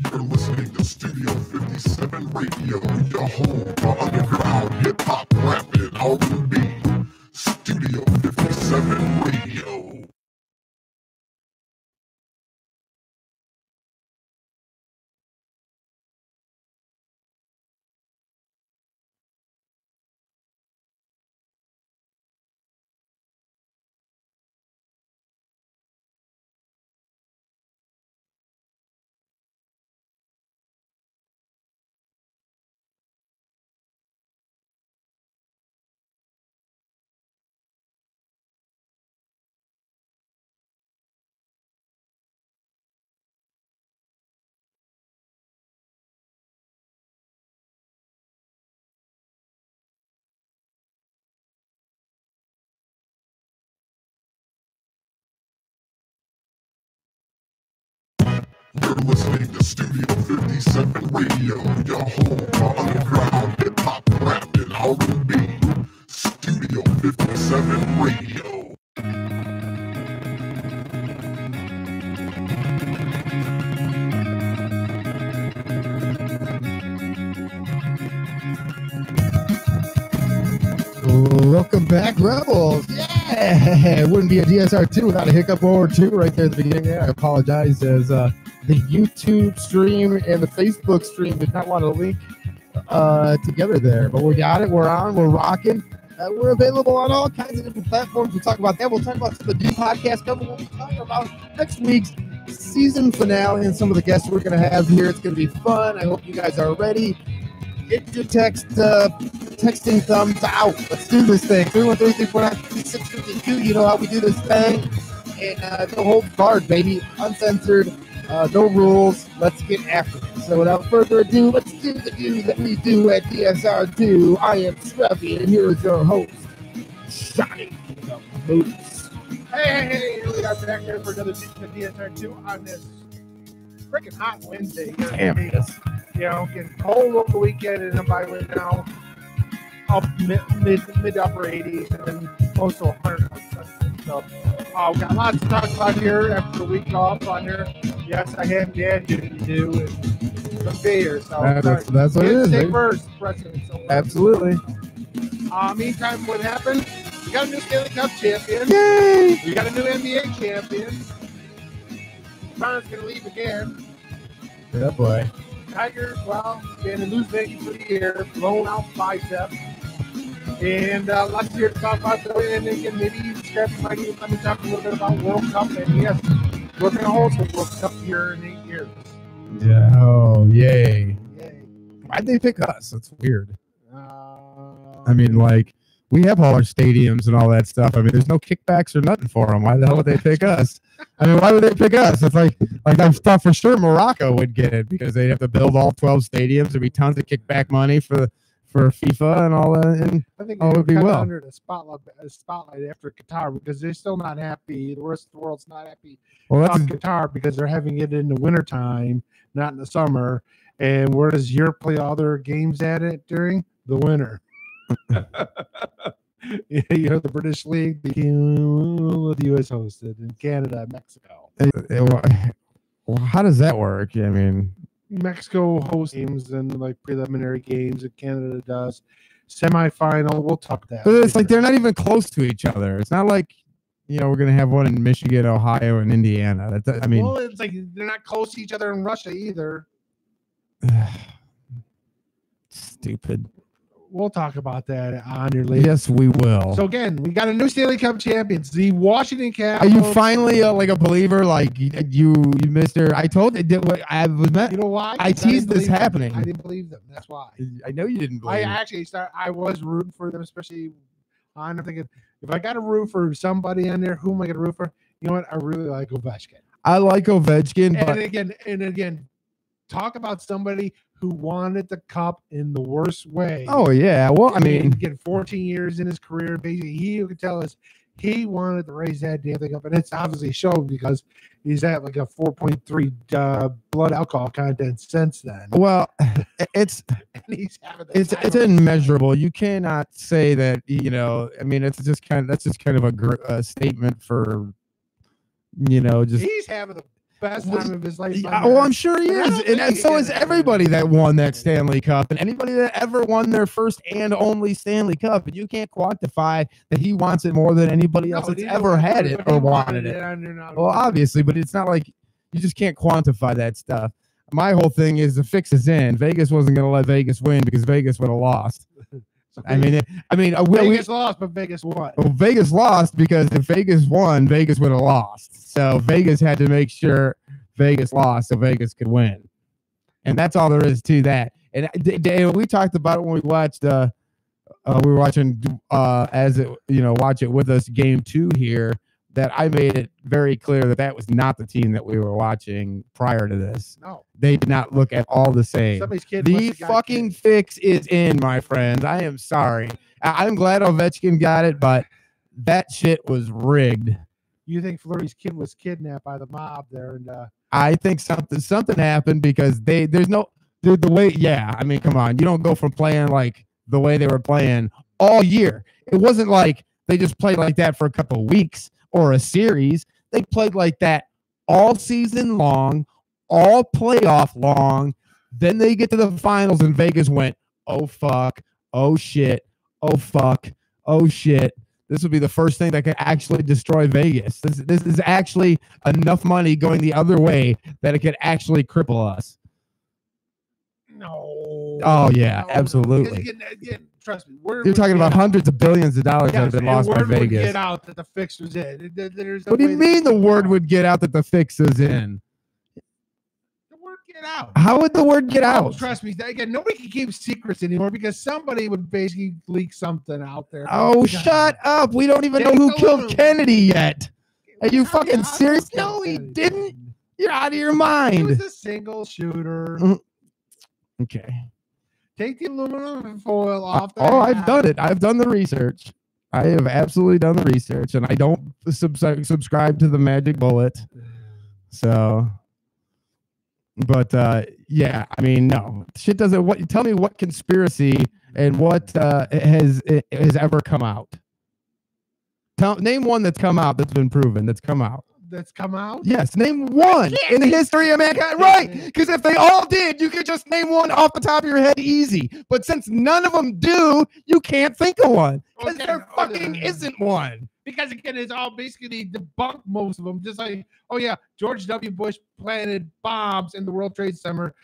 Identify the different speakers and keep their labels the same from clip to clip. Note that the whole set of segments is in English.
Speaker 1: You're listening to Studio 57 Radio, your home for underground hip-hop, rap, and R&B. Studio 57 Radio. You're listening to Studio 57 Radio, your home for underground hip-hop, rap, and R&B. Studio 57 Radio.
Speaker 2: Welcome back, Rebels. Yeah, it wouldn't be a DSR2 without a hiccup or two right there at the beginning. I apologize as the YouTube stream and the Facebook stream did not want to link together there, but we got it. We're on. We're rocking. We're available on all kinds of different platforms. We'll talk about that. We'll talk about some of the new podcast cover. We'll be talking about next week's season finale and some of the guests we're going to have here. It's going to be fun. I hope you guys are ready. Get your texting thumbs out. Let's do this thing. 313-349-3652. You know how we do this thing. And no holds barred, baby. Uncensored. No rules. Let's get after it. So without further ado, let's do the do that we do at DSR2. I am Scruffy, and here is your host, Johnny the Moose.
Speaker 3: Hey, we got back here for another edition of DSR2 on this freaking hot Wednesday.
Speaker 2: Damn it.
Speaker 3: You know, getting cold over the weekend, and I'm by right now up mid upper 80s, and then close to 100. So, we got lots to talk about here after the week off on here. Yes, I have dad duty to do and some beer. So
Speaker 2: that's what it is.
Speaker 3: Stay first, President. So,
Speaker 2: Absolutely.
Speaker 3: Meantime, what happened? We got a new Stanley Cup champion.
Speaker 2: Yay!
Speaker 3: We got a new NBA champion. Connor's going to leave again.
Speaker 2: Yeah, boy.
Speaker 3: Tigers, well, been a news venue for the year, blown out bicep. And lots here to talk about. So, and again, maybe Scrappy might even let me talk a little bit about World Cup. And yes, we're going to host the World Cup here in 8 years.
Speaker 2: Yeah. Oh, yay.
Speaker 3: Yay.
Speaker 2: Why'd they pick us? That's weird. I mean, like, we have all our stadiums and all that stuff. I mean, there's no kickbacks or nothing for them. Why the hell would they pick us? I mean, why would they pick us? It's like I thought for sure Morocco would get it because they'd have to build all 12 stadiums. Thered be tons of kickback money for FIFA and all that. And
Speaker 3: I think
Speaker 2: all would be well.
Speaker 3: Under the spotlight after Qatar because they're still not happy. The rest of the world's not happy about Qatar because they're having it in the wintertime, not in the summer. And where does Europe play all their games at it during? The winter. You know, the British League, the U.S. hosted, and Canada, Mexico.
Speaker 2: Well, how does that work? I mean,
Speaker 3: Mexico hosts games and like preliminary games, and Canada does semifinal. We'll talk that.
Speaker 2: But it's like they're not even close to each other. It's not like, you know, we're gonna have one in Michigan, Ohio, and Indiana. I mean,
Speaker 3: well, it's like they're not close to each other in Russia either.
Speaker 2: Stupid.
Speaker 3: We'll talk about that on your later.
Speaker 2: Yes, we will.
Speaker 3: So again, we got a new Stanley Cup champions, the Washington Capitals.
Speaker 2: Are you finally like a believer? Like you Mr. I told you I was met.
Speaker 3: You know why?
Speaker 2: I teased this happening.
Speaker 3: I didn't believe them. That's why.
Speaker 2: I know you didn't believe.
Speaker 3: I was rooting for them, especially. I'm thinking if I got to root for somebody on there, who am I going to root for? You know what? I really like Ovechkin.
Speaker 2: I like Ovechkin, but
Speaker 3: again, talk about somebody who wanted the cup in the worst way.
Speaker 2: Oh, yeah. Well, I mean,
Speaker 3: get 14 years in his career. Basically, he could tell us he wanted to raise that damn thing up. And it's obviously shown because he's at like a 4.3 blood alcohol content since then.
Speaker 2: Well, it's immeasurable. You cannot say that, you know, I mean, that's just kind of a statement for, you know, just
Speaker 3: he's having best time of his life.
Speaker 2: Oh, I'm sure he is. And so is everybody that won that Stanley Cup and anybody that ever won their first and only Stanley Cup. And you can't quantify that he wants it more than anybody else that's ever had it or wanted it. Well, obviously, but it's not like you just can't quantify that stuff. My whole thing is the fix is in. Vegas wasn't going to let Vegas win because Vegas would have lost.
Speaker 3: Vegas lost, but Vegas won.
Speaker 2: Well, Vegas lost because if Vegas won, Vegas would have lost. So Vegas had to make sure Vegas lost so Vegas could win. And that's all there is to that. And we talked about it when we watched, we were watching, watch it with us, game 2 here, that I made it very clear that was not the team that we were watching prior to this.
Speaker 3: No.
Speaker 2: They did not look at all the same. The fucking fix is in, my friends. I am sorry. I'm glad Ovechkin got it, but that shit was rigged.
Speaker 3: You think Fleury's kid was kidnapped by the mob there? And
Speaker 2: I think something happened because there's no the way. Yeah, I mean, come on. You don't go from playing like the way they were playing all year. It wasn't like they just played like that for a couple of weeks or a series. They played like that all season long, all playoff long. Then they get to the finals and Vegas went, oh fuck, oh shit, oh fuck, oh shit. This would be the first thing that could actually destroy Vegas. This is actually enough money going the other way that it could actually cripple us.
Speaker 3: No.
Speaker 2: Oh yeah, absolutely.
Speaker 3: Again, trust me.
Speaker 2: You're talking about hundreds of billions of dollars that have been lost by Vegas.
Speaker 3: Get out that the fix was in.
Speaker 2: What do you mean the word would get out that the fix is in?
Speaker 3: The word get out.
Speaker 2: How would the word get out?
Speaker 3: Trust me. Again, nobody can keep secrets anymore because somebody would basically leak something out there.
Speaker 2: Oh, shut up. We don't even know who killed Kennedy yet. Are you fucking serious? No, he didn't. You're out of your mind.
Speaker 3: It was a single shooter.
Speaker 2: Okay.
Speaker 3: Take the aluminum foil off.
Speaker 2: I've done it. I've done the research. I have absolutely done the research, and I don't subscribe to the magic bullet. So, but yeah, I mean, no shit doesn't. What? Tell me what conspiracy and what has ever come out. Name one that's come out that's been proven that's come out.
Speaker 3: That's come out?
Speaker 2: Yes, name one in the history of mankind. Right, because if they all did, you could just name one off the top of your head easy. But since none of them do, you can't think of one because there fucking isn't one.
Speaker 3: Because again, it's all basically debunked, most of them. Just like, oh yeah, George W. Bush planted bombs in the World Trade Center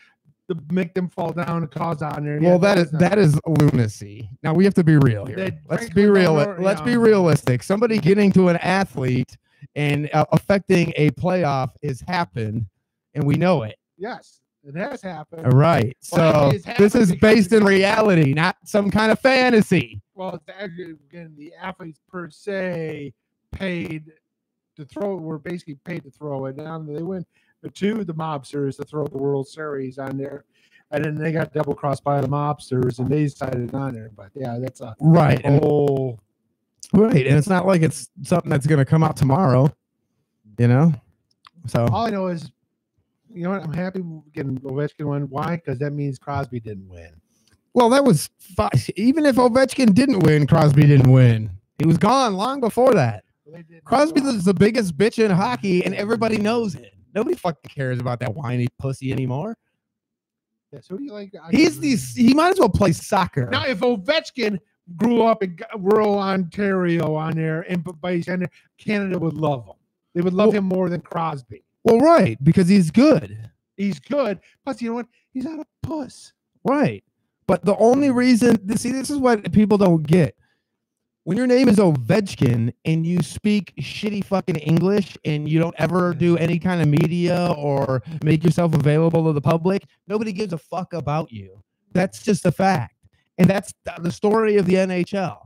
Speaker 3: to make them fall down and cause on there.
Speaker 2: Well, that is lunacy. Now we have to be real here. Let's be real. Let's be realistic. Somebody getting to an athlete and affecting a playoff has happened, and we know it.
Speaker 3: Yes, it has happened.
Speaker 2: Right. So this is based in reality, not some kind of fantasy.
Speaker 3: Well, it's actually, again, the athletes per se paid to throw. Were basically paid to throw it down. They went to the mobsters to throw the World Series on there, and then they got double crossed by the mobsters, and they decided on there. But yeah, that's a
Speaker 2: right.
Speaker 3: Right,
Speaker 2: and it's not like it's something that's going to come out tomorrow, you know? So
Speaker 3: all I know is, you know what? I'm happy getting Ovechkin win. Why? Because that means Crosby didn't win.
Speaker 2: Well, that was even if Ovechkin didn't win, Crosby didn't win. He was gone long before that. Crosby is the biggest bitch in hockey, and everybody knows it. Nobody fucking cares about that whiny pussy anymore.
Speaker 3: Yeah, so who do you like?
Speaker 2: He might as well play soccer.
Speaker 3: Now, if Ovechkin grew up in rural Ontario on there, and by Canada would love him. They would love him more than Crosby.
Speaker 2: Well, right, because he's good.
Speaker 3: He's good. Plus, you know what? He's not a puss.
Speaker 2: Right. But the only reason, this is what people don't get. When your name is Ovechkin and you speak shitty fucking English and you don't ever do any kind of media or make yourself available to the public, nobody gives a fuck about you. That's just a fact. And that's the story of the NHL.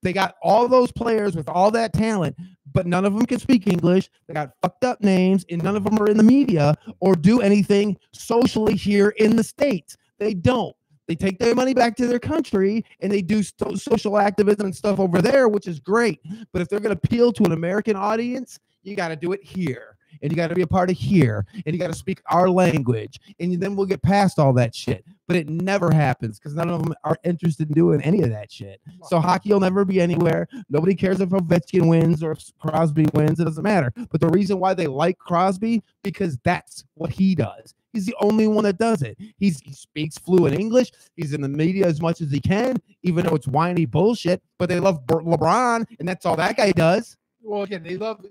Speaker 2: They got all those players with all that talent, but none of them can speak English. They got fucked up names, and none of them are in the media or do anything socially here in the States. They don't. They take their money back to their country, and they do social activism and stuff over there, which is great. But if they're going to appeal to an American audience, you got to do it here. and you got to be a part of here, and you got to speak our language, and then we'll get past all that shit. But it never happens because none of them are interested in doing any of that shit. So hockey will never be anywhere. Nobody cares if Ovechkin wins or if Crosby wins. It doesn't matter. But the reason why they like Crosby, because that's what he does. He's the only one that does it. He speaks fluent English. He's in the media as much as he can, even though it's whiny bullshit. But they love LeBron, and that's all that guy does.
Speaker 3: Well, again, they love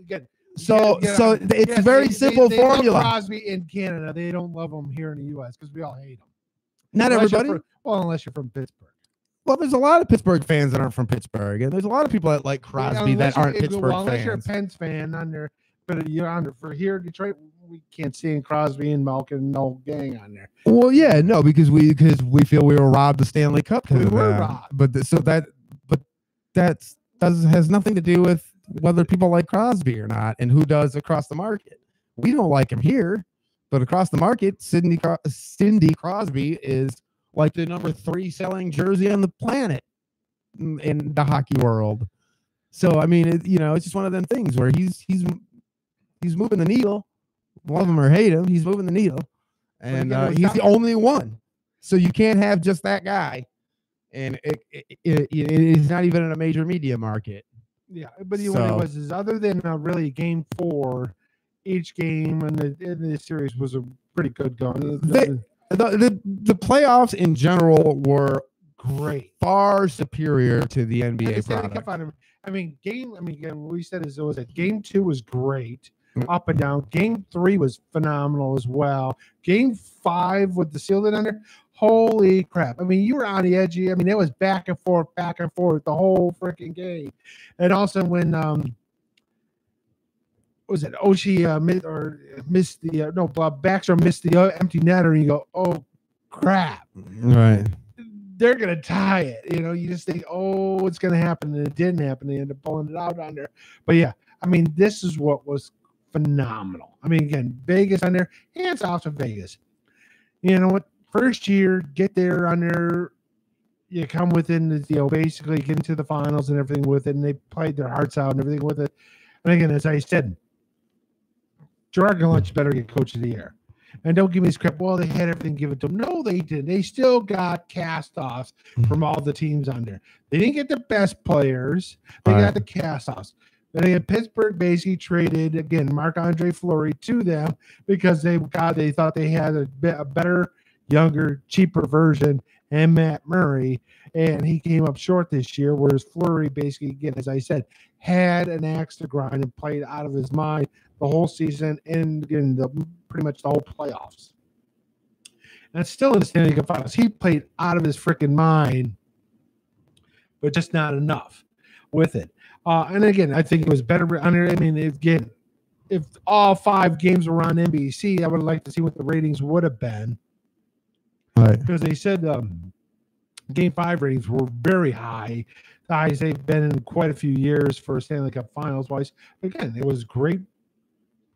Speaker 2: So it's very simple formula.
Speaker 3: Love Crosby in Canada, they don't love him here in the U.S. because we all hate him.
Speaker 2: Not everybody.
Speaker 3: Unless you're from Pittsburgh.
Speaker 2: Well, there's a lot of Pittsburgh fans that aren't from Pittsburgh, and there's a lot of people that like Crosby that aren't Pittsburgh fans.
Speaker 3: Unless you're a Pens fan on there, but you're on there for here in Detroit. We can't see Crosby and Malkin, no gang on there.
Speaker 2: Well, yeah, no, because we feel we were robbed the Stanley Cup.
Speaker 3: We were robbed.
Speaker 2: But that has nothing to do with whether people like Crosby or not, and who does across the market. We don't like him here, but across the market, Sidney Crosby is like the number 3 selling jersey on the planet in the hockey world. So I mean, it's just one of them things where he's moving the needle. Love him or hate him, he's moving the needle, and he's the only one. So you can't have just that guy, and it is not even in a major media market.
Speaker 3: Yeah, but what it was is other than really Game 4, each game in the series was a pretty good going.
Speaker 2: The playoffs in general were great, far superior to the NBA product.
Speaker 3: What we said is Game 2 was great. Up and down. Game 3 was phenomenal as well. Game 5 with the sealed under, holy crap. I mean, you were on the edge. I mean, it was back and forth the whole freaking game. And also when was it Oshie missed the Baxter missed the empty netter, and you go, oh crap.
Speaker 2: Right.
Speaker 3: They're gonna tie it. You just think, oh, it's gonna happen, and it didn't happen. They ended up pulling it out on there. But yeah, I mean, this is what was phenomenal. I mean, again, Vegas on there, hands off to Vegas. You know what? First year, get there on there, you come within basically get into the finals and everything with it, and they played their hearts out and everything with it. And again, as I said, Gerard Gallant better get coach of the year. And don't give me this crap. Well, they had everything given to them. No, they didn't. They still got cast-offs from all the teams on there. They didn't get the best players. They got the cast-offs. Then again, Pittsburgh basically traded again Marc-Andre Fleury to them because they thought they had a better, younger, cheaper version, and Matt Murray, and he came up short this year. Whereas Fleury basically, again, as I said, had an axe to grind and played out of his mind the whole season and again pretty much the whole playoffs. And it's still in the Stanley Cup Finals. He played out of his freaking mind, but just not enough with it. And again, I think it was better. I mean, again, if all 5 games were on NBC, I would like to see what the ratings would have been.
Speaker 2: Right.
Speaker 3: Because they said Game 5 ratings were very high, the highest they've been in quite a few years for Stanley Cup Finals wise. Again, it was great.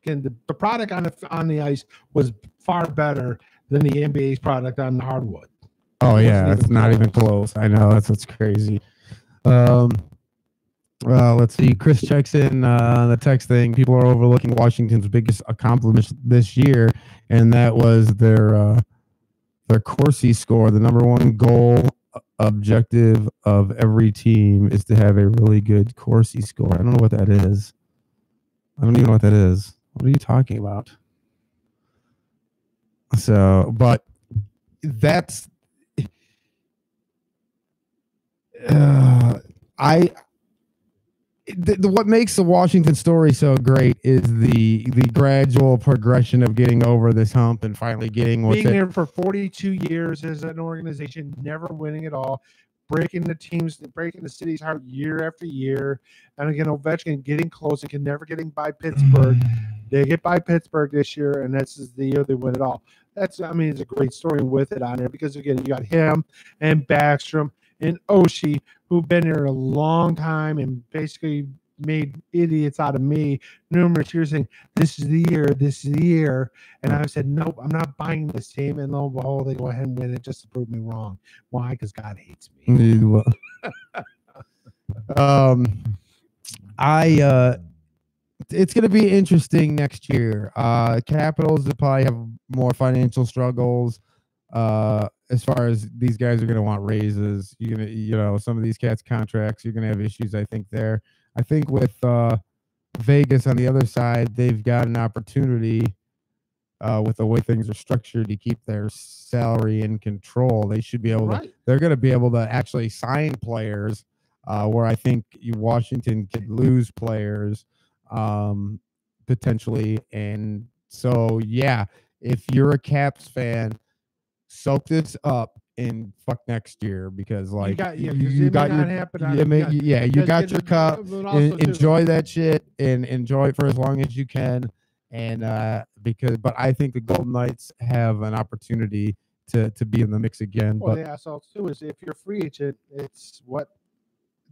Speaker 3: Again, the product on the ice was far better than the NBA's product on the hardwood.
Speaker 2: Oh yeah, it's not even close. I know that's what's crazy. Let's see. Chris checks in the text thing. People are overlooking Washington's biggest accomplishment this year, and that was their Corsi score. The number 1 goal objective of every team is to have a really good Corsi score. I don't know what that is. I don't even know what that is. What are you talking about? So, but that's what makes the Washington story so great is the gradual progression of getting over this hump and finally getting
Speaker 3: being there for 42 years as an organization, never winning at all, breaking the city's heart year after year. And again, Ovechkin getting close and can never getting by Pittsburgh. They get by Pittsburgh this year, and that's the year they win it all. It's a great story with it on there because again, you got him and Backstrom and Oshie, who've been there a long time and basically made idiots out of me numerous years saying, this is the year. And I said, nope, I'm not buying this team. And lo and behold, they go ahead and win it just to prove me wrong. Why? Because God hates me.
Speaker 2: it's going to be interesting next year. Capitals will probably have more financial struggles. As far as these guys are going to want raises, you're going to, some of these cats' contracts, you're going to have issues, I think, there. I think with Vegas on the other side, they've got an opportunity with the way things are structured to keep their salary in control. They should be able to, they're going to be able to actually sign players where I think Washington could lose players potentially. And so, yeah, if you're a Caps fan, soak this up and fuck next year, because like you got your cup. Enjoy that shit and enjoy it for as long as you can. And but I think the Golden Knights have an opportunity to be in the mix again.
Speaker 3: Well,
Speaker 2: but
Speaker 3: the assault too is if you're free agent, it's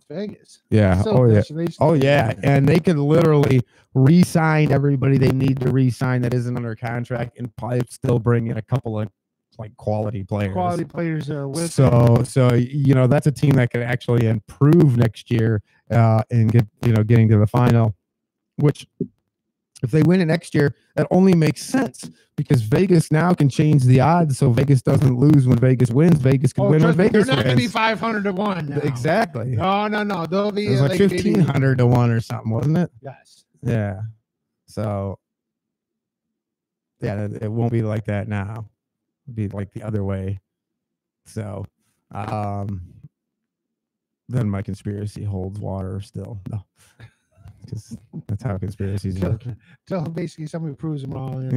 Speaker 3: Vegas.
Speaker 2: Yeah. Oh yeah. And they can literally re-sign everybody they need to re-sign that isn't under contract, and probably still bring in a couple of like quality players.
Speaker 3: Are with
Speaker 2: so that's a team that could actually improve next year and get getting to the final, which if they win it next year, that only makes sense because Vegas now can change the odds so Vegas doesn't lose when Vegas wins. Vegas can win when Vegas wins.
Speaker 3: They're not going to be 500 to 1 now.
Speaker 2: Exactly.
Speaker 3: No. They'll be
Speaker 2: like 1,500 to 1 or something, wasn't it?
Speaker 3: Yes.
Speaker 2: Yeah. So yeah, it won't be like that now. It'll be like the other way. So then my conspiracy holds water still. No. Because that's how conspiracies work.
Speaker 3: Until basically somebody proves them wrong.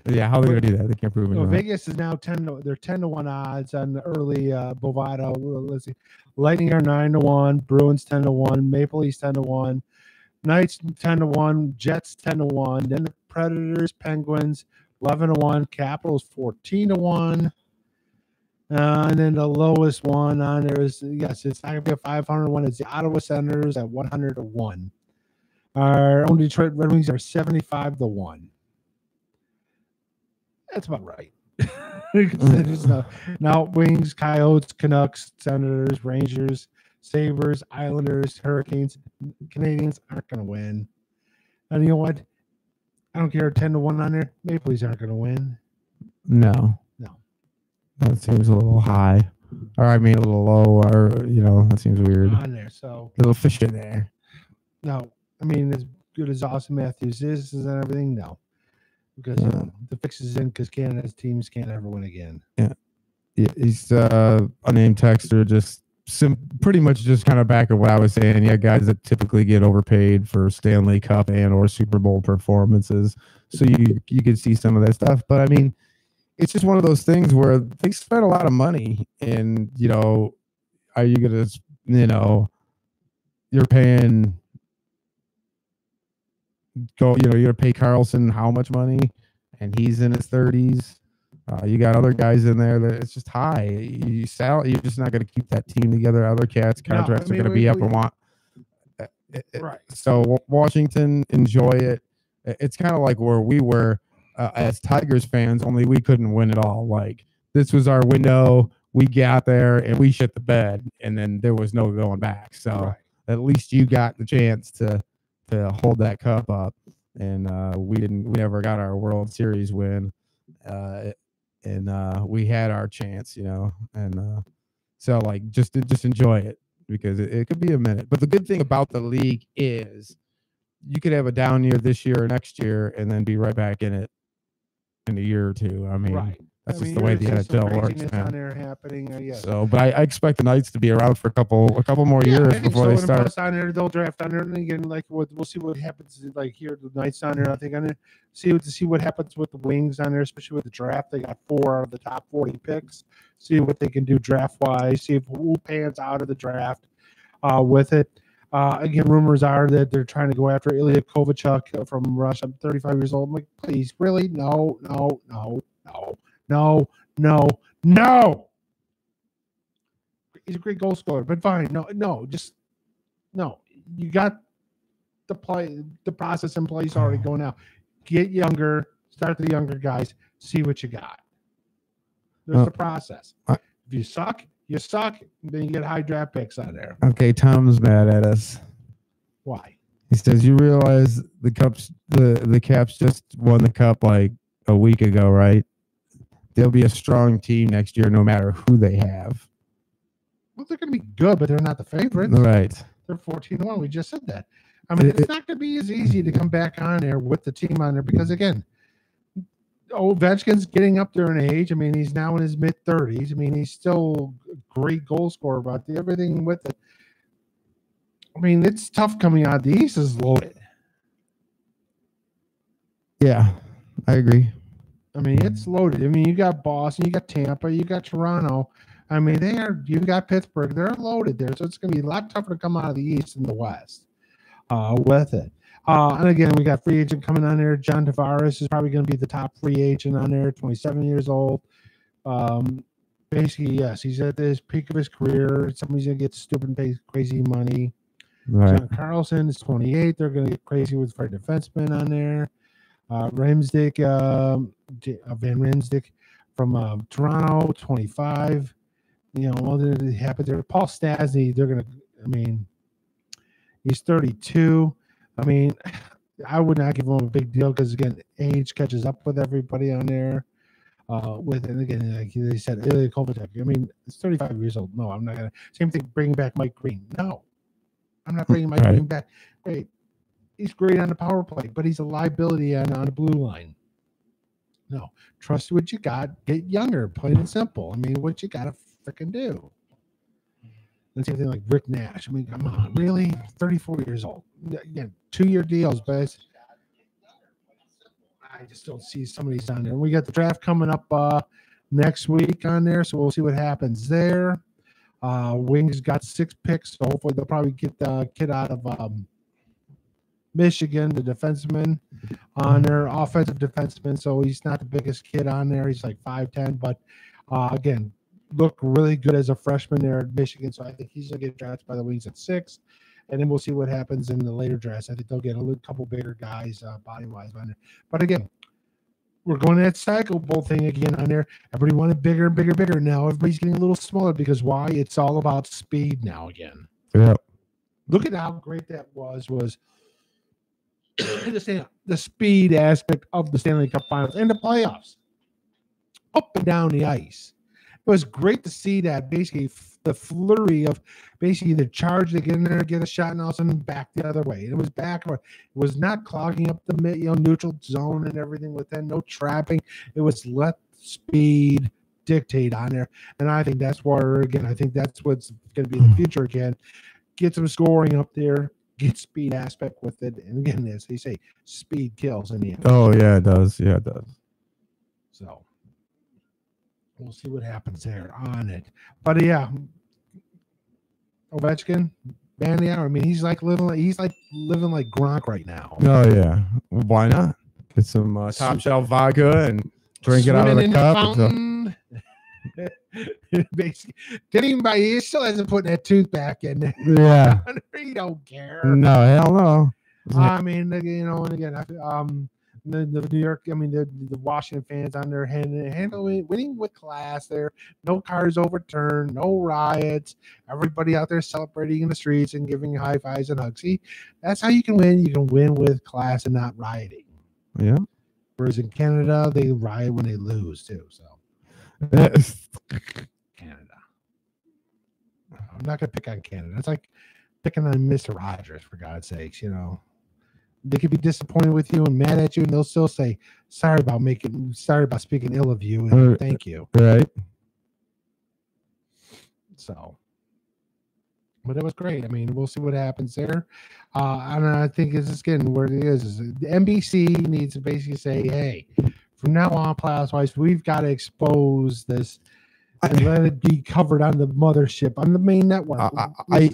Speaker 2: Yeah, how are they going to do that? They can't prove it.
Speaker 3: Vegas is now 10-1 odds on the early Bovado. Let's see. Lightning are 9-1, Bruins 10-1, Maple Leafs 10-1, Knights 10-1, Jets 10-1, then the Predators, Penguins 11-1, Capitals 14-1. And then the lowest one on there is, yes, it's not going to be a 500 one. It's the Ottawa Senators at 100-1. Our own Detroit Red Wings are 75-1. That's about right. Now, Wings, Coyotes, Canucks, Senators, Rangers, Sabres, Islanders, Hurricanes, Canadians aren't going to win. And you know what? I don't care. 10-1 on there. Maple Leafs aren't going to win.
Speaker 2: No. That seems a little high. Or I mean a little low, or that seems weird.
Speaker 3: On there, so
Speaker 2: a little fish in there.
Speaker 3: No. I mean, as good as Austin Matthews is and everything, no. Because the fix is in because Canada's teams can't ever win again.
Speaker 2: Yeah. He's unnamed texter, just pretty much just kind of back at what I was saying. Yeah, guys that typically get overpaid for Stanley Cup and or Super Bowl performances. So you could see some of that stuff. But, I mean, it's just one of those things where they spend a lot of money. And, are you going to, you're paying – you're gonna pay Carlson how much money, and he's in his 30s. You got other guys in there that it's just high. You're just not gonna keep that team together. Other cats contracts are gonna be up and want.
Speaker 3: Right.
Speaker 2: So Washington, enjoy it. It's kind of like where we were as Tigers fans, only we couldn't win it all. Like this was our window. We got there and we shit the bed, and then there was no going back. So at least you got the chance to hold that cup up, and we never got our World Series win, and we had our chance, and so like just enjoy it because it could be a minute. But the good thing about the league is you could have a down year this year or next year, and then be right back in it in a year or two. I mean, that's just the way the NHL works, man.
Speaker 3: On there happening, yes.
Speaker 2: So, but I expect the Knights to be around for a couple more years before they start.
Speaker 3: On there, they'll draft on there, and again, like we'll see what happens. Like here, the Knights on there. I think I'm gonna see what happens with the Wings on there, especially with the draft. They got 4 out of the top 40 picks. See what they can do draft wise. See if who pans out of the draft with it. Again, rumors are that they're trying to go after Ilya Kovalchuk from Russia. I'm 35 years old. I'm like, please, really? No. He's a great goal scorer, but fine. No. You got the process in place already going now. Get younger, start the younger guys, see what you got. There's the process. If you suck, then you get high draft picks on there.
Speaker 2: Okay, Tom's mad at us.
Speaker 3: Why?
Speaker 2: He says, "You realize the Caps just won the cup like a week ago, right? They'll be a strong team next year, no matter who they have."
Speaker 3: Well, they're going to be good, but they're not the favorites.
Speaker 2: Right.
Speaker 3: They're 14-1. We just said that. I mean, it's not going to be as easy to come back on there with the team on there because, again, Ovechkin's getting up there in age. I mean, he's now in his mid-30s. I mean, he's still a great goal scorer, but everything with it. I mean, it's tough coming out. The East is loaded.
Speaker 2: Yeah, I agree.
Speaker 3: I mean, it's loaded. I mean, you got Boston, you got Tampa, you got Toronto. I mean, you got Pittsburgh. They're loaded there, so it's going to be a lot tougher to come out of the East than the West with it. And again, we got free agent coming on there. John Tavares is probably going to be the top free agent on there, 27 years old. Basically, yes, he's at the peak of his career. Somebody's going to get stupid, crazy money.
Speaker 2: Right.
Speaker 3: John Carlson is 28. They're going to get crazy with for defensemen on there. Ramsdick, Van Ramsdick from Toronto, 25. You know, all that happened there. Paul Stastny, they're going to, I mean, he's 32. I mean, I would not give him a big deal because, again, age catches up with everybody on there. And again, like they said, Ilya Kovalchuk. I mean, it's 35 years old. No, I'm not going to. Same thing, bringing back Mike Green. No, I'm not bringing Mike Green back. Great. He's great on the power play, but he's a liability on the blue line. No, trust what you got. Get younger, plain and simple. I mean, what you got to freaking do. And same thing like Rick Nash. I mean, come on, really? 34 years old. Again, 2-year deals, but I just don't see some of these on there. We got the draft coming up next week on there, so we'll see what happens there. Wings got 6 picks, so hopefully they'll probably get the kid out of Michigan, the defenseman on there, offensive defenseman. So he's not the biggest kid on there. He's like 5'10", but again, looked really good as a freshman there at Michigan. So I think he's going to get drafted by the Wings at 6. And then we'll see what happens in the later drafts. I think they'll get a couple bigger guys body-wise on there. But again, we're going to that cycle bowl thing again on there. Everybody wanted bigger, bigger, bigger. Now everybody's getting a little smaller because why? It's all about speed now again.
Speaker 2: Yeah.
Speaker 3: Look at how great that was the speed aspect of the Stanley Cup Finals and the playoffs. Up and down the ice. It was great to see that basically the flurry of basically the charge to get in there, get a shot, and all of a sudden back the other way. It was back. It was not clogging up the neutral zone and everything within. No trapping. It was let speed dictate on there. And I think that's where, again, I think that's what's going to be the future again. Get some scoring up there. Get speed aspect with it. And again, as they say, speed kills in the end.
Speaker 2: Oh, yeah, it does. Yeah, it does.
Speaker 3: So we'll see what happens there on it. But yeah, Ovechkin, man, yeah, I mean, he's like living like Gronk right now.
Speaker 2: Oh, yeah. Well, why not? Get some top shelf vodka and drink it out of the cup.
Speaker 3: Basically, he still hasn't put that tooth back in there.
Speaker 2: Yeah.
Speaker 3: He don't care.
Speaker 2: No, hell no.
Speaker 3: I mean, you know, and again, the New York, I mean, the Washington fans on their handling, winning with class there. No cars overturned, no riots. Everybody out there celebrating in the streets and giving high fives and hugs. See, that's how you can win. You can win with class and not rioting.
Speaker 2: Yeah.
Speaker 3: Whereas in Canada, they riot when they lose too. So. Canada. I'm not gonna pick on Canada. It's like picking on Mr. Rogers, for God's sakes. You know, they could be disappointed with you and mad at you, and they'll still say sorry about speaking ill of you, and thank you.
Speaker 2: Right.
Speaker 3: So, but it was great. I mean, we'll see what happens there. And I think it's just getting where it is the NBC needs to basically say, hey, from now on, playoffs-wise, we've got to expose this and let it be covered on the mothership, on the main network.
Speaker 2: I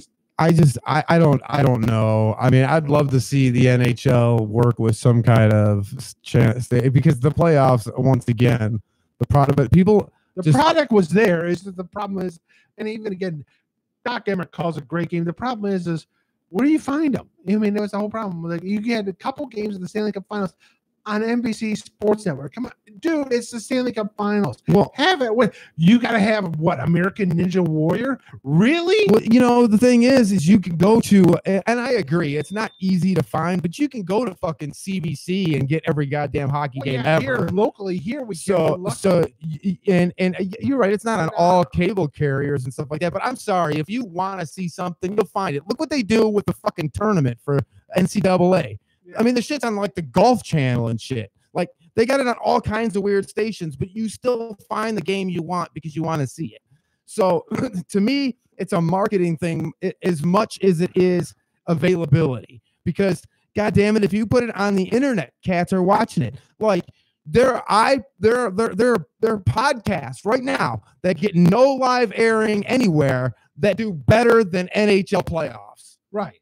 Speaker 2: don't know. I mean, I'd love to see the NHL work with some kind of chance because the playoffs, once again, the product was there. Is that the problem is, and even again, Doc Emmerich calls it a great game. The problem is where do you find them? I mean, there was the whole problem. Like you had a couple games in the Stanley Cup Finals
Speaker 3: on NBC Sports Network. Come on, dude, it's the Stanley Cup Finals.
Speaker 2: Well,
Speaker 3: Have it. What you got to have? What, American Ninja Warrior? Really?
Speaker 2: well, you know, the thing is you can go to, and I agree, it's not easy to find, but you can go to fucking CBC and get every goddamn hockey game ever.
Speaker 3: Here, locally, here we
Speaker 2: and you're right, it's not on all cable carriers and stuff like that. But I'm sorry, if you want to see something, you'll find it. Look what they do with the fucking tournament for NCAA. I mean, the shit's on like the Golf Channel and shit. Like they got it on all kinds of weird stations, but you still find the game you want because you want to see it. So to me, it's a marketing thing as much as it is availability. Because God damn it, if you put it on the internet, cats are watching it. Like there are podcasts right now that get no live airing anywhere that do better than NHL playoffs.
Speaker 3: Right.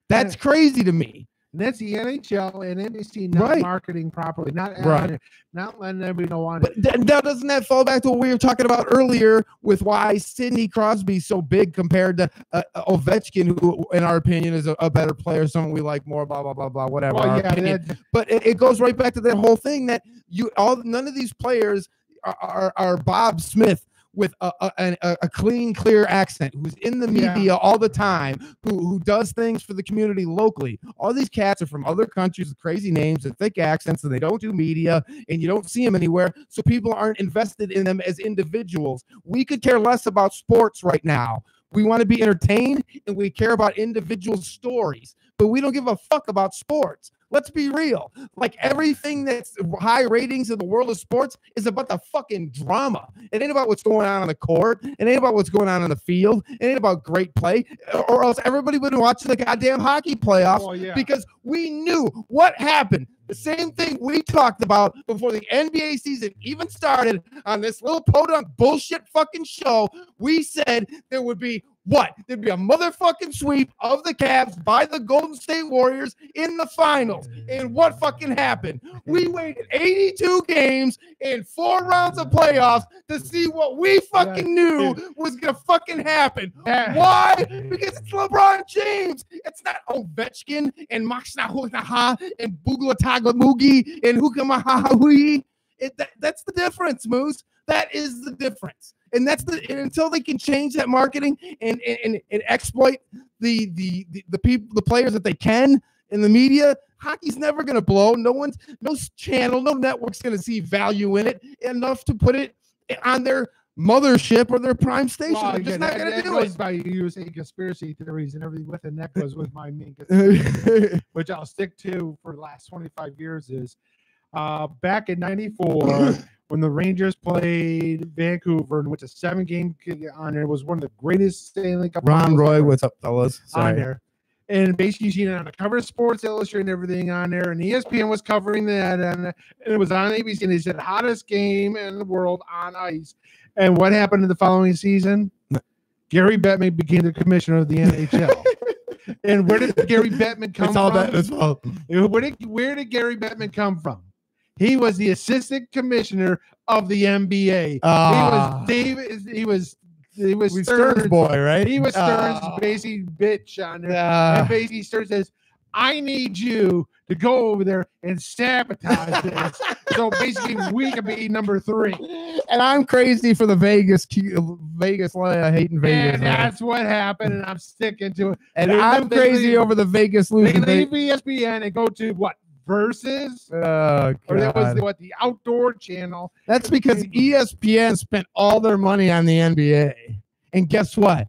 Speaker 2: That's crazy to me.
Speaker 3: And that's the NHL and NBC not marketing properly, not letting everybody know on it.
Speaker 2: But doesn't that fall back to what we were talking about earlier with why Sidney Crosby is so big compared to Ovechkin, who, in our opinion, is a better player, someone we like more, blah blah blah blah, whatever.
Speaker 3: Well,
Speaker 2: but it goes right back to that whole thing that none of these players are Bob Smith with a clean, clear accent, who's in the media all the time, who does things for the community locally. All these cats are from other countries with crazy names and thick accents, and they don't do media, and you don't see them anywhere, so people aren't invested in them as individuals. We could care less about sports right now. We want to be entertained, and we care about individual stories, but we don't give a fuck about sports. Let's be real. Like everything that's high ratings in the world of sports is about the fucking drama. It ain't about what's going on the court. It ain't about what's going on in the field. It ain't about great play. Or else everybody would have watched the goddamn hockey playoffs because we knew what happened. The same thing we talked about before the NBA season even started on this little podunk bullshit fucking show. We said there would be what? There'd be a motherfucking sweep of the Cavs by the Golden State Warriors in the finals. And what fucking happened? We waited 82 games and 4 rounds of playoffs to see what we fucking knew was going to fucking happen. Why? Because it's LeBron James. It's not Ovechkin and Max Nahunaha and Buglatagamugi and Hukamahahui. That's the difference, Moose. That is the difference. And that's until they can change that marketing and exploit the people, the players that they can in the media, hockey's never going to blow. No channel, no network's going to see value in it enough to put it on their mothership or their prime station. They're just not going to do it.
Speaker 3: By using conspiracy theories and everything with it, and that goes with my main which I'll stick to for the last 25 years is back in '94. When the Rangers played Vancouver and went to 7-game on there, was one of the greatest Stanley Cup.
Speaker 2: Ron Roy, what's up, fellas?
Speaker 3: On there. And basically, you know, on the cover of Sports Illustrated and everything on there, and ESPN was covering that, and it was on ABC, and they said, hottest game in the world on ice. And what happened in the following season? Gary Bettman became the commissioner of the NHL. And where did Gary Bettman come from? Where did Gary Bettman come from? He was the assistant commissioner of the NBA. He was
Speaker 2: Stern's boy, right?
Speaker 3: He was Stern's basically bitch on there. And basically Stern says, I need you to go over there and sabotage this. So basically we can be number 3.
Speaker 2: And I'm crazy for the Vegas line. I hate in Vegas.
Speaker 3: And that's what happened, and I'm sticking to it.
Speaker 2: And I'm crazy over the Vegas losing.
Speaker 3: They leave ESPN and go to what? Versus,
Speaker 2: or
Speaker 3: that was the Outdoor Channel.
Speaker 2: That's because ESPN spent all their money on the NBA, and guess what?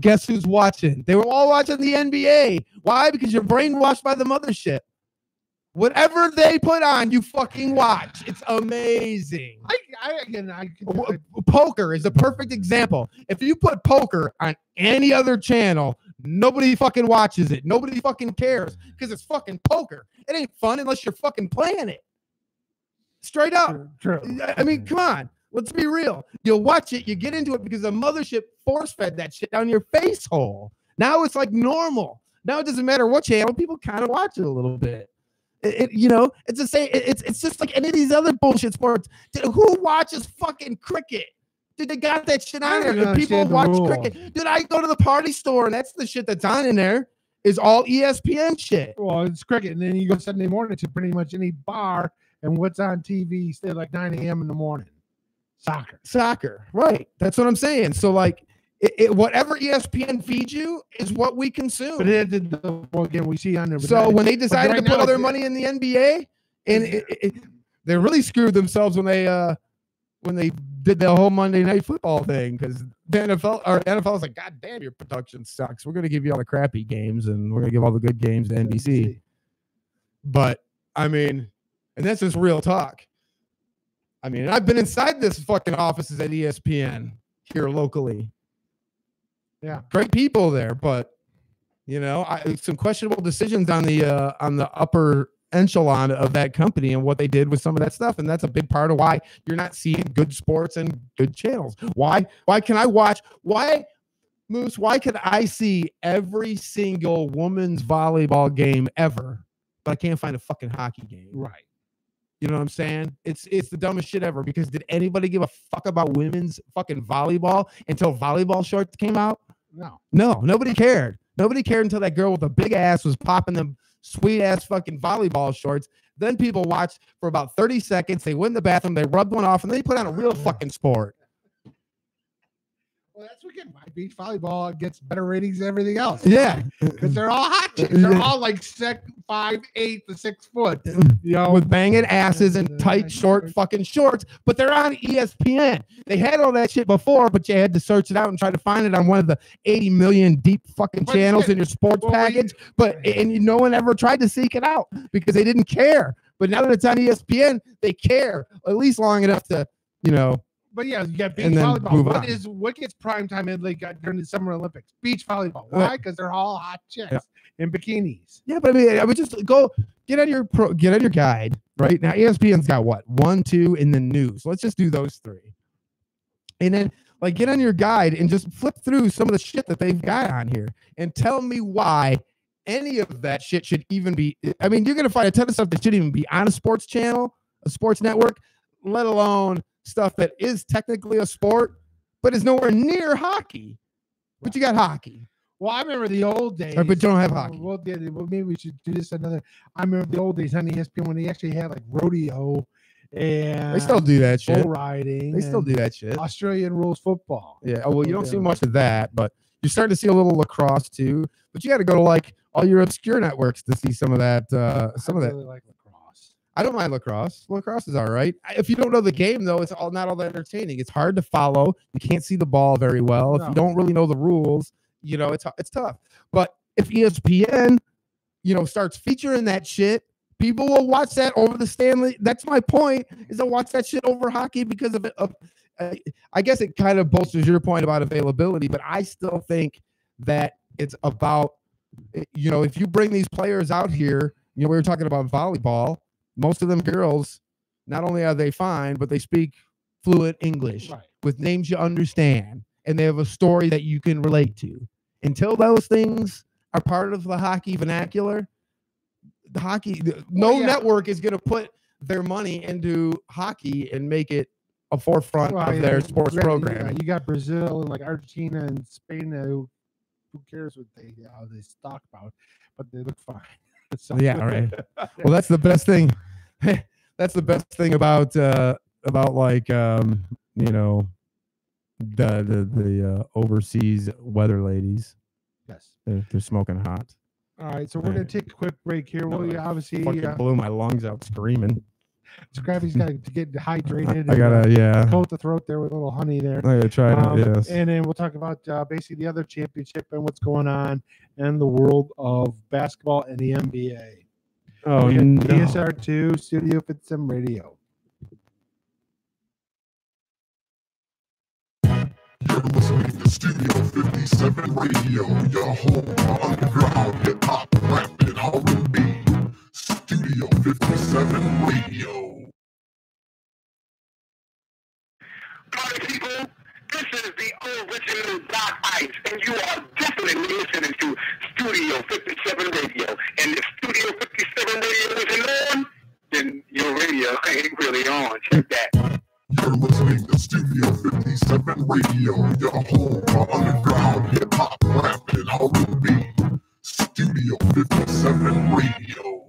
Speaker 2: Guess who's watching? They were all watching the NBA. Why? Because you're brainwashed by the mothership. Whatever they put on, you fucking watch. It's amazing. Poker is a perfect example. If you put poker on any other channel, nobody fucking watches it. Nobody fucking cares because it's fucking poker. It ain't fun unless you're fucking playing it. Straight up.
Speaker 3: True.
Speaker 2: I mean, come on. Let's be real. You'll watch it. You get into it because the mothership force-fed that shit down your face hole. Now it's like normal. Now it doesn't matter what channel. People kind of watch it a little bit. It's the same. It's just like any of these other bullshit sports. Who watches fucking cricket? Dude, they got that shit on there. People watch cricket. Dude, I go to the party store and that's the shit that's on in there. is all ESPN shit.
Speaker 3: Well, it's cricket, and then you go Sunday morning to pretty much any bar, and what's on TV stay like 9 a.m. in the morning? Soccer.
Speaker 2: Right? That's what I'm saying. So like, whatever ESPN feeds you is what we consume.
Speaker 3: But again, we see on there.
Speaker 2: So when they decided to put all their money in the NBA, and they really screwed themselves when they did the whole Monday Night Football thing, because the NFL was like, God damn, your production sucks. We're going to give you all the crappy games, and we're going to give all the good games to NBC. But I mean, and that's just real talk. I mean, I've been inside this fucking offices at ESPN here locally.
Speaker 3: Yeah,
Speaker 2: great people there, but you know, some questionable decisions on the upper echelon of that company and what they did with some of that stuff, and that's a big part of why you're not seeing good sports and good channels. Why can I watch? Why, Moose? Why can I see every single women's volleyball game ever, but I can't find a fucking hockey game?
Speaker 3: Right.
Speaker 2: You know what I'm saying? It's the dumbest shit ever, because did anybody give a fuck about women's fucking volleyball until volleyball shorts came out? No, nobody cared. Nobody cared until that girl with a big ass was popping them sweet ass fucking volleyball shorts. Then people watched for about 30 seconds. They went in the bathroom, they rubbed one off, and then they put on a real fucking sport.
Speaker 3: Well, that's again why beach volleyball gets better ratings than everything else.
Speaker 2: Yeah,
Speaker 3: because they're all hot chicks. They're all like 5'8" to 6 foot, you know,
Speaker 2: with banging asses and tight, short fucking shorts. But they're on ESPN. They had all that shit before, but you had to search it out and try to find it on one of the 80 million deep fucking channels in your sports package. And no one ever tried to seek it out because they didn't care. But now that it's on ESPN, they care at least long enough to, you know.
Speaker 3: But yeah, you got beach volleyball. What gets prime time in like during the Summer Olympics? Beach volleyball. Why? Because they're all hot chicks in bikinis.
Speaker 2: Yeah, but I would just go get on your guide right now. ESPN's got what? 1, 2, and then news. Let's just do those 3, and then like get on your guide and just flip through some of the shit that they've got on here and tell me why any of that shit should even be. I mean, you're gonna find a ton of stuff that shouldn't even be on a sports channel, a sports network, let alone stuff that is technically a sport, but is nowhere near hockey. But you got hockey.
Speaker 3: Well, I remember the old days.
Speaker 2: But you don't have hockey.
Speaker 3: Well, maybe we should do this another. I remember the old days on ESPN when they actually had like rodeo and
Speaker 2: they still do that shit.
Speaker 3: Bull riding.
Speaker 2: They still do that shit.
Speaker 3: Australian rules football.
Speaker 2: Yeah. Oh, well, you don't see much of that, but you're starting to see a little lacrosse too. But you got to go to like all your obscure networks to see some of that. Like lacrosse. I don't mind lacrosse. Lacrosse is all right. If you don't know the game, though, it's not all that entertaining. It's hard to follow. You can't see the ball very well. If you don't really know the rules, you know, it's tough. But if ESPN, you know, starts featuring that shit, people will watch that over the Stanley. That's my point, is they'll watch that shit over hockey because of it. I guess it kind of bolsters your point about availability, but I still think that it's about, you know, if you bring these players out here, you know, we were talking about volleyball. Most of them girls, not only are they fine, but they speak fluent English with names you understand, and they have a story that you can relate to. Until those things are part of the hockey vernacular, network is going to put their money into hockey and make it a forefront of their sports program.
Speaker 3: You got Brazil and like Argentina and Spain. Who cares what they talk about? But they look fine.
Speaker 2: So. Yeah, right. Well, that's the best thing. That's the best thing about like you know, the overseas weather ladies.
Speaker 3: Yes,
Speaker 2: they're smoking hot.
Speaker 3: All right, so we're gonna take a quick break here. Well, obviously
Speaker 2: blew my lungs out screaming.
Speaker 3: Scrappy's got to get hydrated.
Speaker 2: I gotta
Speaker 3: coat the throat there with a little honey there.
Speaker 2: I gotta try it. Yes.
Speaker 3: And then we'll talk about basically the other championship and what's going on in the world of basketball and the NBA.
Speaker 2: Oh, no.
Speaker 3: DSR2 Studio 57 Radio.
Speaker 1: You're listening to Studio 57 Radio, your home for underground hip hop, rap, and R&B. Studio 57 Radio.
Speaker 4: Party people, this is the original Doc Ice, and you are definitely listening to Studio 57 Radio. And if Studio 57 Radio isn't on, then your radio ain't really on. Check that.
Speaker 1: You're listening to Studio 57 Radio, your home for underground hip hop, rap, and R&B. Studio Studio 57 Radio.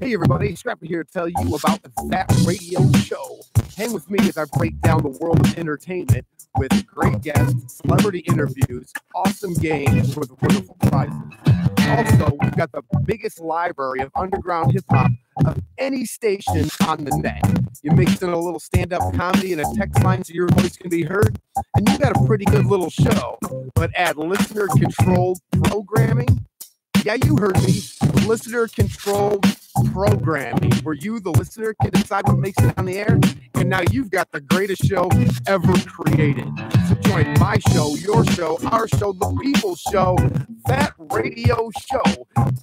Speaker 5: Hey everybody, Scrappy here to tell you about That Radio Show. Hang with me as I break down the world of entertainment with great guests, celebrity interviews, awesome games with wonderful prizes. Also, we've got the biggest library of underground hip-hop of any station on the net. You mix in a little stand-up comedy and a text line so your voice can be heard, and you got a pretty good little show. But add listener-controlled programming. Yeah, you heard me. Listener-controlled programming, where you, the listener, can decide what makes it on the air. And now you've got the greatest show ever created. So join my show, your show, our show, the people's show, That Radio Show,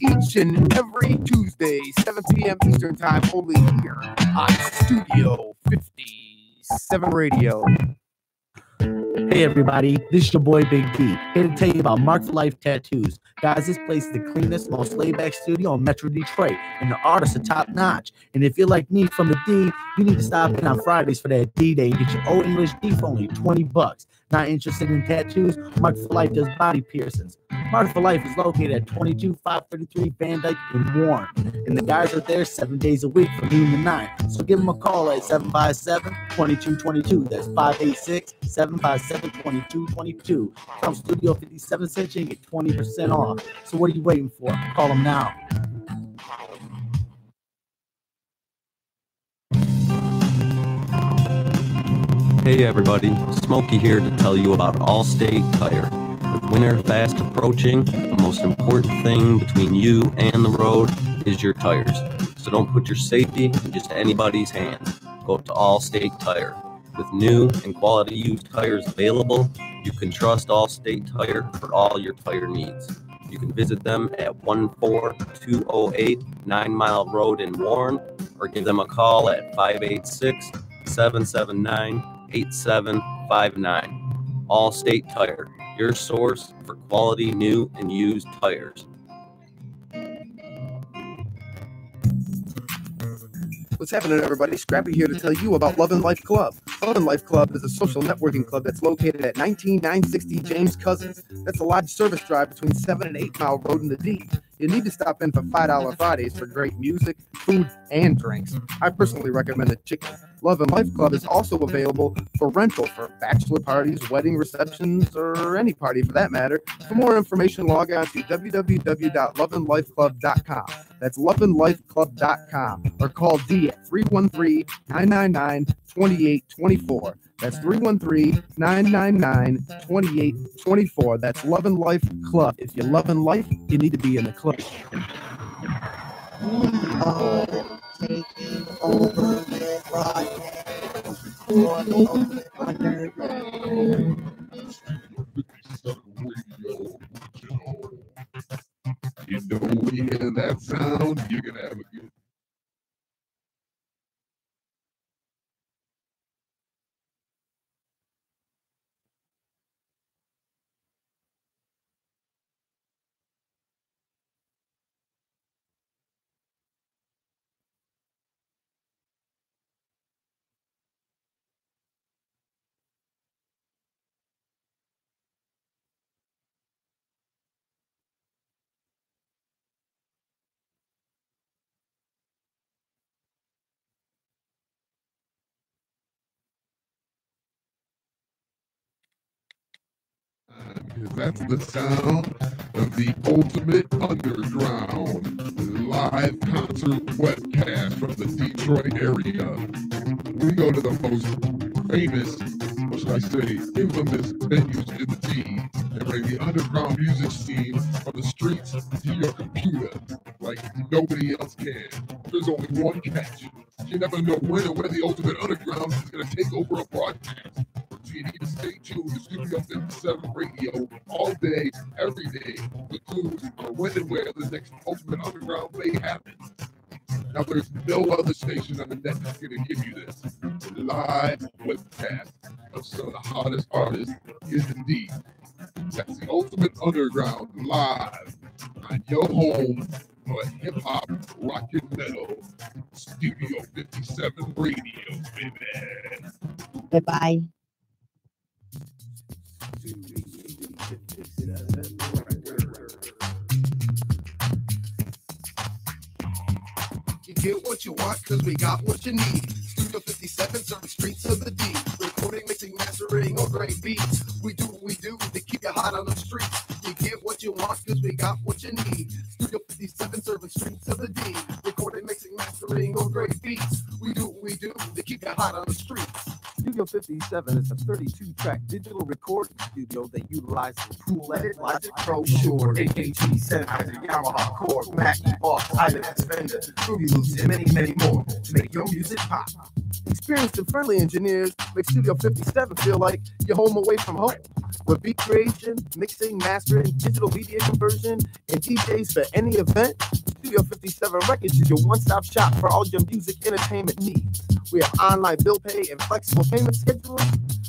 Speaker 5: each and every Tuesday, 7 p.m. Eastern Time, only here on Studio 57 Radio.
Speaker 6: Hey everybody, this is your boy Big D, here to tell you about Mark for Life Tattoos. Guys, this place is the cleanest, most laid-back studio in Metro Detroit, and the artists are top-notch. And if you're like me from the D, you need to stop in on Fridays for that D-Day and get your Old English D for only $20. Not interested in tattoos? Mark for Life does body piercings. Mark for Life is located at 22533 Van Dyke in Warren, and the guys are there 7 days a week from noon to 9. So give them a call at 757-2222. That's 586-757-2222. From Studio 57 Century and get 20% off. So what are you waiting for? Call them now.
Speaker 7: Hey everybody, Smokey here to tell you about Allstate Tire. With winter fast approaching, the most important thing between you and the road is your tires. So don't put your safety in just anybody's hands. Go to Allstate Tire. With new and quality used tires available, you can trust Allstate Tire for all your tire needs. You can visit them at 14208 9 Mile Road in Warren, or give them a call at 586-779-8759. Allstate Tire, your source for quality new and used tires.
Speaker 5: What's happening, everybody? Scrappy here to tell you about Love and Life Club. Love and Life Club is a social networking club that's located at 19960 James Cousins. That's a Lodge service drive between 7 and 8 Mile Road in the D. You need to stop in for $5 Fridays for great music, food, and drinks. I personally recommend the chicken. Love and Life Club is also available for rental for bachelor parties, wedding receptions, or any party for that matter. For more information, log on to www.loveandlifeclub.com. That's loveandlifeclub.com, or call D at 313-999-2824. That's 313-999-2824. That's Love and Life Club. If you're loving life, you need to be in the club.
Speaker 8: Taking over the broadcast for the underground.
Speaker 1: You know, when you hear that sound, you're gonna have a good. That's the sound of the Ultimate Underground live concert webcast from the Detroit area. We go to the most famous, what should I say, infamous venues in the D and bring the underground music scene from the streets to your computer like nobody else can. There's only one catch. You never know when or where the Ultimate Underground is going to take over a broadcast. So you need to stay tuned to Studio 57 Radio all day, every day, for clues on when and where the next Ultimate Underground may happen. Now, there's no other station on the net that's going to give you this live webcast of some of the hottest artists in the D. That's the Ultimate Underground live on your home for hip-hop, rock and metal. Studio 57 Radio, baby.
Speaker 8: Goodbye.
Speaker 5: get what you want, cause we got what you need. Studio 57, serving streets of the D. Recording, mixing, mastering, or great beats. We do what we do to keep you hot on the streets. You get what you want, cause we got what you need. Studio 57, serving streets of the D. Recording, mixing, mastering, or great beats. We do what we do to keep you hot on the streets.
Speaker 9: Studio 57 is a 32-track digital recording studio that utilizes Cool Edit, Logic Pro, Shure, AKG, Sennheiser, Yamaha, Korg, Mackie, Boss, Ibanez, Fender, Fruity Loops, and many, many more to make your music pop.
Speaker 5: Experienced and friendly engineers make Studio 57 feel like you're home away from home. With beat creation, mixing, mastering, digital media conversion, and DJs for any event, Studio 57 Records is your one-stop shop for all your music entertainment needs. We have online bill pay and flexible payment schedules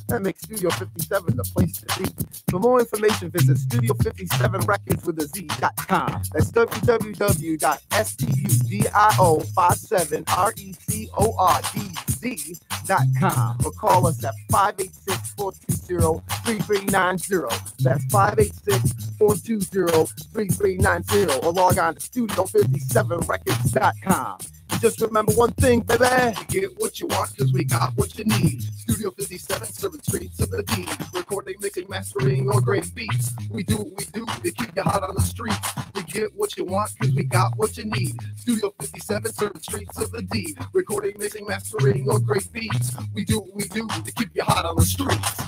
Speaker 5: that make Studio 57 the place to be. For more information, visit Studio57records.com. That's www.studio57records.com or call us at 586-420-3390. That's 586-420-3390 or log on to Studio57records.com. Just remember one thing, baby. You get what you want, cause we got what you need. Studio 57, serving streets of the D. Recording, mixing, mastering, or great beats. We do what we do to keep you hot on the streets. You get what you want, cause we got what you need. Studio 57, serving streets of the D. Recording, mixing, mastering, or great beats. We do what we do to keep you hot on the streets.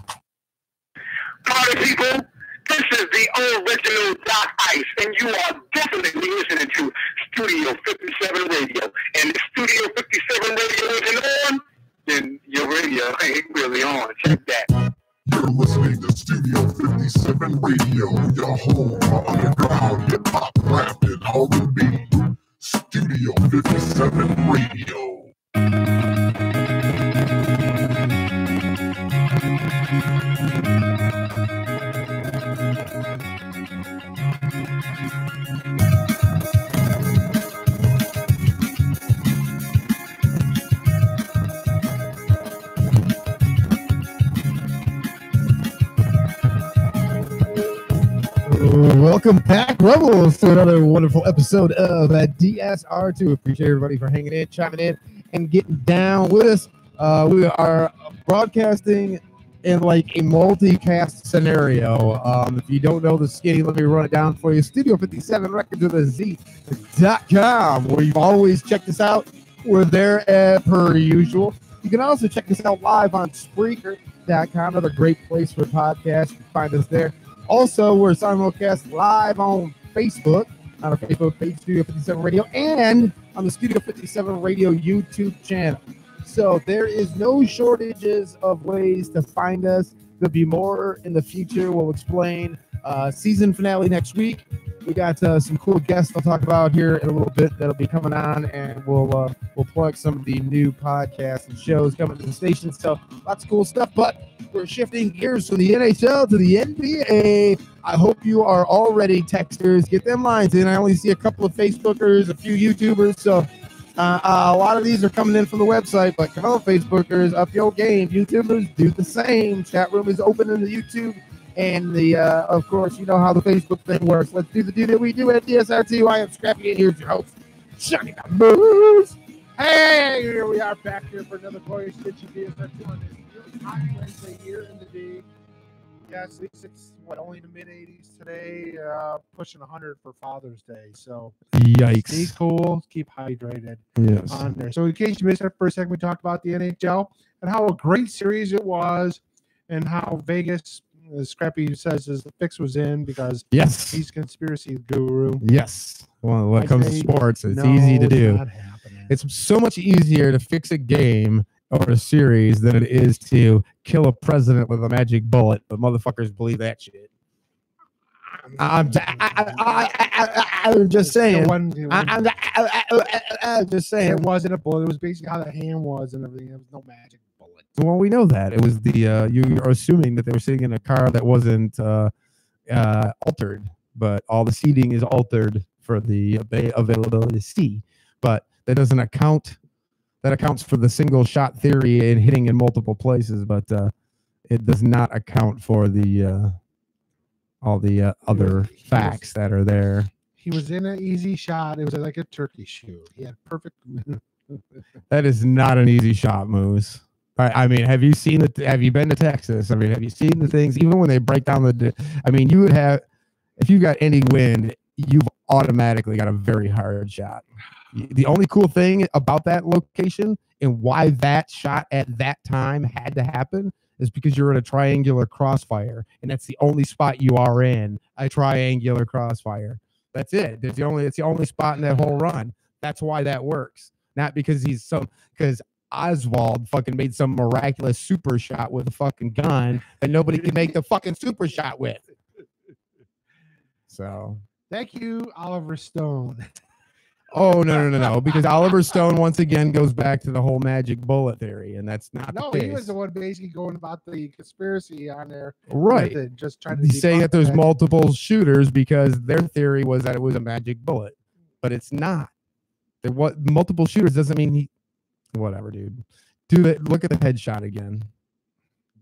Speaker 4: Party people, this is the original Doc Ice, and you are definitely listening to Studio 57 Radio. And if Studio 57 Radio isn't on, then your radio ain't really on. Check that.
Speaker 1: You're listening to Studio 57 Radio, your home for underground hip-hop, rap, and R&B. Studio 57 Radio.
Speaker 2: Welcome back, Rebels, to another wonderful episode of DSR2. Appreciate everybody for hanging in, chiming in, and getting down with us. We are broadcasting in like a multicast scenario. If you don't know the skinny, let me run it down for you. Studio 57 Records with a Z.com, where you've always checked us out. We're there per usual. You can also check us out live on Spreaker.com, another great place for podcasts. You can find us there. Also, we're simulcast live on Facebook, on our Facebook page, Studio 57 Radio, and on the Studio 57 Radio YouTube channel. So there is no shortages of ways to find us. There'll be more in the future. We'll explain season finale next week. We got some cool guests I'll talk about here in a little bit that'll be coming on, and we'll plug some of the new podcasts and shows coming to the station. So lots of cool stuff, but we're shifting gears from the NHL to the NBA. I hope you are already texters. Get them lines in. I only see a couple of Facebookers, a few YouTubers, so a lot of these are coming in from the website, but come on, Facebookers, up your game. YouTubers, do the same. Chat room is open in the YouTube. And the of course, you know how the Facebook thing works. Let's do the do that we do at DSR2. I am Scrappy, and here's your host, Johnny Moose.
Speaker 3: Hey, here we are back here for another glorious stitchy DSR2 on this really hot Wednesday here in the D. Yes, it's only in the mid-80s today, pushing 100 for Father's Day. So
Speaker 2: Yikes.
Speaker 3: Stay cool, keep hydrated.
Speaker 2: Yes.
Speaker 3: On there. So in case you missed it for a second, we talked about the NHL and how a great series it was, and how Vegas. Scrappy says the fix was in because
Speaker 2: yes,
Speaker 3: he's conspiracy guru.
Speaker 2: Yes. Well, when it comes to sports, it's easy to do.
Speaker 3: Not happening.
Speaker 2: It's so much easier to fix a game or a series than it is to kill a president with a magic bullet. But motherfuckers believe that shit. I'm just saying. I'm just saying.
Speaker 3: It wasn't a bullet. It was basically how the hand was and everything. There was no magic bullet.
Speaker 2: Well, we know that it was the you are assuming that they were sitting in a car that wasn't altered, but all the seating is altered for the availability to see. But that doesn't account. That accounts for the single shot theory and hitting in multiple places, but it does not account for the all the other facts that are there.
Speaker 3: He was in an easy shot. It was like a turkey shoot. He had perfect.
Speaker 2: That is not an easy shot, Moose. I mean, have you seen it? Have you been to Texas? I mean, have you seen the things? Even when they break down I mean, you would have, if you got any wind, you've automatically got a very hard shot. The only cool thing about that location and why that shot at that time had to happen is because you're in a triangular crossfire, and that's the only spot you are in a triangular crossfire. That's it. It's the only spot in that whole run. That's why that works. Not because because Oswald fucking made some miraculous super shot with a fucking gun that nobody can make the fucking super shot with. So
Speaker 3: Thank you, Oliver Stone.
Speaker 2: oh no, because Oliver Stone once again goes back to the whole magic bullet theory, and that's not
Speaker 3: No,
Speaker 2: the case.
Speaker 3: he was the one basically going about the conspirasi on there.
Speaker 2: Right.
Speaker 3: with it, just trying to
Speaker 2: He's saying
Speaker 3: debunk
Speaker 2: that there's
Speaker 3: that.
Speaker 2: multiple shooters because their theory was that it was a magic bullet, but it's not. What multiple shooters doesn't mean whatever, dude. Look at the headshot again.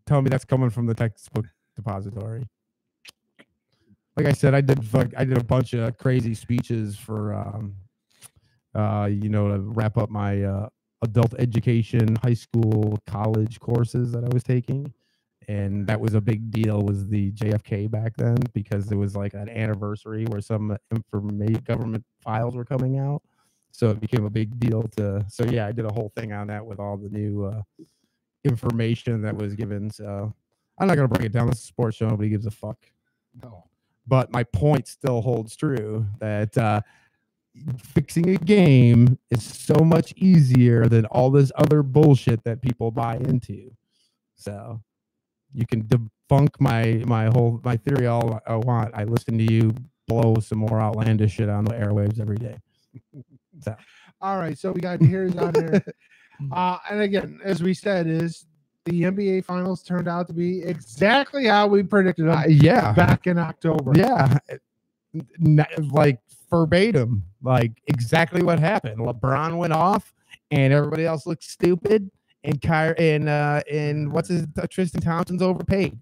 Speaker 2: Tell me that's coming from the textbook depository. Like I said, I did a bunch of crazy speeches for to wrap up my adult education, high school, college courses that I was taking. And that was a big deal, was the JFK back then, because it was like an anniversary where some government files were coming out. So it became a big deal so yeah, I did a whole thing on that with all the new information that was given. So I'm not going to break it down. This is a sports show. Nobody gives a fuck.
Speaker 3: No.
Speaker 2: But my point still holds true that fixing a game is so much easier than all this other bullshit that people buy into. So you can debunk my theory all I want. I listen to you blow some more outlandish shit on the airwaves every day. So.
Speaker 3: All right, so we got here's on there. And again, as we said, is the NBA Finals turned out to be exactly how we predicted them.
Speaker 2: Yeah,
Speaker 3: back in October.
Speaker 2: Yeah, like verbatim, like exactly what happened. LeBron went off, and everybody else looked stupid. And Tristan Thompson's overpaid.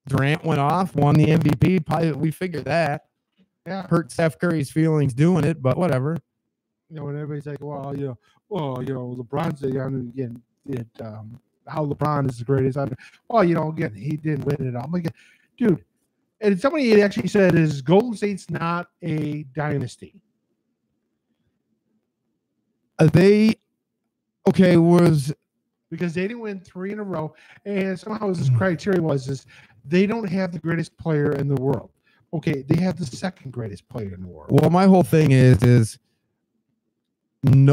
Speaker 2: Durant went off, won the MVP. Probably we figured that.
Speaker 3: Yeah,
Speaker 2: hurt Steph Curry's feelings doing it, but whatever.
Speaker 3: And everybody's like, LeBron's again. How LeBron is the greatest. Again, he didn't win it all. I'm like, dude, and somebody had actually said, is Golden State's not a dynasty?
Speaker 2: Was
Speaker 3: because they didn't win 3 in a row, and somehow his criteria was they don't have the greatest player in the world. Okay, they have the second greatest player in the world.
Speaker 2: Well, my whole thing is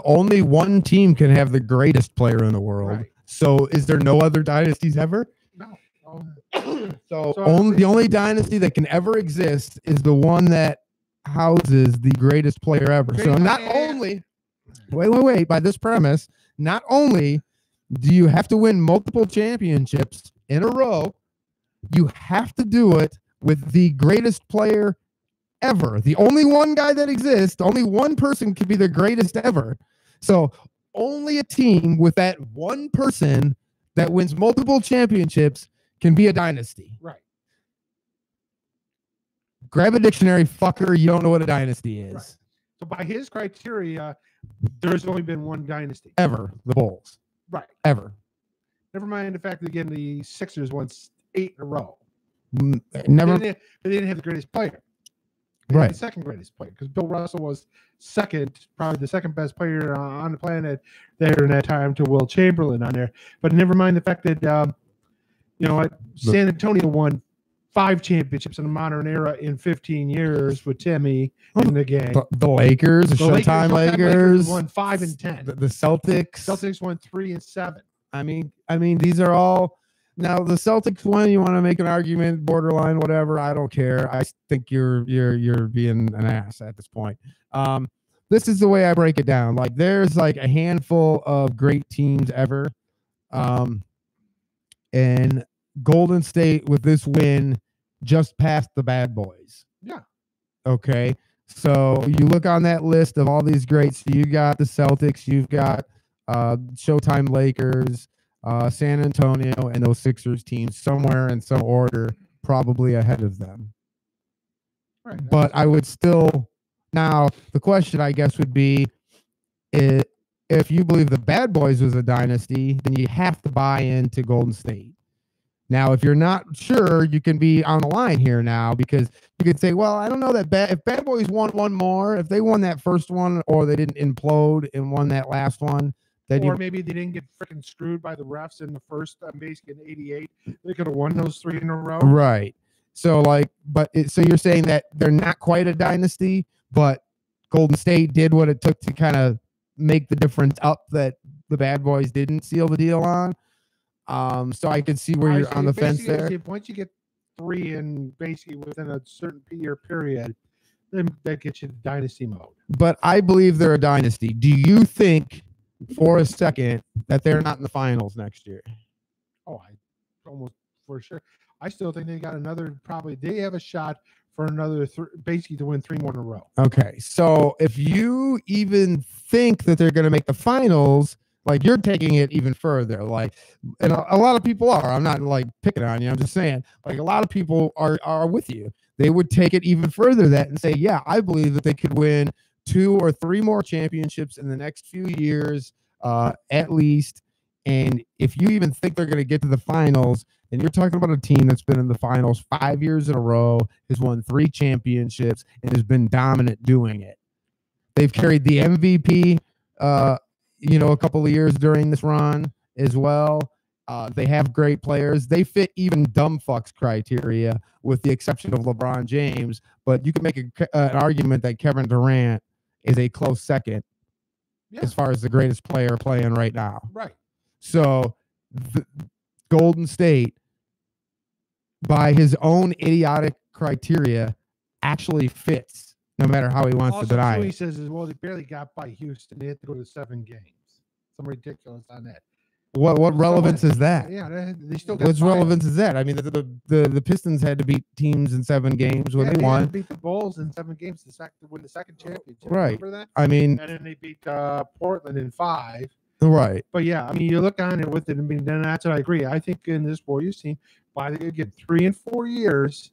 Speaker 2: only one team can have the greatest player in the world. Right. So is there no other dynasties ever?
Speaker 3: No.
Speaker 2: The only dynasty that can ever exist is the one that houses the greatest player ever. So not only wait, by this premise, not only do you have to win multiple championships in a row, you have to do it with the greatest player ever. The only one guy that exists, only one person could be the greatest ever. So only a team with that one person that wins multiple championships can be a dynasty.
Speaker 3: Right.
Speaker 2: Grab a dictionary, fucker. You don't know what a dynasty is.
Speaker 3: Right. So by his criteria, there's only been one dynasty.
Speaker 2: Ever. The Bulls.
Speaker 3: Right.
Speaker 2: Ever.
Speaker 3: Never mind the fact that, again, the Sixers won 8 in a row.
Speaker 2: Never.
Speaker 3: They didn't have the greatest player.
Speaker 2: Right.
Speaker 3: The second greatest player, because Bill Russell was probably the second best player on the planet there in that time to Will Chamberlain on there. But never mind the fact that, San Antonio won 5 championships in the modern era in 15 years with Timmy in the game.
Speaker 2: The Lakers, the Showtime Lakers
Speaker 3: won 5 and 10.
Speaker 2: The Celtics.
Speaker 3: Celtics won 3 and 7.
Speaker 2: I mean, these are all. Now the Celtics won. You want to make an argument, borderline, whatever. I don't care. I think you're being an ass at this point. This is the way I break it down. Like there's like a handful of great teams ever, and Golden State with this win just passed the bad boys.
Speaker 3: Yeah.
Speaker 2: Okay. So you look on that list of all these greats. You got the Celtics. You've got Showtime Lakers. San Antonio and those Sixers teams somewhere in some order, probably ahead of them.
Speaker 3: Right.
Speaker 2: But I would still. Now, the question, I guess, would be if you believe the Bad Boys was a dynasty, then you have to buy into Golden State. Now, if you're not sure, you can be on the line here now because you could say, well, I don't know that if Bad Boys won one more, if they won that first one or they didn't implode and won that last one, then
Speaker 3: Or maybe they didn't get freaking screwed by the refs in the first, basically in '88. They could have won those 3 in a row.
Speaker 2: right. So so you're saying that they're not quite a dynasty, but Golden State did what it took to kind of make the difference up that the Bad Boys didn't seal the deal on. So I could see where you're on the fence there.
Speaker 3: Once you get 3 in basically within a certain year period, then that gets you to dynasty mode.
Speaker 2: But I believe they're a dynasty. Do you think for a second that they're not in the finals next year?
Speaker 3: Oh, I almost for sure. I still think they got another. Probably they have a shot for another, basically to win 3 more in a row.
Speaker 2: Okay, so if you even think that they're going to make the finals, like you're taking it even further, like, and a lot of people are. I'm not like picking on you. I'm just saying, like, a lot of people are with you. They would take it even further that and say, yeah, I believe that they could win 2 or 3 more championships in the next few years, at least. And if you even think they're going to get to the finals, and you're talking about a team that's been in the finals 5 years in a row, has won 3 championships, and has been dominant doing it. They've carried the MVP, a couple of years during this run as well. They have great players. They fit even dumb fucks criteria, with the exception of LeBron James. But you can make an argument that Kevin Durant is a close second as far as the greatest player playing right now.
Speaker 3: Right.
Speaker 2: So the Golden State, by his own idiotic criteria, actually fits, no matter how he wants to deny
Speaker 3: he
Speaker 2: it.
Speaker 3: says is, well, they barely got by Houston. They had to go to 7 games. Some ridiculous on that.
Speaker 2: What relevance is that?
Speaker 3: Yeah, they still got
Speaker 2: What's
Speaker 3: by
Speaker 2: relevance is that? I mean, the Pistons had to beat teams in 7 games when they
Speaker 3: had
Speaker 2: won.
Speaker 3: to beat the Bulls in 7 games to win the second championship.
Speaker 2: Right.
Speaker 3: Remember that?
Speaker 2: I mean,
Speaker 3: And then they beat Portland in 5.
Speaker 2: right.
Speaker 3: But yeah, I mean, you look on it with it. I mean, then that's what I agree. I think in this Warriors team, by the get 3 and 4 years,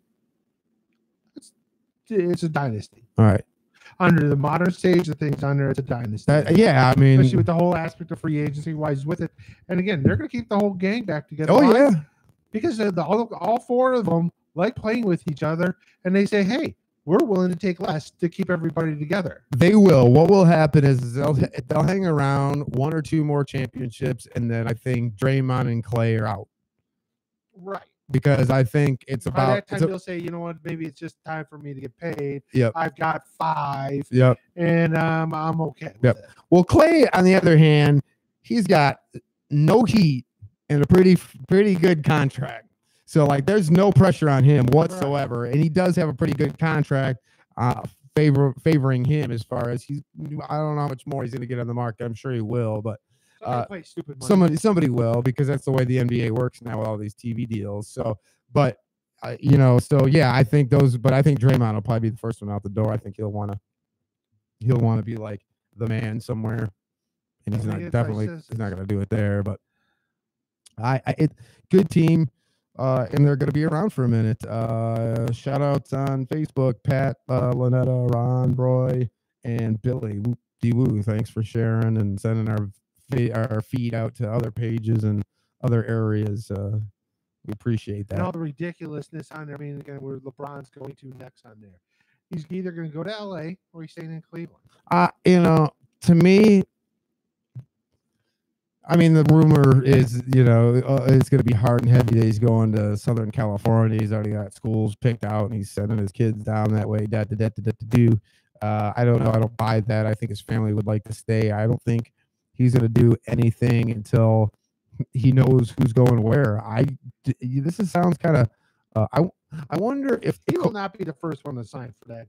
Speaker 3: it's a dynasty.
Speaker 2: All right.
Speaker 3: Under the modern stage of things, it's a dynasty.
Speaker 2: Yeah, I mean,
Speaker 3: especially with the whole aspect of free agency wise with it. And again, they're going to keep the whole gang back together.
Speaker 2: oh
Speaker 3: Why?
Speaker 2: yeah,
Speaker 3: Because all 4 of them like playing with each other, and they say, "Hey, we're willing to take less to keep everybody together."
Speaker 2: they will. What will happen is they'll hang around 1 or 2 more championships, and then I think Draymond and Clay are out.
Speaker 3: Right.
Speaker 2: Because I think it's
Speaker 3: By
Speaker 2: about.
Speaker 3: that time, you'll say, "You know what? Maybe it's just time for me to get paid.
Speaker 2: Yep.
Speaker 3: I've got 5,
Speaker 2: Yep.
Speaker 3: and I'm okay." With
Speaker 2: Yep.
Speaker 3: it.
Speaker 2: Well, Clay, on the other hand, he's got no heat and a pretty good contract. So, like, there's no pressure on him whatsoever, right. And he does have a pretty good contract favoring him as far as I don't know how much more he's going to get on the market. I'm sure he will, but
Speaker 3: Play stupid money.
Speaker 2: somebody will, because that's the way the NBA works now with all these TV deals. So, but so yeah, I think Draymond will probably be the first one out the door. I think he'll want to be like the man somewhere, and he's not going to do it there. But good team, and they're going to be around for a minute. Shout outs on Facebook: Pat, Lynetta, Ron, Roy, and Billy. Woo. Thanks for sharing and sending our feed out to other pages and other areas. We appreciate that.
Speaker 3: And all the ridiculousness on there. I mean, again, where LeBron's going to next on there. He's either going to go to LA or he's staying in Cleveland.
Speaker 2: To me, I mean, the rumor is, it's going to be hard and heavy that he's going to Southern California. He's already got schools picked out, and he's sending his kids down that way. I don't know. I don't buy that. I think his family would like to stay. I don't think he's going to do anything until he knows who's going where. Sounds kind of. I wonder if
Speaker 3: he will not be the first one to sign for that.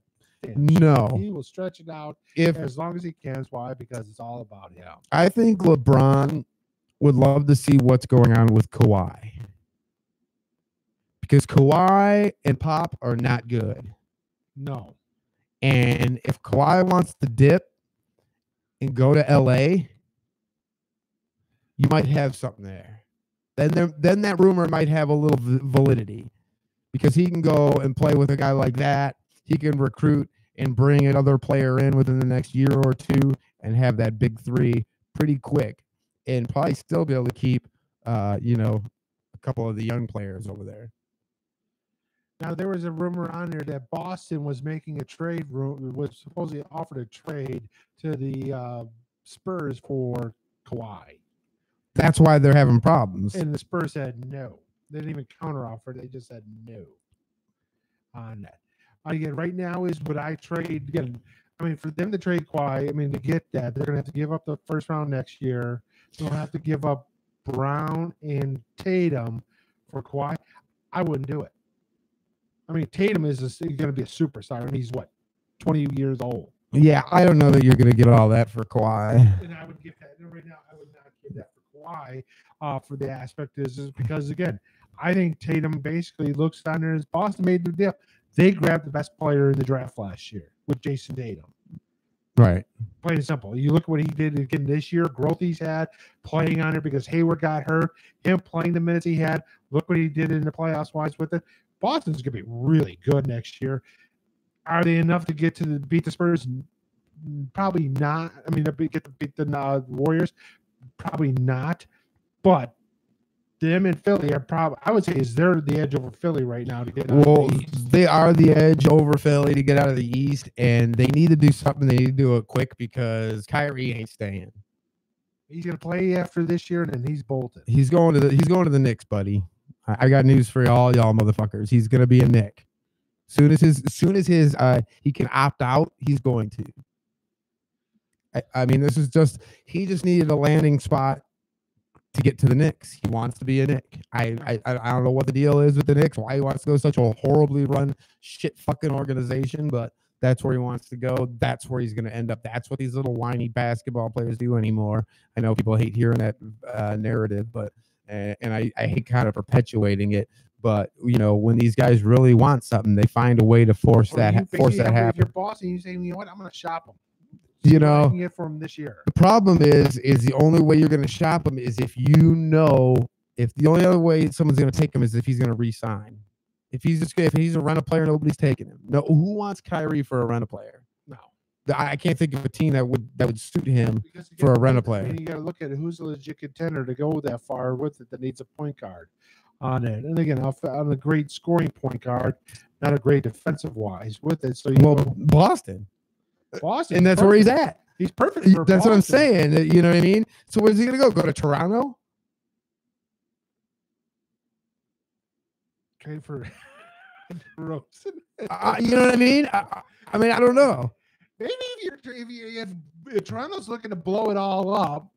Speaker 2: No,
Speaker 3: he will stretch it out as long as he can. Why? Because it's all about him.
Speaker 2: I think LeBron would love to see what's going on with Kawhi, because Kawhi and Pop are not good.
Speaker 3: No.
Speaker 2: And if Kawhi wants to dip and go to LA, you might have something there. Then that rumor might have a little validity, because he can go and play with a guy like that he can recruit and bring another player in within the next year or two and have that big three pretty quick, and probably still be able to keep, you know, a couple of the young players over there.
Speaker 3: Now, there was a rumor on there that Boston was making a trade, was supposedly offered a trade to the Spurs for Kawhi.
Speaker 2: That's why they're having problems.
Speaker 3: And the Spurs said no. They didn't even counteroffer. They just said no on that. Again, right now is what I trade. Again, I mean, for them to trade Kawhi, I mean, to get that, they're going to have to give up the first round next year. They'll have to give up Brown and Tatum for Kawhi. I wouldn't do it. I mean, Tatum is going to be a superstar, and he's, what, 20 years old?
Speaker 2: Yeah, I don't know that you're going to get all that for Kawhi.
Speaker 3: And I would give that. Right now, I would not give that for Kawhi for the aspect is because, again, I think Tatum basically looks down there as Boston made the deal. They grabbed the best player in the draft last year with Jason Tatum.
Speaker 2: Right.
Speaker 3: Plain and simple. You look at what he did again this year, growth he's had, playing on it because Hayward got hurt, him playing the minutes he had. Look what he did in the playoffs wise with it. Boston's going to be really good next year. Are they enough to get to beat the Spurs? Probably not. I mean, get to beat the Warriors? Probably not. But them and Philly are probably, I would say, they're the edge over Philly right now to get out of the East.
Speaker 2: They are the edge over Philly to get out of the East, and they need to do something. They need to do it quick because Kyrie ain't staying.
Speaker 3: He's going to play after this year, and then he's bolted.
Speaker 2: He's going to the Knicks, buddy. I got news for all y'all motherfuckers. He's going to be a Knick. Soon as his he can opt out, he's going to. I mean, this is just, he just needed a landing spot to get to the Knicks. He wants to be a Knick. I don't know what the deal is with the Knicks, why he wants to go to such a horribly run shit fucking organization, but that's where he wants to go. That's where he's going to end up. That's what these little whiny basketball players do anymore. I know people hate hearing that narrative, but and I hate kind of perpetuating it. But you know, when these guys really want something, they find a way to force that happen.
Speaker 3: If you're boss and you say, you know what, I'm going to shop them.
Speaker 2: You know,
Speaker 3: I can get for him this year.
Speaker 2: The problem is the only way you're going to shop him is if you know, if the only other way someone's going to take him is if he's going to re-sign. If he's a rental player, nobody's taking him. No, who wants Kyrie for a rental player?
Speaker 3: No,
Speaker 2: I can't think of a team that would suit him for a rental player.
Speaker 3: You got to look at who's a legit contender to go that far with it that needs a point guard on it. And again, on a great scoring point guard, not a great defensive wise with it. So
Speaker 2: Boston, and that's
Speaker 3: perfect.
Speaker 2: where he's at.
Speaker 3: He's perfect.
Speaker 2: That's Boston. What I'm saying. You know what I mean? So where's he gonna go? Go to Toronto?
Speaker 3: Trade for Rosen.
Speaker 2: You know what I mean? I mean, I don't know.
Speaker 3: Maybe if Toronto's looking to blow it all up.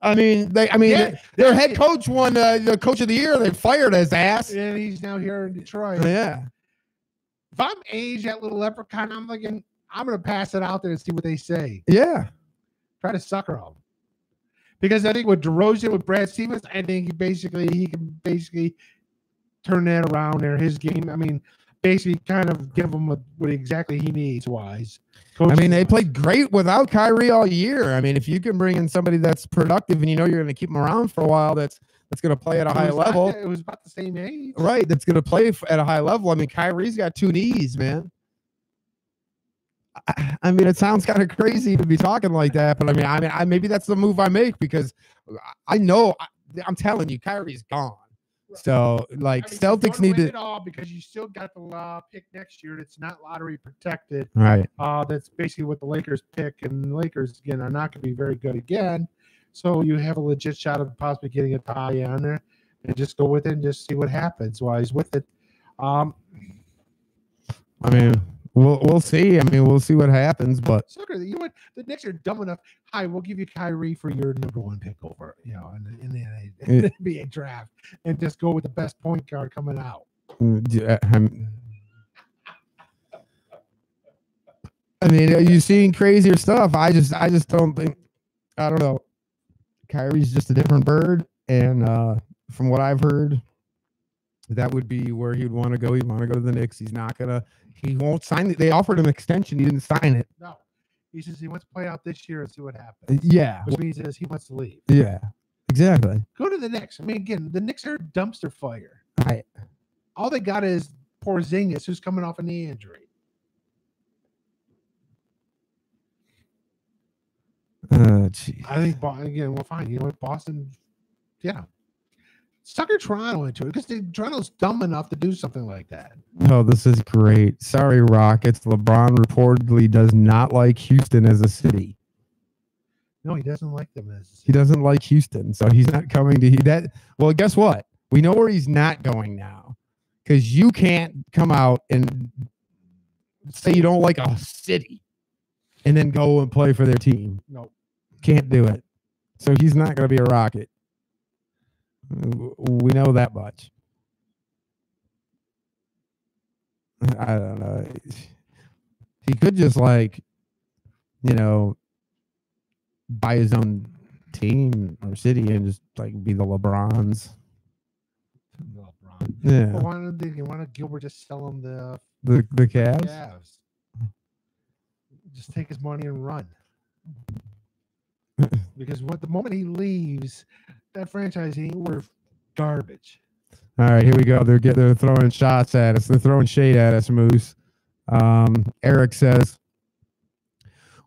Speaker 2: I mean, their head coach won the coach of the year. They fired his ass,
Speaker 3: and he's now here in Detroit.
Speaker 2: Yeah.
Speaker 3: If I'm Age, that little leprechaun, I'm thinking I'm going to pass it out there and see what they say.
Speaker 2: Yeah.
Speaker 3: Try to sucker them. Because I think with DeRozan, with Brad Stevens, I think he can basically turn that around there. His game, I mean, basically kind of give him what exactly he needs wise.
Speaker 2: I mean, they played great without Kyrie all year. I mean, if you can bring in somebody that's productive and you know you're going to keep him around for a while, that's going to play at a high level.
Speaker 3: It was about the same age.
Speaker 2: Right. That's going to play at a high level. I mean, Kyrie's got 2 knees, man. I mean, it sounds kind of crazy to be talking like that, but I mean, maybe that's the move I make because I know I'm telling you, Kyrie's gone. So, like, Celtics need to
Speaker 3: it all because you still got the pick next year. That's not lottery protected.
Speaker 2: Right.
Speaker 3: That's basically what the Lakers pick, and the Lakers again are not going to be very good again. So you have a legit shot of possibly getting a tie on there, and just go with it and just see what happens. While he's with it,
Speaker 2: I mean, we'll see. I mean, we'll see what happens. But
Speaker 3: you know what? The Knicks are dumb enough. Hi, we'll give you Kyrie for your number 1 pick over, you know, in the NBA draft, and just go with the best point guard coming out.
Speaker 2: I mean, are you seeing crazier stuff? I just don't think. I don't know. Kyrie's just a different bird, and from what I've heard, that would be where he'd want to go. He'd want to go to the Knicks. He won't sign it. They offered him an extension. He didn't sign it.
Speaker 3: No. He says he wants to play out this year and see what happens.
Speaker 2: Yeah.
Speaker 3: Which means he wants to leave.
Speaker 2: Yeah. Exactly.
Speaker 3: Go to the Knicks. I mean, again, the Knicks are a dumpster fire.
Speaker 2: Right.
Speaker 3: All they got is Porzingis, who's coming off a knee injury.
Speaker 2: Geez.
Speaker 3: I think again, well, fine. You know what, Boston, yeah, sucker Toronto into it because Toronto's dumb enough to do something like that.
Speaker 2: Oh, this is great. Sorry, Rockets. LeBron reportedly does not like Houston as a city.
Speaker 3: No, he doesn't like them as.
Speaker 2: He doesn't like Houston, so he's not coming to that. Well, guess what? We know where he's not going now, because you can't come out and say you don't like a city and then go and play for their team.
Speaker 3: No,
Speaker 2: can't do it. So he's not going to be a Rocket. We know that much. I don't know. He could just buy his own team or city and just be the LeBrons.
Speaker 3: LeBron.
Speaker 2: Yeah.
Speaker 3: Well, why don't Gilbert just sell him the
Speaker 2: Cavs?
Speaker 3: Cavs? Just take his money and run. Because the moment he leaves, that franchise ain't worth garbage.
Speaker 2: All right, here we go. They're throwing shots at us. They're throwing shade at us, Moose. Eric says,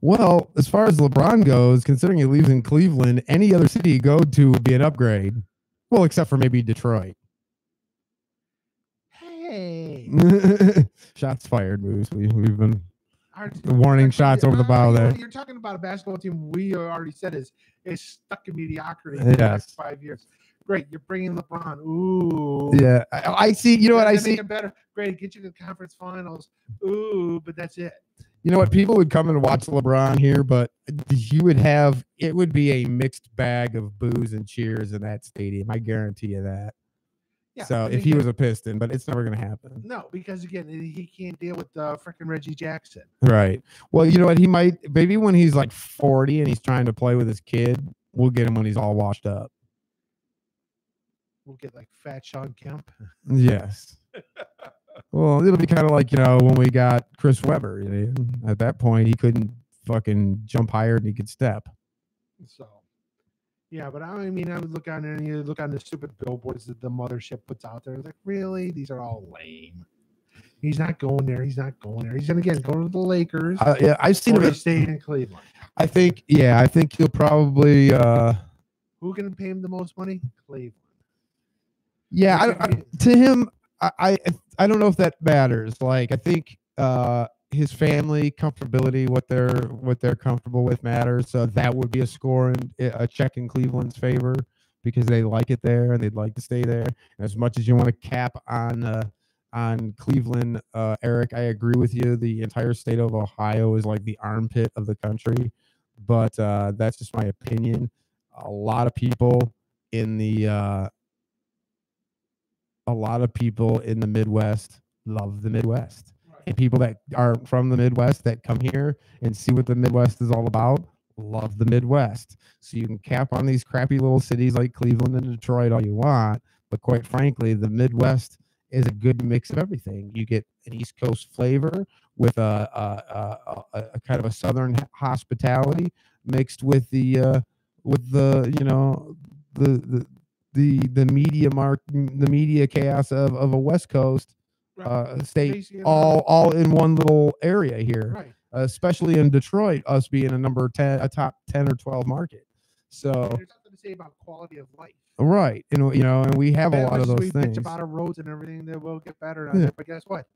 Speaker 2: well, as far as LeBron goes, considering he leaves in Cleveland, any other city you go to would be an upgrade. Well, except for maybe Detroit.
Speaker 3: Hey.
Speaker 2: Shots fired, Moose. We've been warning shots over the bow there.
Speaker 3: You're talking about a basketball team we already said is stuck in mediocrity
Speaker 2: Yes.
Speaker 3: for the next 5 years. Great, you're bringing LeBron. Ooh.
Speaker 2: Yeah, I see. You know what I see?
Speaker 3: Make it better. Great, get you to the conference finals. Ooh, but that's it.
Speaker 2: You know what? People would come and watch LeBron here, but it would be a mixed bag of boos and cheers in that stadium. I guarantee you that.
Speaker 3: Yeah,
Speaker 2: so if he was a Piston, but it's never going to happen.
Speaker 3: No, because again, he can't deal with freaking Reggie Jackson.
Speaker 2: Right. Well, you know what? He might, maybe when he's 40 and he's trying to play with his kid, we'll get him when he's all washed up.
Speaker 3: We'll get Fat Sean Kemp.
Speaker 2: Yes. Well, it'll be kind of when we got Chris Webber. At that point, he couldn't fucking jump higher than he could step.
Speaker 3: So, yeah, but I would look on there and you look on the stupid billboards that the mothership puts out there. Really? These are all lame. He's not going there. He's not going there. He's going to go to the Lakers.
Speaker 2: Yeah, I've seen him
Speaker 3: staying in Cleveland.
Speaker 2: I think he'll probably.
Speaker 3: Who can pay him the most money? Cleveland.
Speaker 2: Yeah, to him, I don't know if that matters. I think his family comfortability, what they're comfortable with matters. So that would be a score and a check in Cleveland's favor because they like it there and they'd like to stay there. And as much as you want to cap on Cleveland, Eric, I agree with you. The entire state of Ohio is like the armpit of the country, but that's just my opinion. A lot of people in the Midwest love the Midwest. And people that are from the Midwest that come here and see what the Midwest is all about love the Midwest. So you can cap on these crappy little cities like Cleveland and Detroit all you want, but quite frankly, the Midwest is a good mix of everything. You get an East Coast flavor with a kind of a Southern hospitality mixed with the media chaos of a West Coast state all in one little area here,
Speaker 3: right.
Speaker 2: Especially in Detroit, us being a top 10 or 12 market. So
Speaker 3: there's something to say about quality of life.
Speaker 2: Right. And we have a lot of those
Speaker 3: we
Speaker 2: things.
Speaker 3: bitch about our roads and everything that will get better.
Speaker 2: Yeah.
Speaker 3: But guess what?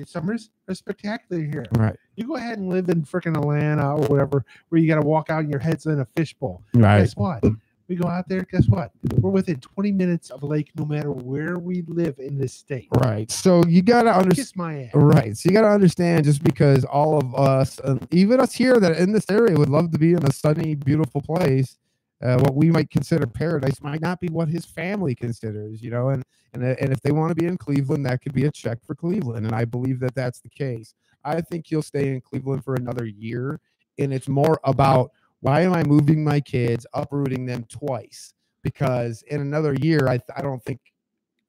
Speaker 3: Summers are spectacular here.
Speaker 2: Right.
Speaker 3: You go ahead and live in freaking Atlanta or whatever, where you got to walk out and your head's in a fishbowl.
Speaker 2: Right.
Speaker 3: Guess what? We go out there. Guess what? We're within 20 minutes of a lake, no matter where we live in this state.
Speaker 2: Right. So you gotta understand.
Speaker 3: Kiss my ass.
Speaker 2: Right. So you gotta understand, just because all of us, even us here that in this area, would love to be in a sunny, beautiful place, what we might consider paradise might not be what his family considers. And if they want to be in Cleveland, that could be a check for Cleveland, and I believe that that's the case. I think he'll stay in Cleveland for another year, and it's more about, why am I moving my kids, uprooting them twice? Because in another year, I don't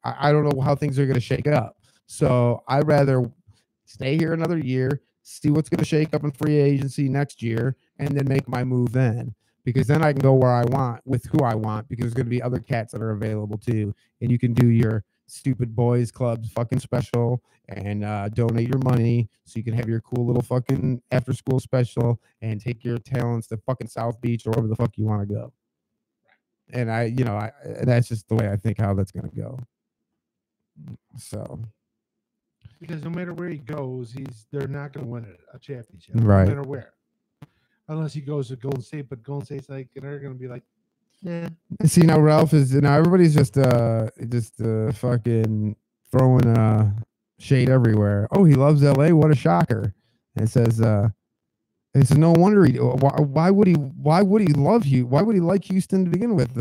Speaker 2: know how things are going to shake up. So I'd rather stay here another year, see what's going to shake up in free agency next year, and then make my move then. Because then I can go where I want with who I want, because there's going to be other cats that are available too. And you can do your stupid boys clubs fucking special and donate your money so you can have your cool little fucking after school special and take your talents to fucking South Beach or wherever the fuck you want to go. And that's just the way I think how that's gonna go. So
Speaker 3: because no matter where he goes, they're not going to win a championship,
Speaker 2: right?
Speaker 3: No matter where, unless he goes to Golden State. But Golden State's like they're going to be like, nah.
Speaker 2: See now, Ralph is now everybody's just fucking throwing shade everywhere. Oh, he loves LA. What a shocker! And it says no wonder he. Why would he love you? Why would he like Houston to begin with?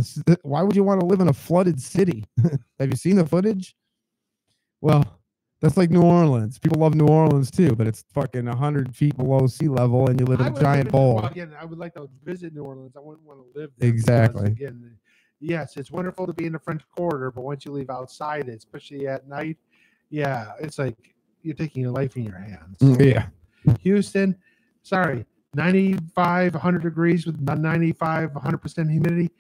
Speaker 2: Why would you want to live in a flooded city? Have you seen the footage? Well, that's like New Orleans. People love New Orleans too, but it's fucking 100 feet below sea level, and you live in a giant bowl.
Speaker 3: Well, again, I would like to visit New Orleans. I wouldn't want to live there.
Speaker 2: Exactly.
Speaker 3: Again, yes, it's wonderful to be in the French Quarter, but once you leave outside it, especially at night, yeah, it's like you're taking your life in your hands.
Speaker 2: Yeah.
Speaker 3: Houston, sorry, 95, 100 degrees with 95, 100% humidity.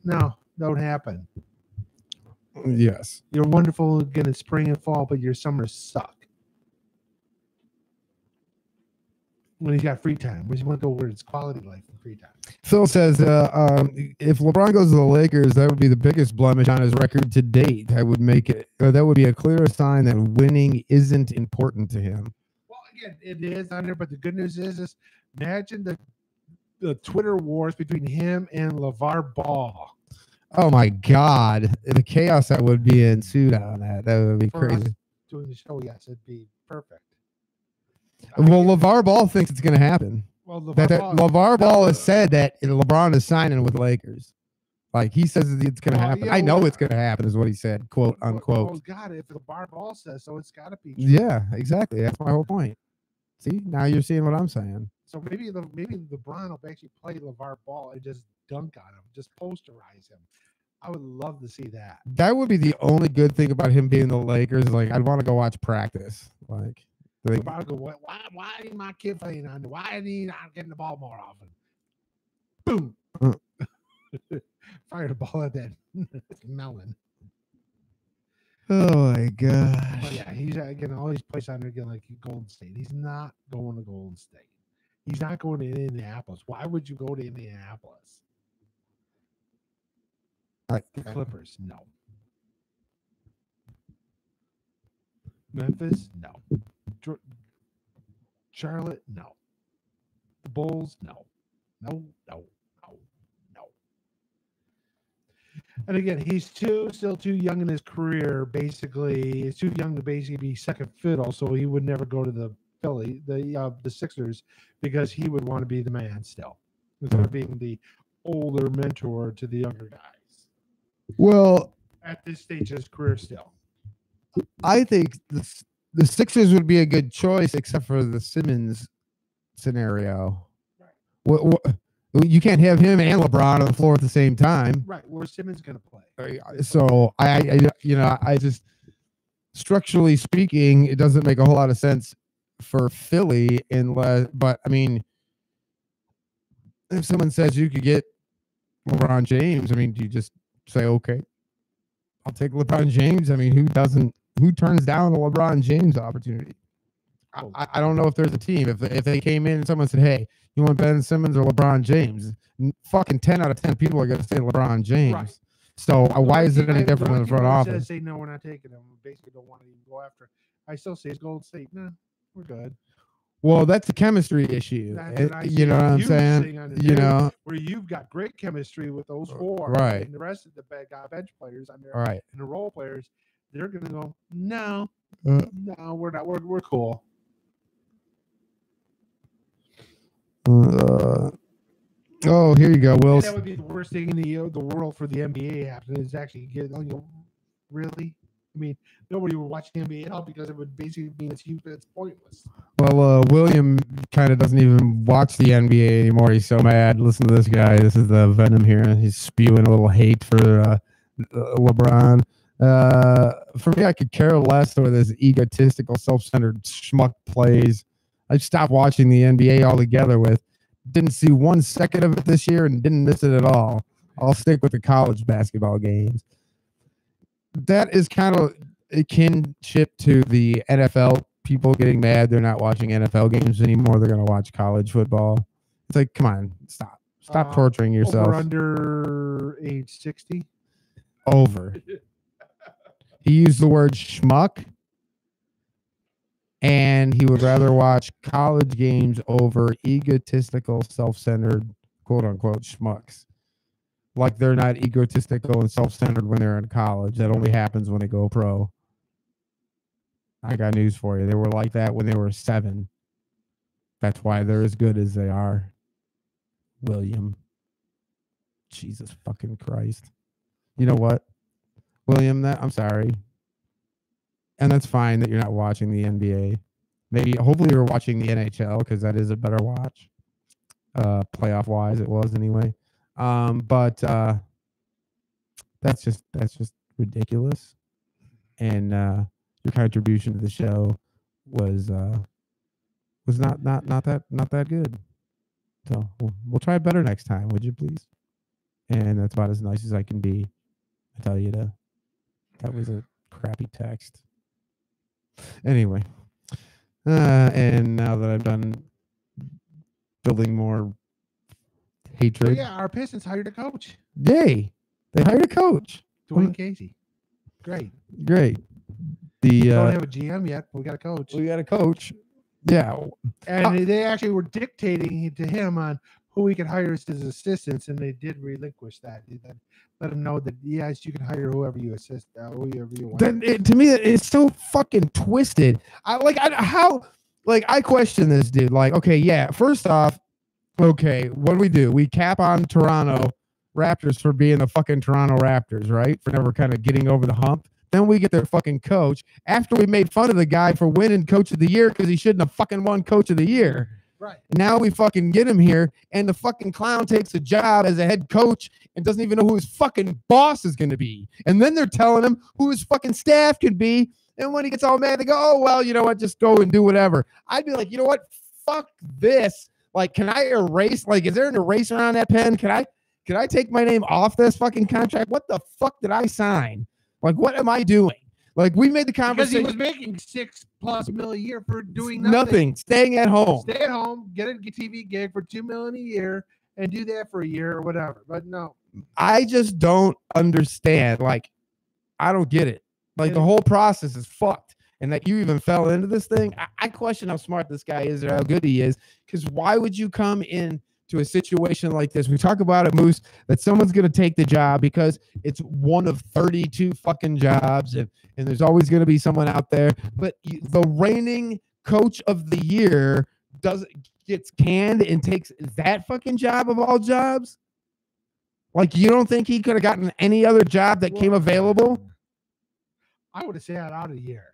Speaker 3: No, don't happen.
Speaker 2: Yes.
Speaker 3: You're wonderful again in spring and fall, but your summers suck. When he's got free time, when you want to go where it's quality life and free time.
Speaker 2: Phil says, if LeBron goes to the Lakers, that would be the biggest blemish on his record to date. That would make it. That would be a clear sign that winning isn't important to him.
Speaker 3: Well, again, it is on there, but the good news is imagine the Twitter wars between him and LeVar Ball.
Speaker 2: Oh my God, the chaos that would be ensued on that would be crazy.
Speaker 3: Doing the show, yes, it'd be perfect.
Speaker 2: Well, LeVar Ball thinks it's going to happen.
Speaker 3: Well,
Speaker 2: LeVar Ball has said that LeBron is signing with Lakers. Like he says it's going to happen.
Speaker 3: Yeah,
Speaker 2: I know it's going to happen, is what he said, quote unquote.
Speaker 3: Well, God, if LeVar Ball says so, it's got to be.
Speaker 2: Yeah, exactly. That's my whole point. See, now you're seeing what I'm saying.
Speaker 3: So maybe LeBron will actually play LeVar Ball and just dunk on him, just posterize him. I would love to see that.
Speaker 2: That would be the only good thing about him being the Lakers. Like, I'd want to go watch practice. Like,
Speaker 3: LeVar go, why ain't my kid playing on there? Why ain't he not getting the ball more often? Boom. Fire the ball at that melon.
Speaker 2: Oh my gosh.
Speaker 3: But yeah, he's again all these places on there again like Golden State. He's not going to Golden State. He's not going to Indianapolis. Why would you go to Indianapolis? The Clippers, no. Memphis, no. Charlotte, no. The Bulls, no. No. And again, he's still too young in his career. Basically, he's too young to basically be second fiddle. So he would never go to the Sixers, because he would want to be the man still, instead of being the older mentor to the younger guys.
Speaker 2: Well,
Speaker 3: at this stage of his career, still,
Speaker 2: I think the Sixers would be a good choice, except for the Simmons scenario. Right. You can't have him and LeBron on the floor at the same time.
Speaker 3: Right. Where's Simmons going to play?
Speaker 2: So I just, structurally speaking, it doesn't make a whole lot of sense for Philly but I mean, if someone says you could get LeBron James, I mean, do you just say, okay, I'll take LeBron James? I mean, who turns down a LeBron James opportunity? I don't know if there's a team. If they came in and someone said, hey, you want Ben Simmons or LeBron James? Fucking 10 out of 10 people are going to say LeBron James. Right. So why is it any different in the front office?
Speaker 3: Say, no, we're not taking him. We basically don't want to even go after. I still say it's Golden State. No, we're good.
Speaker 2: Well, that's a chemistry issue. You know what I'm saying? You know,
Speaker 3: where you've got great chemistry with those four,
Speaker 2: right?
Speaker 3: And the rest of the bench players on there,
Speaker 2: right?
Speaker 3: And the role players, they're going to go, no, we're not. We're cool.
Speaker 2: Oh, here you go, Will.
Speaker 3: That would be the worst thing in the world for the NBA happening, is actually get, really. I mean, nobody would watch the NBA at all, because it would basically mean it's pointless.
Speaker 2: Well, William kind of doesn't even watch the NBA anymore. He's so mad. Listen to this guy. This is the Venom here. He's spewing a little hate for LeBron. For me, I could care less where this egotistical, self-centered schmuck plays. I stopped watching the NBA altogether. Didn't see 1 second of it this year and didn't miss it at all. I'll stick with the college basketball games. that is kind of a kinship to the NFL people getting mad they're not watching NFL games anymore. They're going to watch college football. It's like, come on, stop torturing yourself.
Speaker 3: Over under age 60.
Speaker 2: Over. He used the word schmuck, and he would rather watch college games over egotistical, self-centered, quote-unquote, schmucks. Like they're not egotistical and self-centered when they're in college. That only happens when they go pro. I got news for you. They were like that when they were 7. That's why they're as good as they are. William. Jesus fucking Christ. You know what? William, I'm sorry. And that's fine that you're not watching the NBA. Hopefully you're watching the NHL because that is a better watch. Playoff-wise, it was anyway. But that's just ridiculous. And your contribution to the show was not that good. So we'll try better next time, would you please? And that's about as nice as I can be. I tell you that was a crappy text. Anyway, and now that I've done building more hatred.
Speaker 3: Yeah, our Pistons hired a coach.
Speaker 2: Yay! They hired a coach.
Speaker 3: Dwayne Casey. Great.
Speaker 2: We
Speaker 3: don't have a GM yet, but we got a coach.
Speaker 2: We got a coach. Yeah.
Speaker 3: And they actually were dictating to him on who he could hire as his assistants, and they did relinquish that. Let him know that, yes, you can hire whoever you want.
Speaker 2: To me, it's so fucking twisted. I question this dude. Like, okay, yeah, first off, okay, what do? We cap on Toronto Raptors for being the fucking Toronto Raptors, right? For never kind of getting over the hump. Then we get their fucking coach after we made fun of the guy for winning Coach of the Year because he shouldn't have fucking won Coach of the Year.
Speaker 3: Right.
Speaker 2: Now we fucking get him here, and the fucking clown takes a job as a head coach and doesn't even know who his fucking boss is going to be. And then they're telling him who his fucking staff could be. And when he gets all mad, they go, oh, well, you know what? Just go and do whatever. I'd be like, you know what? Fuck this. Like, can I erase? Like, is there an eraser on that pen? Can I take my name off this fucking contract? What the fuck did I sign? Like, what am I doing? Like, we made the conversation.
Speaker 3: Because he was making $6+ million a year for doing
Speaker 2: nothing. Staying at home.
Speaker 3: Stay at home, get a TV gig for $2 million a year, and do that for a year or whatever. But no.
Speaker 2: I just don't understand. Like, I don't get it. Like, the whole process is fucked. And that you even fell into this thing. I question how smart this guy is or how good he is. Because why would you come in to a situation like this? We talk about it, Moose, that someone's going to take the job because it's one of 32 fucking jobs, and there's always going to be someone out there. But the reigning coach of the year gets canned and takes that fucking job of all jobs. Like, you don't think he could have gotten any other job that came available?
Speaker 3: I would have sat out a year.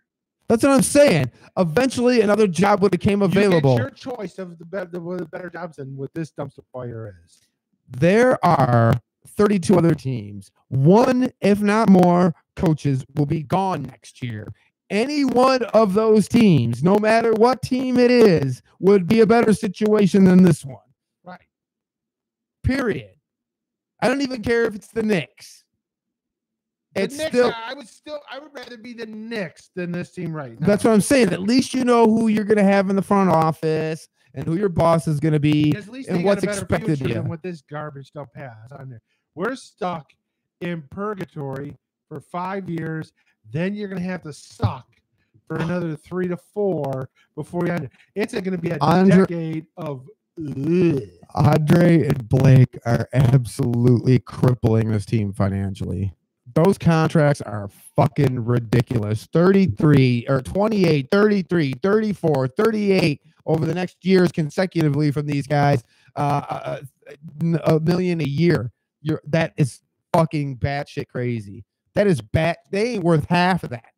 Speaker 2: That's what I'm saying. Eventually, another job would have came available.
Speaker 3: You get your choice of the better jobs than what this dumpster fire is.
Speaker 2: There are 32 other teams. One, if not more, coaches will be gone next year. Any one of those teams, no matter what team it is, would be a better situation than this one.
Speaker 3: Right.
Speaker 2: Period. I don't even care if it's the Knicks.
Speaker 3: I would rather be the Knicks than this team right now.
Speaker 2: That's what I'm saying. At least you know who you're going to have in the front office and who your boss is going to be and what's expected of you.
Speaker 3: Than what this garbage dump has on there. We're stuck in purgatory for 5 years. Then you're going to have to suck for another 3 to 4 before you end it. It's going to be a decade of.
Speaker 2: Andre and Blake are absolutely crippling this team financially. Those contracts are fucking ridiculous. 33 or 28, 33, 34, 38 over the next years consecutively from these guys. $1 million a year. That is fucking batshit crazy. That is bad. They ain't worth half of that.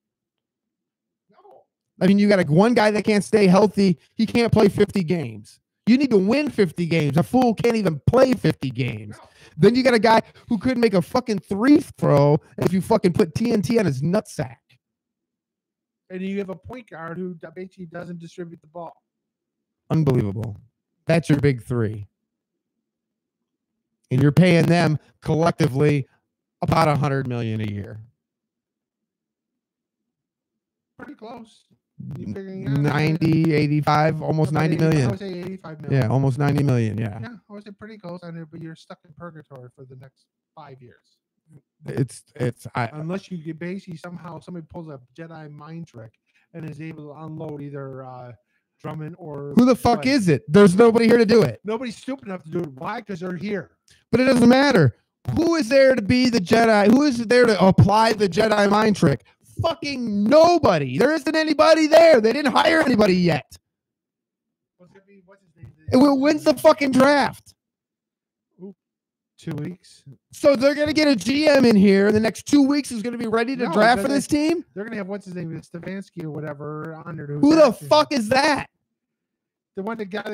Speaker 2: No. I mean, you got one guy that can't stay healthy. He can't play 50 games. You need to win 50 games. A fool can't even play 50 games. No. Then you got a guy who couldn't make a fucking free throw if you fucking put TNT on his nutsack.
Speaker 3: And you have a point guard who basically doesn't distribute the ball.
Speaker 2: Unbelievable. That's your big three. And you're paying them collectively about $100 million a year.
Speaker 3: close. You figuring out
Speaker 2: 90, 85, almost 90
Speaker 3: I
Speaker 2: million.
Speaker 3: would say 85 million.
Speaker 2: Yeah, almost 90 million. Yeah.
Speaker 3: Yeah, I would say pretty close on it, but you're stuck in purgatory for the next 5 years. Unless you get basically somehow somebody pulls a Jedi mind trick and is able to unload either Drummond or
Speaker 2: Who the fuck
Speaker 3: Clay.
Speaker 2: is it? There's nobody here to do it.
Speaker 3: Nobody's stupid enough to do it. Why? Because they're here.
Speaker 2: But it doesn't matter. Who is there to be the Jedi? Who is there to apply the Jedi mind trick? Fucking nobody. There isn't anybody there. They didn't hire anybody yet.
Speaker 3: What's his name?
Speaker 2: When's the fucking draft?
Speaker 3: 2 weeks.
Speaker 2: So they're gonna get a GM in here. The next 2 weeks is gonna be ready to
Speaker 3: No,
Speaker 2: draft for
Speaker 3: they-
Speaker 2: this team.
Speaker 3: They're gonna have what's his name, Stefanski or whatever on there.
Speaker 2: Who the fuck is that?
Speaker 3: The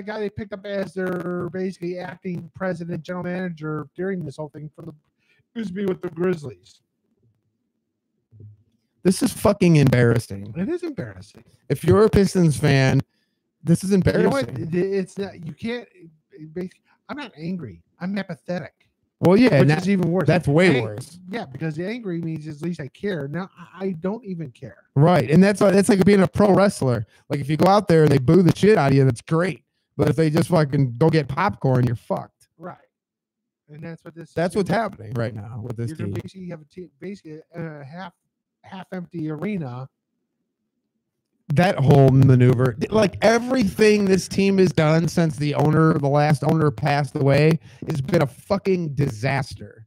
Speaker 3: guy they picked up as their basically acting president, general manager during this whole thing for the used to be with the Grizzlies.
Speaker 2: This is fucking embarrassing.
Speaker 3: It is embarrassing.
Speaker 2: If you're a Pistons fan, this is
Speaker 3: You know what?
Speaker 2: embarrassing.
Speaker 3: It's not. You can't. I'm not angry. I'm apathetic.
Speaker 2: Well, yeah,
Speaker 3: Which
Speaker 2: and
Speaker 3: is even worse.
Speaker 2: that's way
Speaker 3: Ang-
Speaker 2: worse.
Speaker 3: Yeah, because the angry means at least I care. Now I don't even care.
Speaker 2: Right. And that's like being a pro wrestler. Like if you go out there and they boo the shit out of you, that's great. But if they just fucking go get popcorn, you're fucked.
Speaker 3: Right. And that's what this.
Speaker 2: That's what's happening right now with this
Speaker 3: You're
Speaker 2: team.
Speaker 3: gonna basically have a team, basically a half empty arena.
Speaker 2: That whole maneuver, like everything this team has done since the last owner passed away, has been a fucking disaster.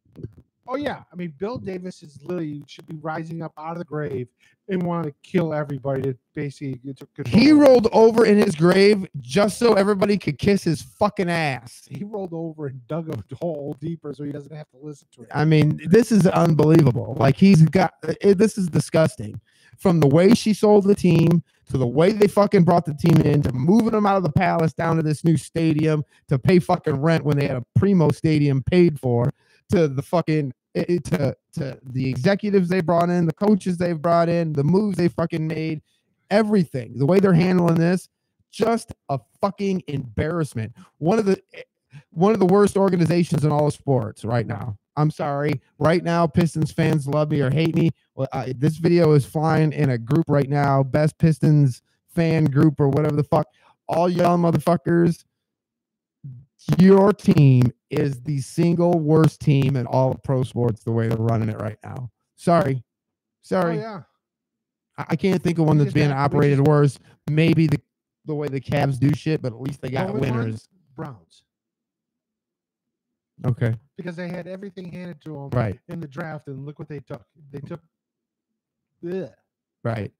Speaker 3: Oh yeah, I mean Bill Davis is literally should be rising up out of the grave and want to kill everybody that basically took control.
Speaker 2: He rolled over in his grave just so everybody could kiss his fucking ass.
Speaker 3: He rolled over and dug a hole deeper so he doesn't have to listen to it.
Speaker 2: I mean, this is unbelievable. Like this is disgusting. From the way she sold the team to the way they fucking brought the team in to moving them out of the palace down to this new stadium to pay fucking rent when they had a primo stadium paid for, to the fucking to the executives they brought in, the coaches they've brought in, the moves they fucking made, everything. The way they're handling this, just a fucking embarrassment. One of the worst organizations in all of sports right now. I'm sorry. Right now, Pistons fans love me or hate me. Well, this video is flying in a group right now, best Pistons fan group or whatever the fuck. All y'all motherfuckers, your team is the single worst team in all of pro sports the way they're running it right now. Sorry.
Speaker 3: Oh yeah.
Speaker 2: I can't think of one
Speaker 3: We
Speaker 2: that's
Speaker 3: just
Speaker 2: being
Speaker 3: got- we
Speaker 2: operated
Speaker 3: just-
Speaker 2: worse. Maybe the way the Cavs do shit, but at least they got
Speaker 3: Well, we won
Speaker 2: winners.
Speaker 3: Browns
Speaker 2: Okay.
Speaker 3: because they had everything handed to them
Speaker 2: Right.
Speaker 3: in the draft, and look what they took. They took. Ugh.
Speaker 2: Right.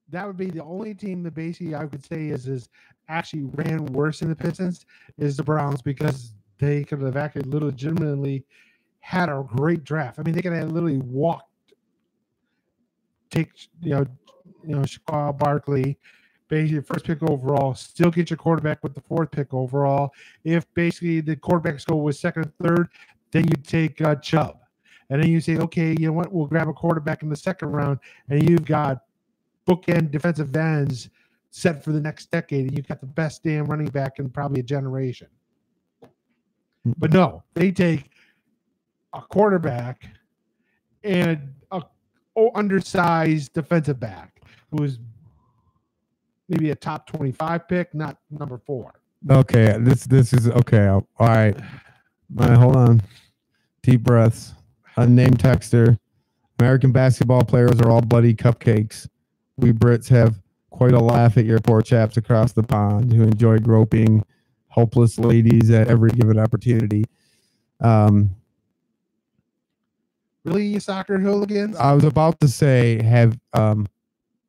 Speaker 3: That would be the only team that basically I could say is actually ran worse than the Pistons is the Browns because they could have actually legitimately had a great draft. I mean, they could have literally take Shaquille Barkley, basically first pick overall, still get your quarterback with the fourth pick overall. If basically the quarterbacks go with second and third, then you take Chubb. And then you say, okay, you know what? We'll grab a quarterback in the second round, and you've got bookend defensive ends set for the next decade, and you've got the best damn running back in probably a generation. But no, they take a quarterback and a undersized defensive back who is maybe a top 25 pick, not number 4.
Speaker 2: Okay. This is okay. All right. Hold on. Deep breaths. Unnamed texter. American basketball players are all bloody cupcakes. We Brits have quite a laugh at your poor chaps across the pond who enjoy groping hopeless ladies at every given opportunity.
Speaker 3: Really, you soccer hooligans?
Speaker 2: I was about to say, have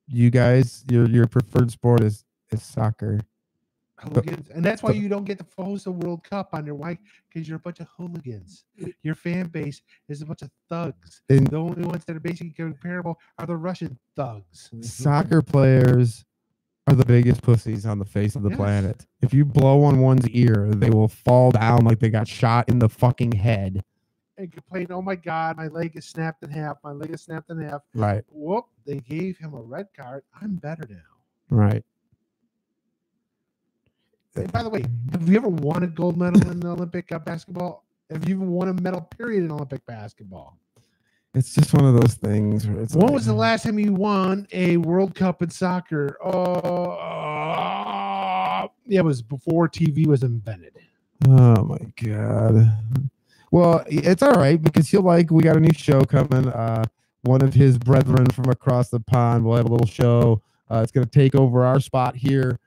Speaker 2: you guys your preferred sport is soccer?
Speaker 3: Hooligans, and that's why you don't get to host a World Cup on your white because you're a bunch of hooligans. Your fan base is a bunch of thugs.
Speaker 2: And
Speaker 3: The only ones that are basically comparable are the Russian thugs.
Speaker 2: soccer players are the biggest pussies on the face of the
Speaker 3: Yes.
Speaker 2: planet. If you blow on one's ear, they will fall down like they got shot in the fucking head.
Speaker 3: And complain, oh my God, my leg is snapped in half. My leg is snapped in half.
Speaker 2: Right,
Speaker 3: Whoop, they gave him a red card. I'm better now.
Speaker 2: right.
Speaker 3: And by the way, have you ever won a gold medal in the Olympic basketball? Have you even won a medal period in Olympic basketball?
Speaker 2: It's just one of those things. Where it's
Speaker 3: When
Speaker 2: like,
Speaker 3: was the last time you won a World Cup in soccer? Yeah, it was before TV was invented.
Speaker 2: Oh my God. Well, it's all right because we got a new show coming. One of his brethren from across the pond will have a little show. It's going to take over our spot here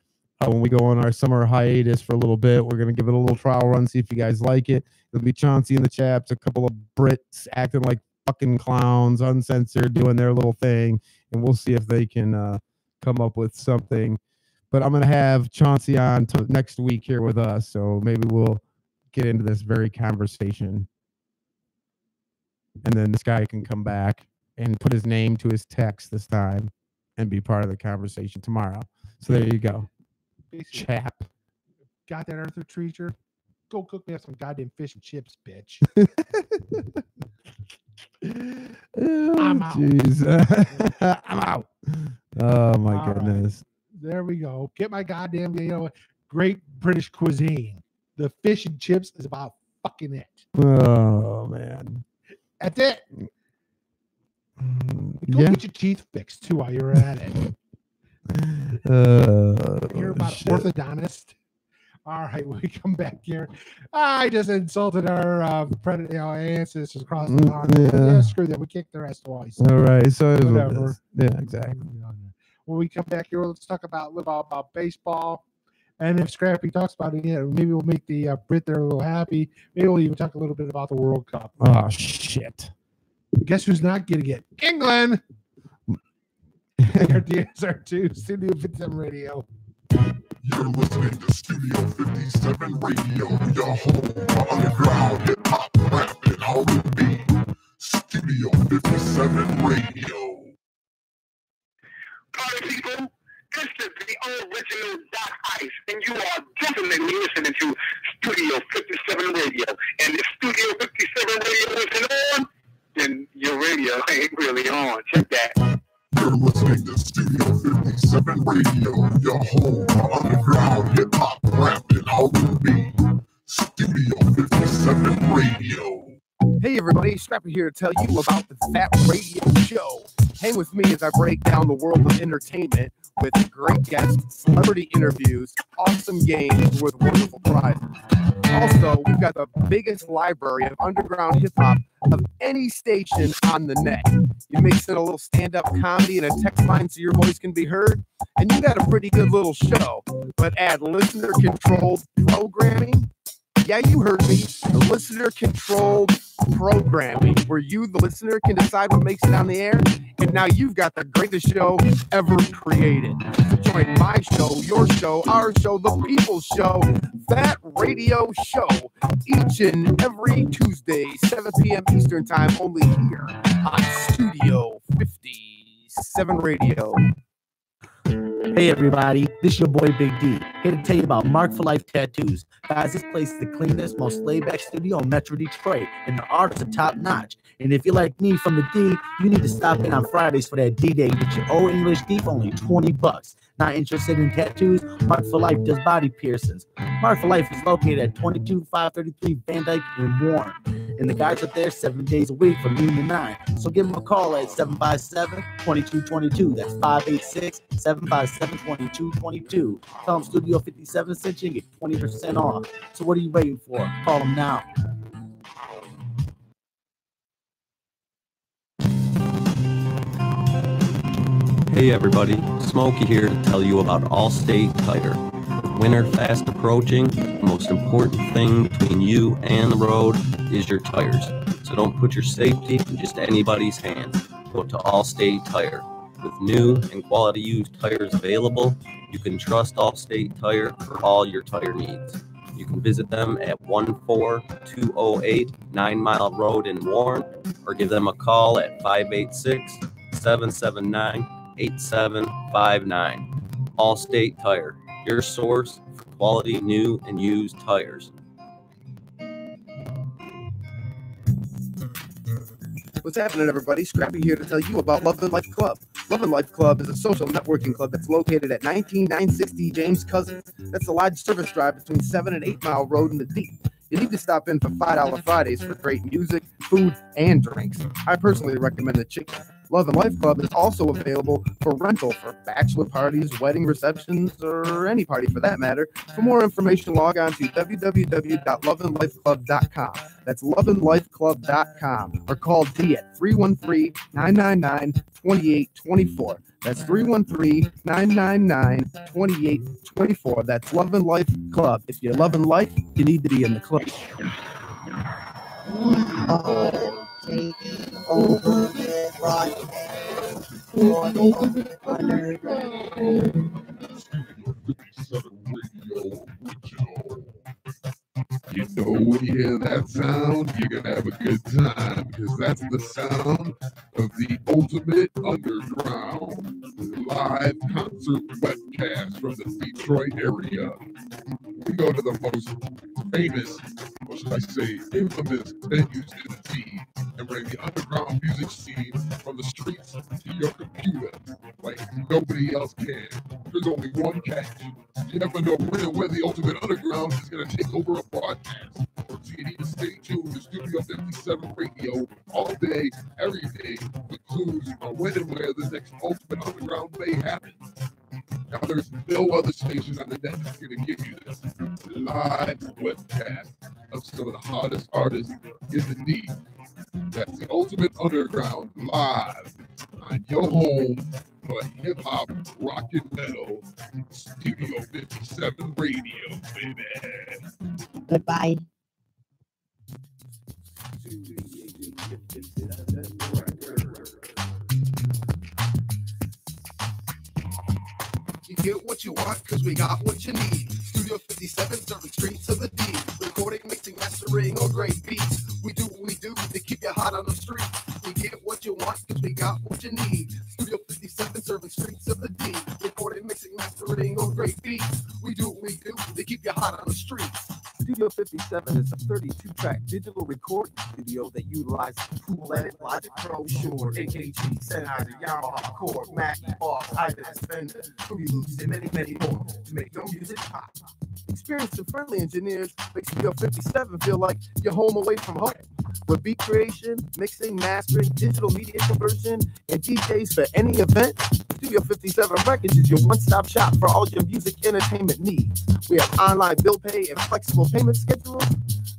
Speaker 2: when we go on our summer hiatus for a little bit. We're going to give it a little trial run, see if you guys like it. It'll be Chauncey and the Chaps, a couple of Brits acting like fucking clowns, uncensored, doing their little thing, and we'll see if they can come up with something. But I'm going to have Chauncey on next week here with us, so maybe we'll get into this very conversation. And then this guy can come back and put his name to his text this time and be part of the conversation tomorrow. So there you go. Chap.
Speaker 3: Got that, Arthur Treacher? Go cook me up some goddamn fish and chips, bitch. I'm out.
Speaker 2: Jeez. I'm out. Oh my goodness.
Speaker 3: Right. There we go. Get my goddamn, great British cuisine. The fish and chips is about fucking it.
Speaker 2: Oh man.
Speaker 3: That's it. Go get your teeth fixed too while you're at it. Hear about orthodontist? All right, we come back here. I just insulted our ancestors across the pond. Yeah, screw that. We kicked their ass twice.
Speaker 2: All right, so
Speaker 3: whatever.
Speaker 2: Yeah, exactly.
Speaker 3: When we come back here, let's talk about baseball. And if Scrappy talks about it, maybe we'll make the Brit there a little happy. Maybe we'll even talk a little bit about the World Cup.
Speaker 2: Oh shit!
Speaker 3: Guess who's not getting it? England. Our DSR2 Studio 57 Radio.
Speaker 1: You're listening to Studio 57 Radio, your home for underground hip hop, rap, and R&B. Studio 57 Radio.
Speaker 4: Party people, this is the original Doc Ice, and you are definitely listening to Studio 57 Radio. And if Studio 57 Radio isn't on, then your radio ain't really on. Check that.
Speaker 1: You're listening to Studio 57 Radio, your home for underground hip hop, rap, and R&B. Studio 57 Radio.
Speaker 5: Hey everybody, Scrappy here to tell you about the Fat Radio Show. Hang with me as I break down the world of entertainment with great guests, celebrity interviews, awesome games with wonderful prizes. Also, we've got the biggest library of underground hip-hop of any station on the net. You mix in a little stand-up comedy and a text line so your voice can be heard, and you got a pretty good little show. But add listener-controlled programming. Yeah, you heard me. The listener-controlled programming, where you, the listener, can decide what makes it on the air. And now you've got the greatest show ever created. Join my show, your show, our show, the people's show, That Radio Show, each and every Tuesday, 7 p.m. Eastern Time, only here on Studio 57 Radio.
Speaker 6: Hey everybody, this is your boy Big D, here to tell you about Mark for Life Tattoos. Guys, this place is the cleanest, most laid-back studio in Metro Detroit, and the artists are top-notch. And if you're like me from the D, you need to stop in on Fridays for that D-Day. Get your old English D for only $20. Not interested in tattoos? Mark for Life does body piercings. Mark for Life is located at 22533 Van Dyke in Warren. And the guys are there 7 days a week from noon to 9. So give them a call at 757-2222. That's 586-757-2222. Tell them Studio 57 sent you and get 20% off. So what are you waiting for? Call them now.
Speaker 7: Hey everybody, Smokey here to tell you about Allstate Tire. With winter fast approaching, the most important thing between you and the road is your tires. So don't put your safety in just anybody's hands. Go to Allstate Tire. With new and quality used tires available, you can trust Allstate Tire for all your tire needs. You can visit them at 14208 9 Mile Road in Warren, or give them a call at 586-779-8759. Allstate Tire, your source for quality new and used tires.
Speaker 5: What's happening, everybody? Scrappy here to tell you about Love and Life Club. Love and Life Club is a social networking club that's located at 19960 James Cousins. That's the large service drive between 7 and 8 Mile Road in the D. You need to stop in for $5 Fridays for great music, food and drinks. I personally recommend the chicken. Love and Life Club is also available for rental for bachelor parties, wedding receptions, or any party for that matter. For more information, log on to www.loveandlifeclub.com. That's loveandlifeclub.com, or call D at 313-999-2824. That's 313-999-2824. That's Love and Life Club. If you're loving life, you need to be in the club.
Speaker 8: Taking over the broadcast for the underground.
Speaker 1: You know, when you hear that sound, you're gonna have a good time, because that's the sound of the Ultimate Underground live concert webcast from the Detroit area. We go to the most famous, or should I say, infamous venues in the team, and bring the underground music scene from the streets to your computer like nobody else can. There's only one catch. You never know when and where the Ultimate Underground is going to take over a broadcast. So you need to stay tuned to Studio 57 Radio all day, every day, with clues on when and where the next Ultimate Underground may happen. Now, there's no other station on the net that's going to give you this live webcast of some of the hottest artists in the need. That's the Ultimate Underground live on your home for hip hop, rock and metal, Studio 57 Radio, baby.
Speaker 8: Goodbye.
Speaker 9: You get what you want, cause we got what you need. Studio 57, serving straight to the D. Recording, mixing, mastering, or great beats. We do what we do to keep you hot on the street. You get what you want, cause we got what you need. Studio 57, serving straight to the D. Recording, mixing, mastering, or great beats. We do what we do to keep you hot on the streets.
Speaker 5: Studio 57 is a 32-track digital recording studio that utilizes Pool Edit, Logic Pro, Shure, AKG, Sennheiser, Yamaha, Korg, Mackie, Boss, Ibanez, Fender, Fruity Loops, and many, many more to make your music pop. Experienced and friendly engineers make Studio 57 feel like you're home away from home. With beat creation, mixing, mastering, digital media conversion, and DJs for any event, Studio 57 Records is your one-stop shop for all your music entertainment needs. We have online bill pay and flexible payment schedules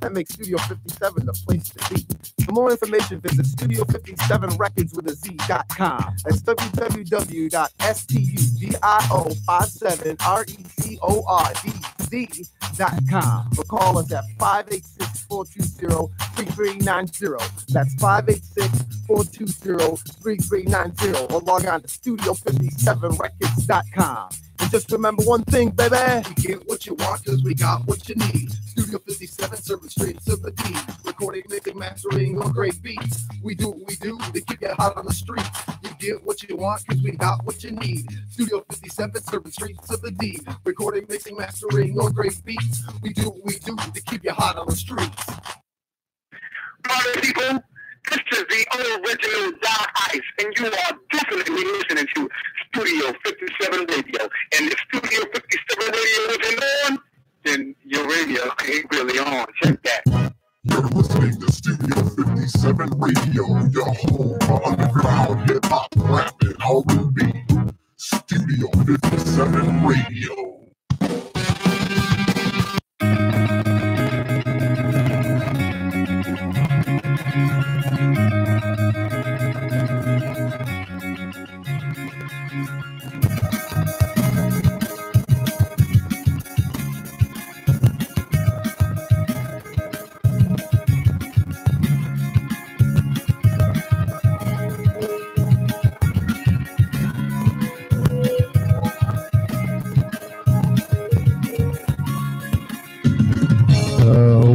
Speaker 5: that make Studio 57 the place to be. For more information, visit Studio57records.com. That's www.studio57records.com, or call us at 586-420-3390. That's 586-420-3390, or log on to Studio57records.com. And just remember one thing, baby.
Speaker 9: You get what you want, cause we got what you need. Studio 57, serving straight to the D. Recording, mixing, mastering, or great beats. We do what we do to keep you hot on the street. You get what you want, cause we got what you need. Studio 57, serving straight to the D. Recording, mixing, mastering, or great beats. We do what we do to keep you hot on the streets.
Speaker 4: Party people, this is the original Doc Ice, and you are definitely listening to Studio 57 Radio. And if Studio 57 Radio isn't on, then your radio ain't really on. Check that.
Speaker 1: You're listening to Studio 57 Radio, your home for underground hip hop, rap, and R&B. Studio 57 Radio.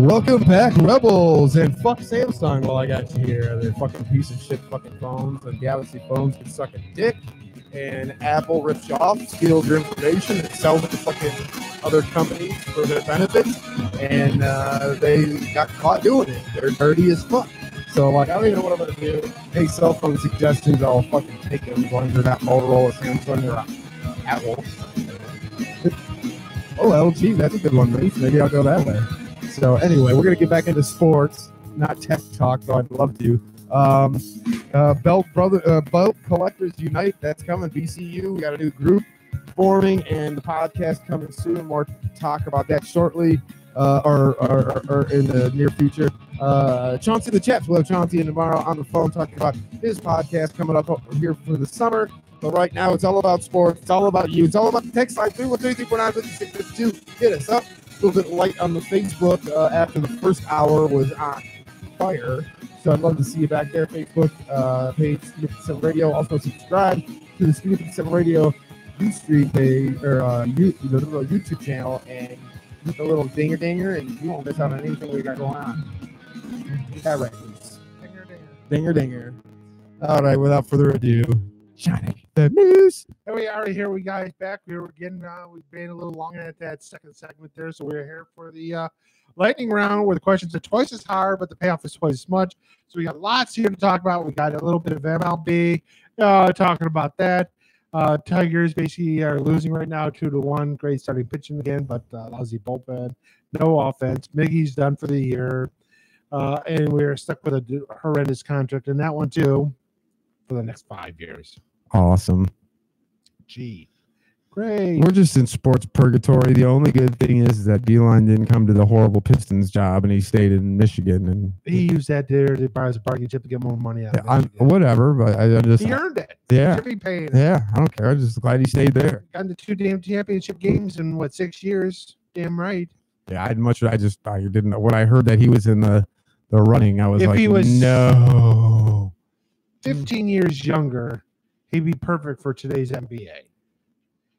Speaker 2: Welcome back, Rebels, and fuck Samsung while I got you here. They're fucking piece of shit fucking phones, and Galaxy phones can suck a dick, and Apple rips you off, steals your information, and sells it to fucking other companies for their benefits, and they got caught doing it. They're dirty as fuck. So, like, I don't even know what I'm going to do. Hey, cell phone suggestions, I'll fucking take them, as long as they're not Motorola, Samsung, or Apple. Oh, LG, that's a good one, Reese. Maybe I'll go that way. So anyway, we're going to get back into sports. not tech talk, though I'd love to. Belt Collectors Unite, that's coming. BCU, we got a new group forming, and the podcast coming soon. More talk about that shortly, or in the near future. Chauncey the Chaps, we'll have Chauncey in tomorrow on the phone talking about his podcast coming up here for the summer. But right now, it's all about sports. It's all about you. It's all about the text line 313-349-5652. Hit us up. A little bit light on the Facebook after the first hour was on fire. So I'd love to see you back there. Facebook page, Studio 57 Radio. Also subscribe to the Studio 57 Radio Ustream page or the little YouTube channel, and hit the little dinger, and you won't miss out on anything we got going on. That right, dinger. All right, without further ado, Johnny, the news.
Speaker 3: And we are here, we guys back. We've been a little longer at that second segment there, so we're here for the lightning round where the questions are twice as hard, but the payoff is twice as much. So we got lots here to talk about. We got a little bit of MLB talking about that. Tigers basically are losing right now 2-1. Great starting pitching again, but lousy bullpen. No offense. Miggy's done for the year. And we're stuck with a horrendous contract in that one too for the next 5 years.
Speaker 2: Awesome.
Speaker 3: Gee. Great.
Speaker 2: We're just in sports purgatory. The only good thing is that Beeline didn't come to the horrible Pistons job, and he stayed in Michigan. And
Speaker 3: he used that there to buy us a bargain chip to get more money out of it.
Speaker 2: Whatever, but I just
Speaker 3: he earned it.
Speaker 2: Yeah.
Speaker 3: Should be paying it.
Speaker 2: Yeah, I don't care. I'm just glad he stayed there.
Speaker 3: Got into 2 damn championship games in 6 years. Damn right.
Speaker 2: Yeah, I didn't know. When I heard that he was in the running, I was
Speaker 3: if
Speaker 2: like,
Speaker 3: he was
Speaker 2: no.
Speaker 3: 15 years younger, he'd be perfect for today's NBA.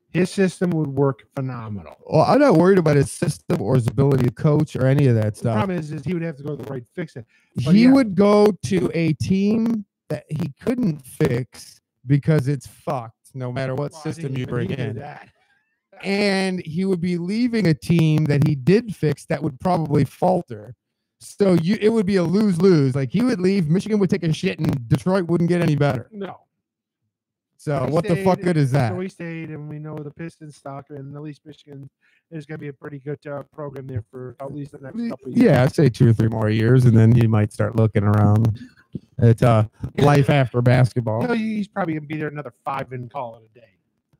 Speaker 3: His system would work phenomenal.
Speaker 2: Well, I'm not worried about his system or his ability to coach or any of that
Speaker 3: The
Speaker 2: stuff.
Speaker 3: problem is he would have to go to the right fix it. But
Speaker 2: He would go to a team that he couldn't fix because it's fucked no matter what system you bring in.
Speaker 3: That.
Speaker 2: And he would be leaving a team that he did fix that would probably falter. So it would be a lose-lose. Like he would leave, Michigan would take a shit, and Detroit wouldn't get any better.
Speaker 3: No.
Speaker 2: So what the fuck good is that?
Speaker 3: So we stayed, and we know the Pistons stock, and at least Michigan is going to be a pretty good program there for at least the next couple of years.
Speaker 2: Yeah, I'd say 2 or 3 more years, and then you might start looking around. It's life after basketball.
Speaker 3: You know, he's probably going to be there another 5 and call it a day.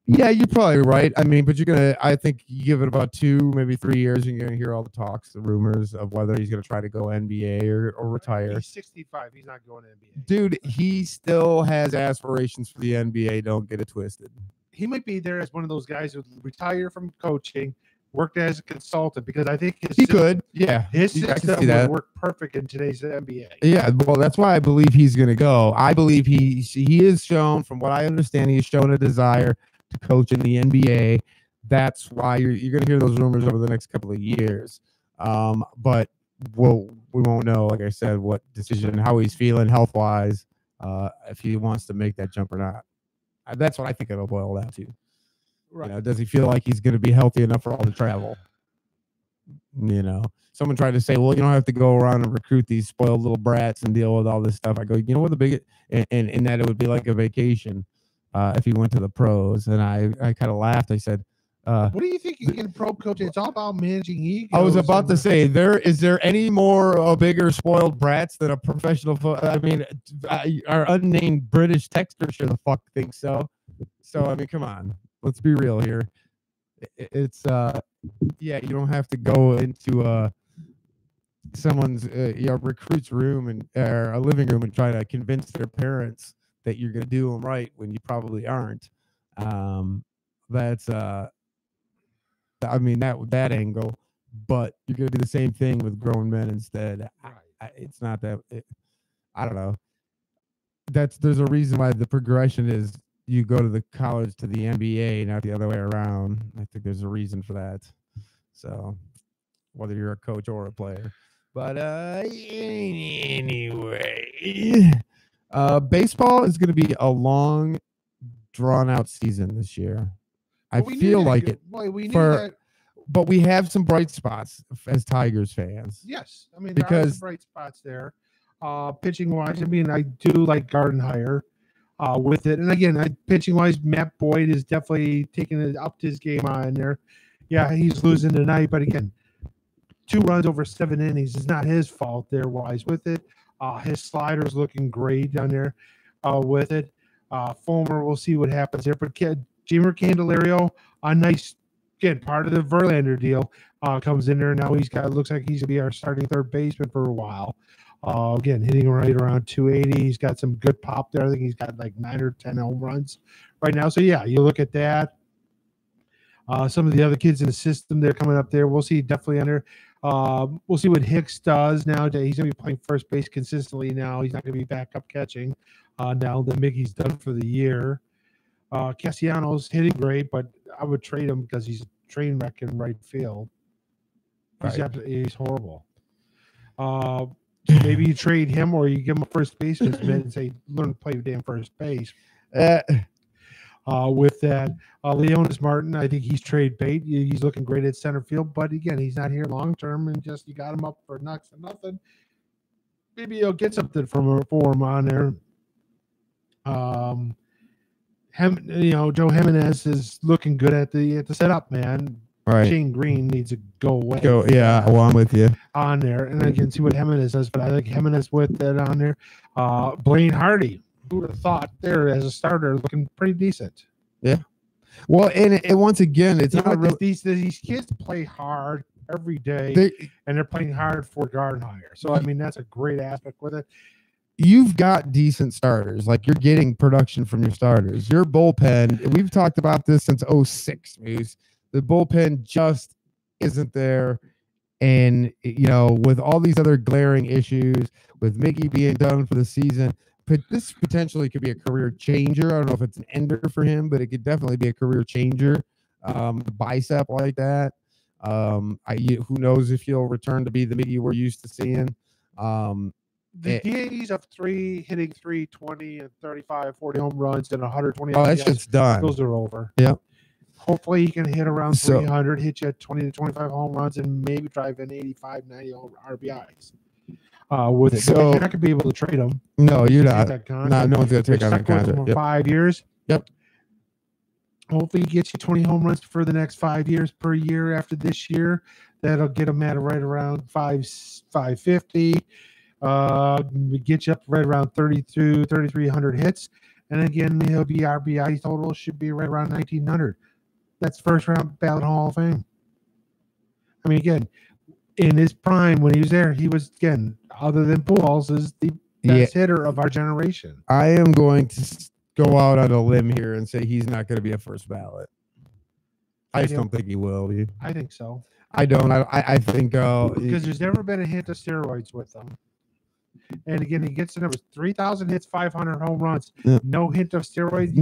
Speaker 2: Yeah, you're probably right. I mean, but I think you give it about 2, maybe 3 years, and you're going to hear all the talks, the rumors of whether he's going to try to go NBA or retire.
Speaker 3: He's 65. He's not going to NBA.
Speaker 2: Dude, he still has aspirations for the NBA. Don't get it twisted.
Speaker 3: He might be there as one of those guys who retire from coaching, worked as a consultant, because I think
Speaker 2: he could. Yeah.
Speaker 3: His
Speaker 2: I can
Speaker 3: system
Speaker 2: see that.
Speaker 3: would work perfect in today's NBA.
Speaker 2: Yeah, well, that's why I believe he's going to go. I believe he is shown, from what I understand, he's shown a desire to coach in the NBA. That's why you're going to hear those rumors over the next couple of years. But we won't know, like I said, what decision, how he's feeling health-wise, if he wants to make that jump or not. That's what I think it'll boil down to.
Speaker 3: Right.
Speaker 2: You know, does he feel like he's going to be healthy enough for all the travel? You know, someone tried to say, well, you don't have to go around and recruit these spoiled little brats and deal with all this stuff. I go, you know what, the biggest, and that it would be like a vacation if he went to the pros. And I kind of laughed. I said,
Speaker 3: what do you think you get a pro coach? It's all about managing egos.
Speaker 2: I was about to say, is there any more bigger spoiled brats than a professional? I mean, our unnamed British texter sure the fuck thinks so. So, I mean, come on. Let's be real here. It's, yeah, you don't have to go into someone's recruit's room or a living room and try to convince their parents that you're going to do them right when you probably aren't. That's, I mean, that angle, but you're going to do the same thing with grown men instead. It's not that, I don't know. There's a reason why the progression is you go to the college to the NBA, not the other way around. I think there's a reason for that. So whether you're a coach or a player, but anyway, baseball is going to be a long, drawn out season this year. I feel like it. But we have some bright spots as Tigers fans.
Speaker 3: Yes, I mean, there are some bright spots there. Pitching wise, I mean, I do like Gardenhire with it, and again, pitching wise, Matt Boyd is definitely taking it up his game on there. Yeah, he's losing tonight, but again, 2 runs over 7 innings. It's not his fault there wise with it. His slider's looking great down there with it. Fulmer, we'll see what happens there. But Jeimer Candelario, a nice, again, part of the Verlander deal, comes in there. Now looks like he's going to be our starting third baseman for a while. Again, hitting right around 280. He's got some good pop there. I think he's got like 9 or 10 home runs right now. So, yeah, you look at that. Some of the other kids in the system, they're coming up there. We'll see definitely on there. We'll see what Hicks does now. He's going to be playing first base consistently now. He's not going to be back up catching now that Mickey's done for the year. Castellanos hitting great, but I would trade him because he's a train wreck in right field. He's horrible. Maybe you trade him or you give him a first baseman and say, learn to play damn first base. With that, Leonis Martin, I think he's trade bait. He's looking great at center field, but again, he's not here long term, and just you got him up for next to nothing. Maybe you'll get something for him on there. Joe Jimenez is looking good at the setup, man.
Speaker 2: Right.
Speaker 3: Shane Green needs to go away.
Speaker 2: I'm with you
Speaker 3: on there, and I can see what Jimenez does, but I like Jimenez with that on there. Blaine Hardy. Who would have thought there as a starter looking pretty decent?
Speaker 2: Yeah. Well, and once again, it's not really
Speaker 3: these kids play hard every day, and they're playing hard for Gardenhire. So I mean, that's a great aspect with it.
Speaker 2: You've got decent starters, like you're getting production from your starters. Your bullpen, we've talked about this since 2006, Moose. The bullpen just isn't there, and with all these other glaring issues, with Mickey being done for the season. But this potentially could be a career changer. I don't know if it's an ender for him, but it could definitely be a career changer. The bicep like that. Who knows if he'll return to be the Mickey we're used to seeing.
Speaker 3: The days of hitting 320 and 35, 40 home runs and 120.
Speaker 2: Oh, that shit's done.
Speaker 3: Those are over.
Speaker 2: Yep.
Speaker 3: Hopefully he can hit around 300, hit you at 20 to 25 home runs, and maybe drive in 85, 90 RBIs. With it. So you're not gonna be able to trade him.
Speaker 2: No, you're not. No one's gonna take on that contract.
Speaker 3: For 5 years.
Speaker 2: Yep.
Speaker 3: Hopefully he gets you 20 home runs for the next 5 years per year after this year. That'll get him at right around 550. Get you up right around 3,300 hits. And again, he'll be RBI total should be right around 1,900. That's first round ballot Hall of Fame. I mean, again, in his prime when he was there, he was, again, other than Pujols, is the best hitter of our generation.
Speaker 2: I am going to go out on a limb here and say he's not going to be a first ballot. I just don't think he will be.
Speaker 3: I think so.
Speaker 2: I don't. I think
Speaker 3: because there's never been a hint of steroids with him. And again, he gets the numbers: 3,000 hits, 500 home runs. Yeah. No hint of steroids.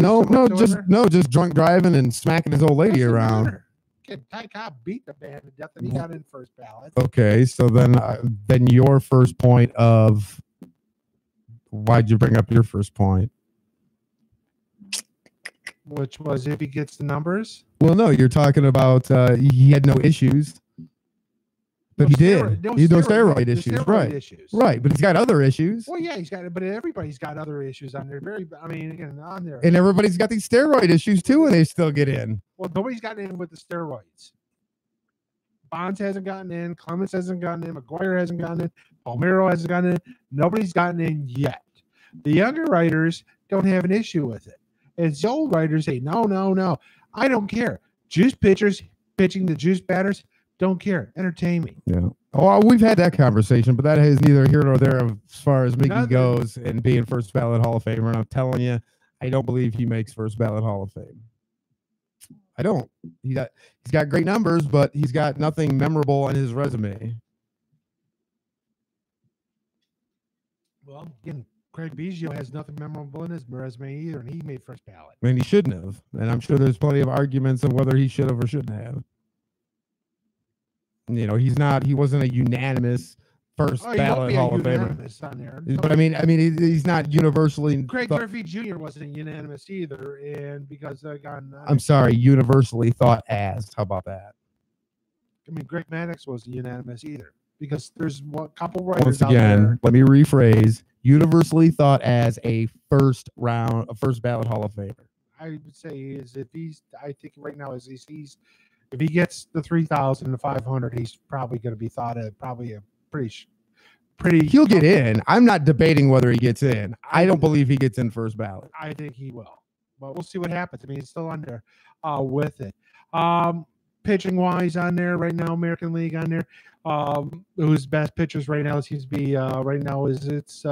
Speaker 2: Just drunk driving and smacking his old lady around.
Speaker 3: Ty Cobb beat the man to death, and he got in first ballot.
Speaker 2: Okay, so then your first point of why'd you bring up your first point?
Speaker 3: Which was if he gets the numbers.
Speaker 2: Well, no, you're talking about he had no issues, but he did. No steroid issues, right? But he's got other issues.
Speaker 3: Well, yeah, he's got it, but everybody's got other issues on there. Again, on there,
Speaker 2: and everybody's got these steroid issues too, and they still get in.
Speaker 3: Well, nobody's gotten in with the steroids. Bonds hasn't gotten in. Clemens hasn't gotten in. McGuire hasn't gotten in. Palmeiro hasn't gotten in. Nobody's gotten in yet. The younger writers don't have an issue with it. As the old writers say, no, I don't care. Juice pitchers pitching the juice batters, don't care. Entertain me.
Speaker 2: Yeah. Oh, we've had that conversation, but that is neither here nor there as far as Mickey goes and being first ballot Hall of Famer. And I'm telling you, I don't believe he makes first ballot Hall of Fame. I don't. He's got great numbers, but he's got nothing memorable on his resume.
Speaker 3: Well, again, Craig Biggio has nothing memorable in his resume either, and he made first ballot.
Speaker 2: I mean, he shouldn't have. And I'm sure there's plenty of arguments of whether he should have or shouldn't have. He wasn't a unanimous first ballot Hall of Famer. But I mean, he's not universally.
Speaker 3: Craig Murphy Jr. wasn't unanimous either, and because
Speaker 2: I'm sorry, universally thought as. How about that?
Speaker 3: I mean, Greg Maddux wasn't unanimous either, because there's a couple writers.
Speaker 2: Once again, let me rephrase: universally thought as a first ballot Hall of Famer.
Speaker 3: I would say I think right now he's If he gets the 3,000 to 500, he's probably going to be thought of probably a pretty.
Speaker 2: He'll get in. I'm not debating whether he gets in. I don't believe he gets in first ballot.
Speaker 3: I think he will, but we'll see what happens. I mean, he's still under with it. Pitching wise on there right now, American League on there. Who's best pitchers right now seems to be right now is it's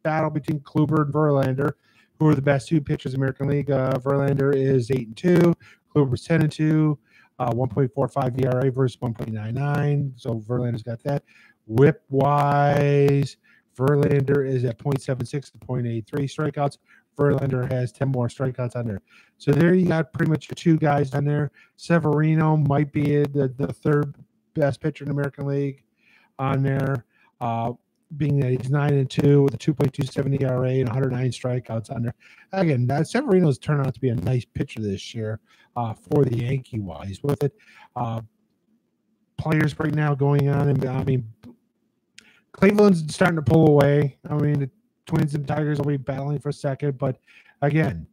Speaker 3: battle between Kluber and Verlander, who are the best two pitchers in American League. Verlander is 8-2, Kluber's 10-2, 1.45 ERA versus 1.99. So Verlander's got that. Whip wise, Verlander is at 0.76 to 0.83 strikeouts. Verlander has 10 more strikeouts on there. So there you got pretty much your two guys on there. Severino might be the third best pitcher in the American League on there, being that he's 9-2 with a 2.27 ERA and 109 strikeouts on there. Again, Severino's turned out to be a nice pitcher this year for the Yankee wise with it. Players right now going on, and I mean, Cleveland's starting to pull away. I mean, the Twins and Tigers will be battling for second, but again,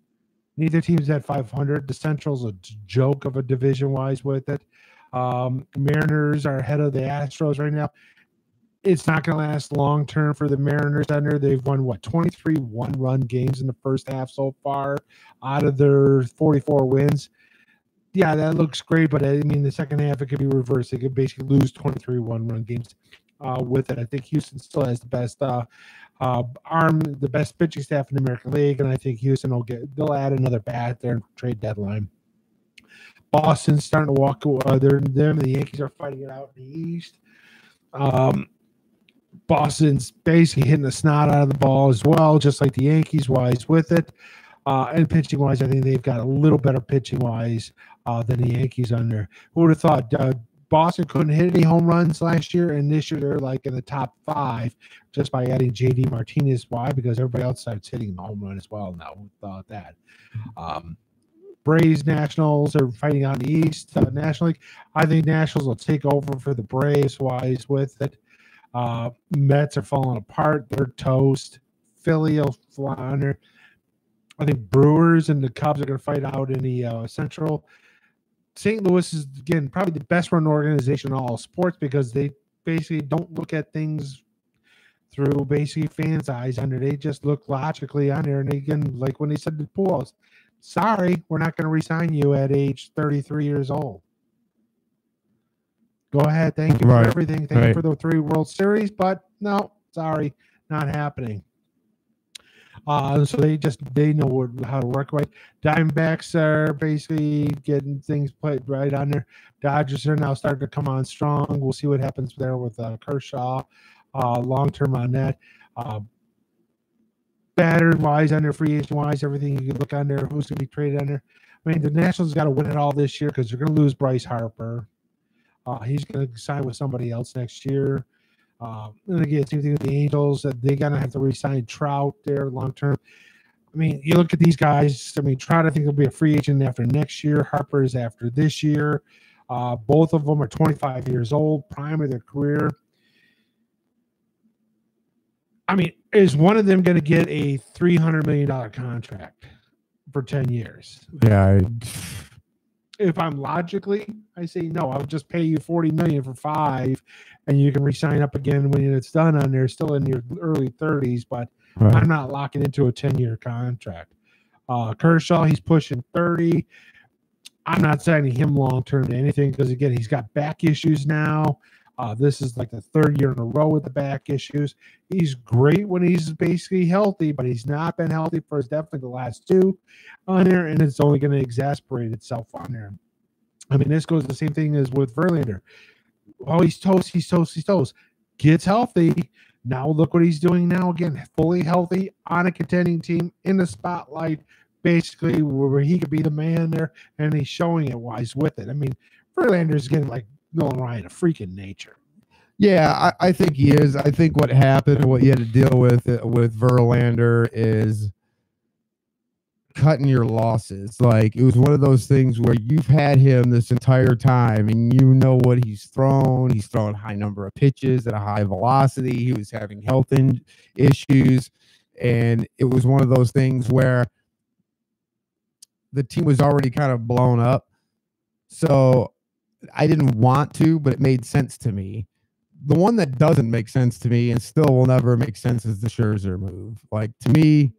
Speaker 3: neither team's at 500. The Central's a joke of a division-wise with it. Mariners are ahead of the Astros right now. It's not going to last long-term for the Mariners under. They've won, 23 one-run games in the first half so far out of their 44 wins. Yeah, that looks great, but I mean, the second half, it could be reversed. They could basically lose 23 one-run games with it. I think Houston still has the best the best pitching staff in the American League, and I think Houston they'll add another bat there in trade deadline. Boston's starting to walk. Them and the Yankees are fighting it out in the East. Boston's basically hitting the snot out of the ball as well, just like the Yankees wise with it. And pitching wise, I think they've got a little better pitching wise than the Yankees on there. Who would have thought Boston couldn't hit any home runs last year, and this year they're like in the top 5 just by adding JD Martinez. Why? Because everybody else starts hitting the home run as well now. Who thought that? Braves, Nationals are fighting out in the East. National League, I think Nationals will take over for the Braves wise with it. Mets are falling apart. They're toast. Philly will fly under. I think Brewers and the Cubs are going to fight out in the Central. St. Louis is, again, probably the best run organization in all sports because they basically don't look at things through basically fans' eyes under. They just look logically on there. And again, like when they said to Pujols, sorry, we're not going to re-sign you at age 33 years old. Go ahead. Thank you for everything. Thank you for the 3 World Series, but no, sorry, not happening. So they know how to work right. Diamondbacks are basically getting things played right on there. Dodgers are now starting to come on strong. We'll see what happens there with Kershaw long term on that. Batter wise, under free agent wise, everything you can look on there. Who's going to be traded on there? I mean, the Nationals got to win it all this year because they're going to lose Bryce Harper. He's going to sign with somebody else next year. And again, same thing with the Angels. They're going to have to re-sign Trout there long term. I mean, you look at these guys. I mean, Trout, I think, will be a free agent after next year. Harper is after this year. Both of them are 25 years old, prime of their career. I mean, is one of them going to get a $300 million contract for 10 years?
Speaker 2: Yeah.
Speaker 3: If I'm logically, I say no. I'll just pay you $40 million for 5, and you can re-sign up again when it's done. On there, still in your early 30s, but I'm not locking into a 10-year contract. Kershaw, he's pushing 30. I'm not signing him long term to anything because again, he's got back issues now. This is like the 3rd year in a row with the back issues. He's great when he's basically healthy, but he's not been healthy for definitely the last 2 on there, and it's only going to exasperate itself on there. I mean, this goes the same thing as with Verlander. Oh, he's toast. Gets healthy. Now look what he's doing now again. Fully healthy, on a contending team, in the spotlight, basically where he could be the man there, and he's showing it wise with it. I mean, Verlander's getting like Nolan Ryan, a freaking nature.
Speaker 2: Yeah, I think he is. I think what happened, what you had to deal with Verlander is cutting your losses. Like, it was one of those things where you've had him this entire time and you know what he's thrown. He's thrown a high number of pitches at a high velocity. He was having health issues. And it was one of those things where the team was already kind of blown up. So I didn't want to, but it made sense to me. The one that doesn't make sense to me and still will never make sense is the Scherzer move. Like, to me,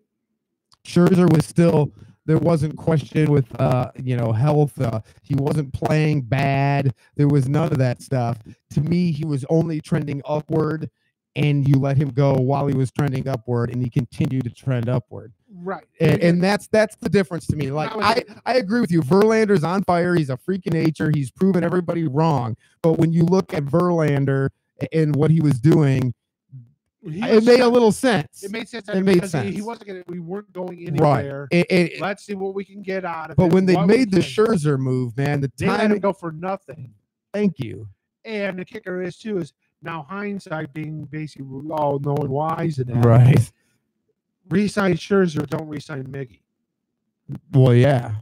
Speaker 2: Scherzer was still, there wasn't question with health. He wasn't playing bad. There was none of that stuff. To me, he was only trending upward, and you let him go while he was trending upward, and he continued to trend upward.
Speaker 3: Right.
Speaker 2: And that's the difference to me. Like, I agree with you. Verlander's on fire. He's a freak of nature. He's proven everybody wrong. But when you look at Verlander and what he was doing, it made a little sense.
Speaker 3: It made sense.
Speaker 2: It made sense.
Speaker 3: He wasn't gonna. We weren't going anywhere.
Speaker 2: Right.
Speaker 3: Let's see what we can get out of it.
Speaker 2: But when they made the Scherzer move, man,
Speaker 3: they let him go for nothing.
Speaker 2: Thank you.
Speaker 3: And the kicker is too is now hindsight being basically all knowing wise and that.
Speaker 2: Right.
Speaker 3: Resign Scherzer, don't resign Miggy.
Speaker 2: Well, yeah.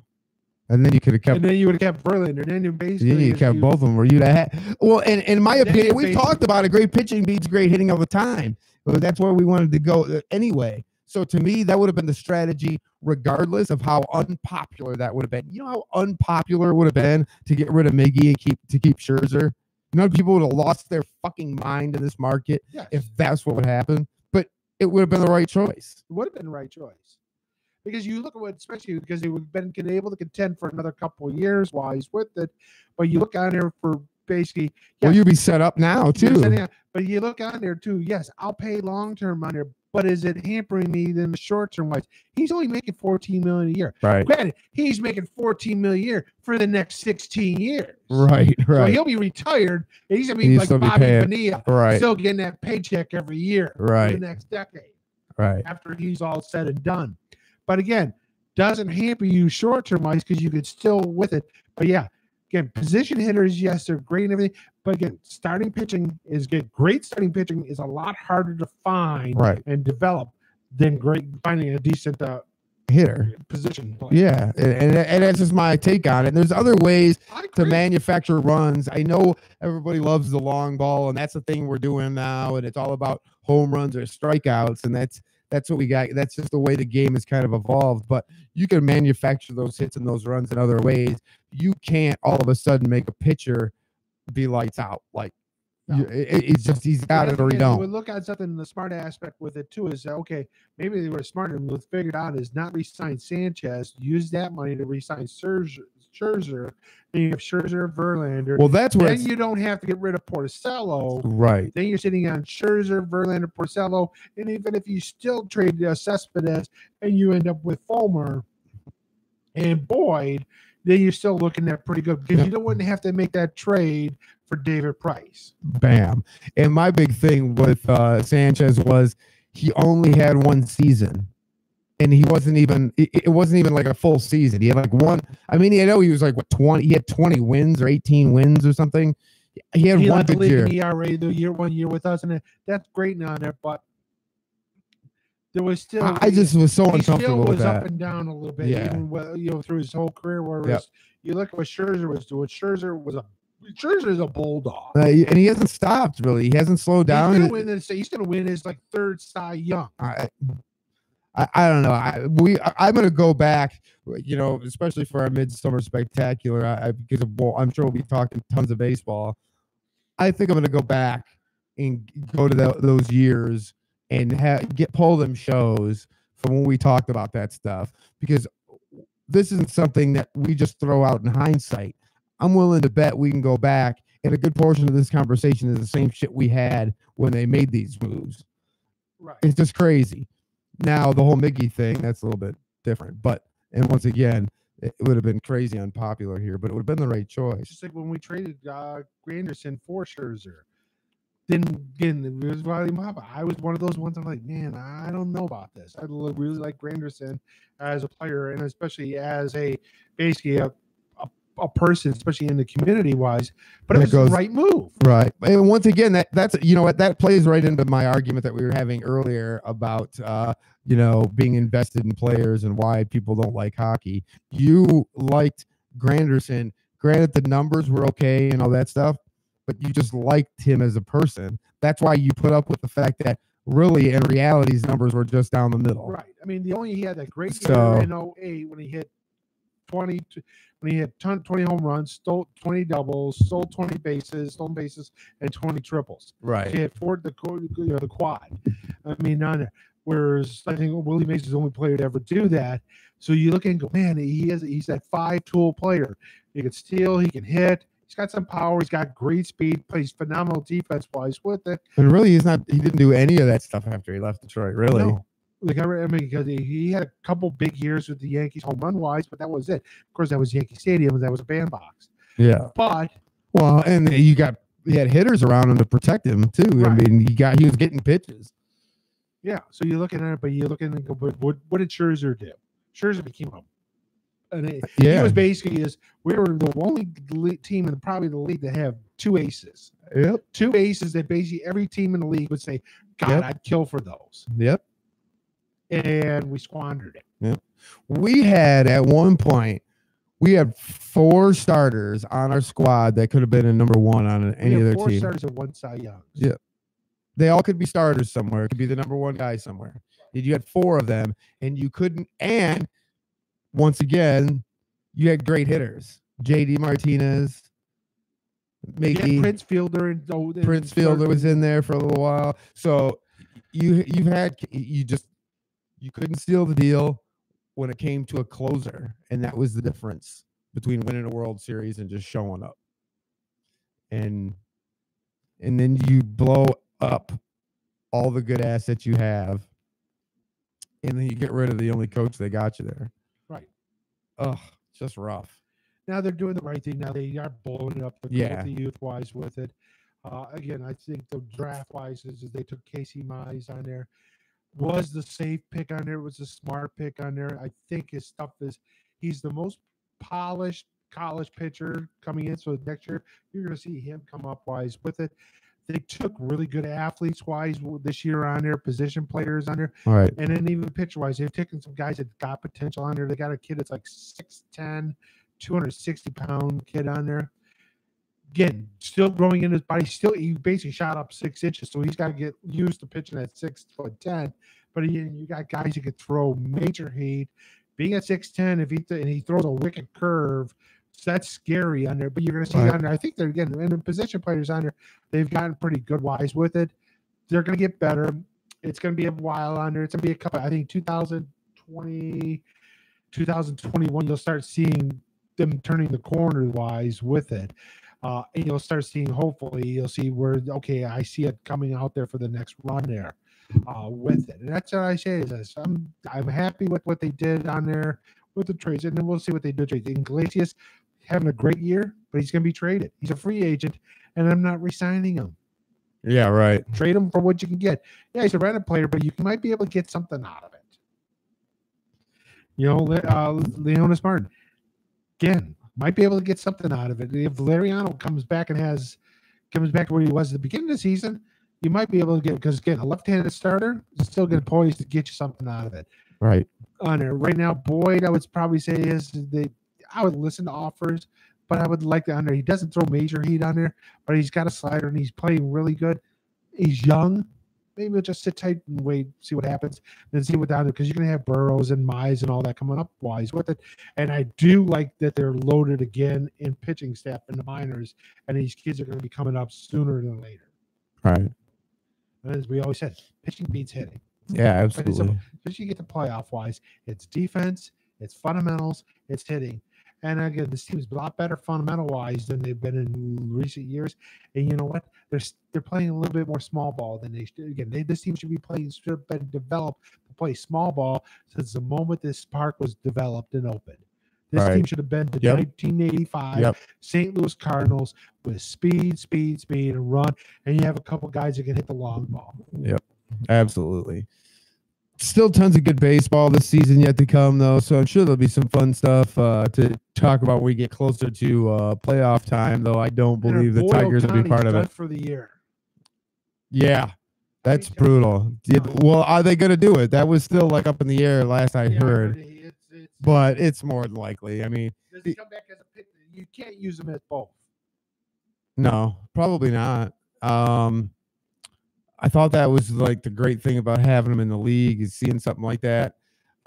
Speaker 2: And then you could have kept.
Speaker 3: And then you would have kept Verlander. And then you basically.
Speaker 2: You kept both of them. Were you that? Well, and in my opinion, we've talked about it. Great pitching beats great hitting all the time. But that's where we wanted to go anyway. So to me, that would have been the strategy, regardless of how unpopular that would have been. You know how unpopular it would have been to get rid of Miggy and keep Scherzer. You know, people would have lost their fucking mind in this market if that's what would happen. But it would have been the right choice.
Speaker 3: It would have been the right choice. Because you look at what, especially because they would have been able to contend for another couple of years while he's with it. But you look on there for basically.
Speaker 2: Well, you'd be set up now, too.
Speaker 3: But you look on there, too. Yes, I'll pay long-term on there. But is it hampering me in the short-term wise? He's only making $14 million a year.
Speaker 2: Right.
Speaker 3: Granted, he's making $14 million a year for the next 16 years.
Speaker 2: Right.
Speaker 3: So he'll be retired. And he's going to be like Bobby Bonilla.
Speaker 2: Right.
Speaker 3: Still getting that paycheck every year.
Speaker 2: Right.
Speaker 3: For the next decade.
Speaker 2: Right.
Speaker 3: After he's all said and done. But again, doesn't hamper you short-term wise because you could still with it. But yeah, again, position hitters, yes, they're great and everything. But again, starting pitching is good. Great starting pitching is a lot harder to find and develop than finding a decent
Speaker 2: hitter
Speaker 3: position player.
Speaker 2: Yeah, and that's just my take on it. There's other ways to manufacture runs. I know everybody loves the long ball, and that's the thing we're doing now, and it's all about home runs or strikeouts, and that's what we got. That's just the way the game has kind of evolved. But you can manufacture those hits and those runs in other ways. You can't all of a sudden make a pitcher be lights out. Like, it's just he's got it or he don't.
Speaker 3: We look at something. The smart aspect with it too is that, okay, maybe they were smart and was figured out is not re-sign Sanchez. Use that money to re-sign Scherzer. Then you have Scherzer, Verlander.
Speaker 2: Well, that's what.
Speaker 3: Then you don't have to get rid of Porcello.
Speaker 2: Right.
Speaker 3: Then you're sitting on Scherzer, Verlander, Porcello, and even if you still trade Cespedes and you end up with Fulmer and Boyd, then you're still looking at pretty good because you don't wouldn't have to make that trade for David Price.
Speaker 2: Bam. And my big thing with Sanchez was he only had one season. And he wasn't even, it wasn't even like a full season. He had like one, I mean, I know he was like, 20, he had 20 wins or 18 wins or something. He had one good year.
Speaker 3: ERA the 1 year with us, and that's great on there, but there was still,
Speaker 2: I just was so uncomfortable with that.
Speaker 3: Up and down a little bit, even through his whole career. Whereas you look at what Scherzer was doing. Scherzer is a bulldog,
Speaker 2: and he hasn't stopped really. He hasn't slowed down.
Speaker 3: He's gonna win his like third Cy Young.
Speaker 2: I don't know. I'm going to go back, especially for our Midsummer Spectacular, because I'm sure we'll be talking tons of baseball. I think I'm going to go back and go to those years and pull them shows from when we talked about that stuff, because this isn't something that we just throw out in hindsight. I'm willing to bet we can go back, and a good portion of this conversation is the same shit we had when they made these moves.
Speaker 3: Right.
Speaker 2: It's just crazy. Now, the whole Miggy thing, that's a little bit different. And once again, it would have been crazy unpopular here, but it would have been the right choice.
Speaker 3: Just like when we traded Granderson for Scherzer. Then, again, it was I was one of those ones I'm like, man, I don't know about this. I really like Granderson as a player, and especially as basically a person, especially in the community wise, but it was the right move.
Speaker 2: Right. And once again, that's that plays right into my argument that we were having earlier about being invested in players and why people don't like hockey. You liked Granderson. Granted, the numbers were okay and all that stuff, but you just liked him as a person. That's why you put up with the fact that really, in reality, his numbers were just down the middle.
Speaker 3: Right. I mean, he had that great year in 08 when he hit 20 when he had 20 home runs, stole 20 doubles, stole 20 bases, stolen bases, and 20 triples.
Speaker 2: Right.
Speaker 3: He had the quad. I mean, on there. Whereas I think Willie Mays is the only player to ever do that. So you look and go, man, he's that 5-tool player. He can steal, he can hit, he's got some power, he's got great speed, plays phenomenal defense wise with it.
Speaker 2: And really, he didn't do any of that stuff after he left Detroit. Really.
Speaker 3: No. Like I mean, because he had a couple big years with the Yankees home run wise, but that was it. Of course, that was Yankee Stadium, and that was a bandbox.
Speaker 2: Yeah.
Speaker 3: But
Speaker 2: and he had hitters around him to protect him too.
Speaker 3: Right.
Speaker 2: I mean, he was getting pitches.
Speaker 3: yeah, so you're looking at it, but you're looking and go, but what did Scherzer do? Scherzer became he was basically we were the only team in probably the league that have 2 aces.
Speaker 2: Yep.
Speaker 3: 2 aces that basically every team in the league would say, God, I'd kill for those.
Speaker 2: Yep.
Speaker 3: And we squandered it.
Speaker 2: Yep. We had at one point, we had 4 starters on our squad that could have been a number 1 on any other
Speaker 3: 4
Speaker 2: team.
Speaker 3: starters at one Cy Young.
Speaker 2: Yeah. They all could be starters somewhere. It could be the number 1 guy somewhere. You had 4 of them, and you couldn't. And once again, you had great hitters. J.D. Martinez, Mickey,
Speaker 3: Prince Fielder,
Speaker 2: Prince Fielder was in there for a little while. So you couldn't steal the deal when it came to a closer, and that was the difference between winning a World Series and just showing up. And then you blow up all the good assets you have, and then you get rid of the only coach that got you there.
Speaker 3: Right.
Speaker 2: Ugh, just rough.
Speaker 3: Now they're doing the right thing. Now they are blowing it up with the youth wise with it. Again, I think the draft wise is they took Casey Mize on there. Was the safe pick on there? It was a smart pick on there. I think his stuff he's the most polished college pitcher coming in. So next year you're going to see him come up wise with it. They took really good athletes wise this year on there, position players on there.
Speaker 2: All right.
Speaker 3: And then even pitcher wise, they've taken some guys that got potential on there. They got a kid that's like 6'10", 260-pound kid on there. Again, still growing in his body. He basically shot up 6 inches, so he's got to get used to pitching at 6'10". But you got guys who could throw major heat. Being at 6'10", and he throws a wicked curve, so that's scary on there. But you're going to see on there. I think they're getting and the position players on there. They've gotten pretty good wise with it. They're going to get better. It's going to be a while on there. It's going to be a couple. I think 2020, 2021. You'll start seeing them turning the corner wise with it. And you'll start seeing, hopefully, you'll see where, okay, I see it coming out there for the next run there with it. And that's what I say is this. I'm happy with what they did on there with the trades. And then we'll see what they do. Iglesias having a great year, but he's going to be traded. He's a free agent, and I'm not re-signing him.
Speaker 2: Yeah, right.
Speaker 3: Trade him for what you can get. Yeah, he's a rented player, but you might be able to get something out of it. Leonis Martin, again, might be able to get something out of it. If Lariano comes back where he was at the beginning of the season, you might be able to get, because again, a left-handed starter is still going to poise to get you something out of it.
Speaker 2: Right.
Speaker 3: On there right now, Boyd, I would probably say I would listen to offers, but I would like that on there. He doesn't throw major heat on there, but he's got a slider and he's playing really good. He's young. Maybe we'll just sit tight and wait, see what happens, then see what down there, because you're going to have Burrows and Mize and all that coming up wise with it. And I do like that they're loaded again in pitching staff in the minors, and these kids are going to be coming up sooner than later.
Speaker 2: Right.
Speaker 3: And as we always said, pitching beats hitting.
Speaker 2: Yeah, absolutely.
Speaker 3: As you get to playoff wise, it's defense, it's fundamentals, it's hitting. And again, this team's a lot better fundamental wise than they've been in recent years. And you know what? They're playing a little bit more small ball than they should. Again, this team should have been developed to play small ball since the moment this park was developed and opened. This team should have been the 1985 St. Louis Cardinals with speed, and run. And you have a couple guys that can hit the long ball.
Speaker 2: Yep, absolutely. Still tons of good baseball this season yet to come, though. So I'm sure there'll be some fun stuff to talk about when we get closer to playoff time, though I don't believe the Tigers will be part of it.
Speaker 3: For the year.
Speaker 2: Yeah, that's brutal. Well, are they going to do it? That was still like up in the air last I heard. But it's more than likely. I mean,
Speaker 3: does he come back as a pitcher? You can't use him as both.
Speaker 2: No, probably not. I thought that was like the great thing about having him in the league is seeing something like that.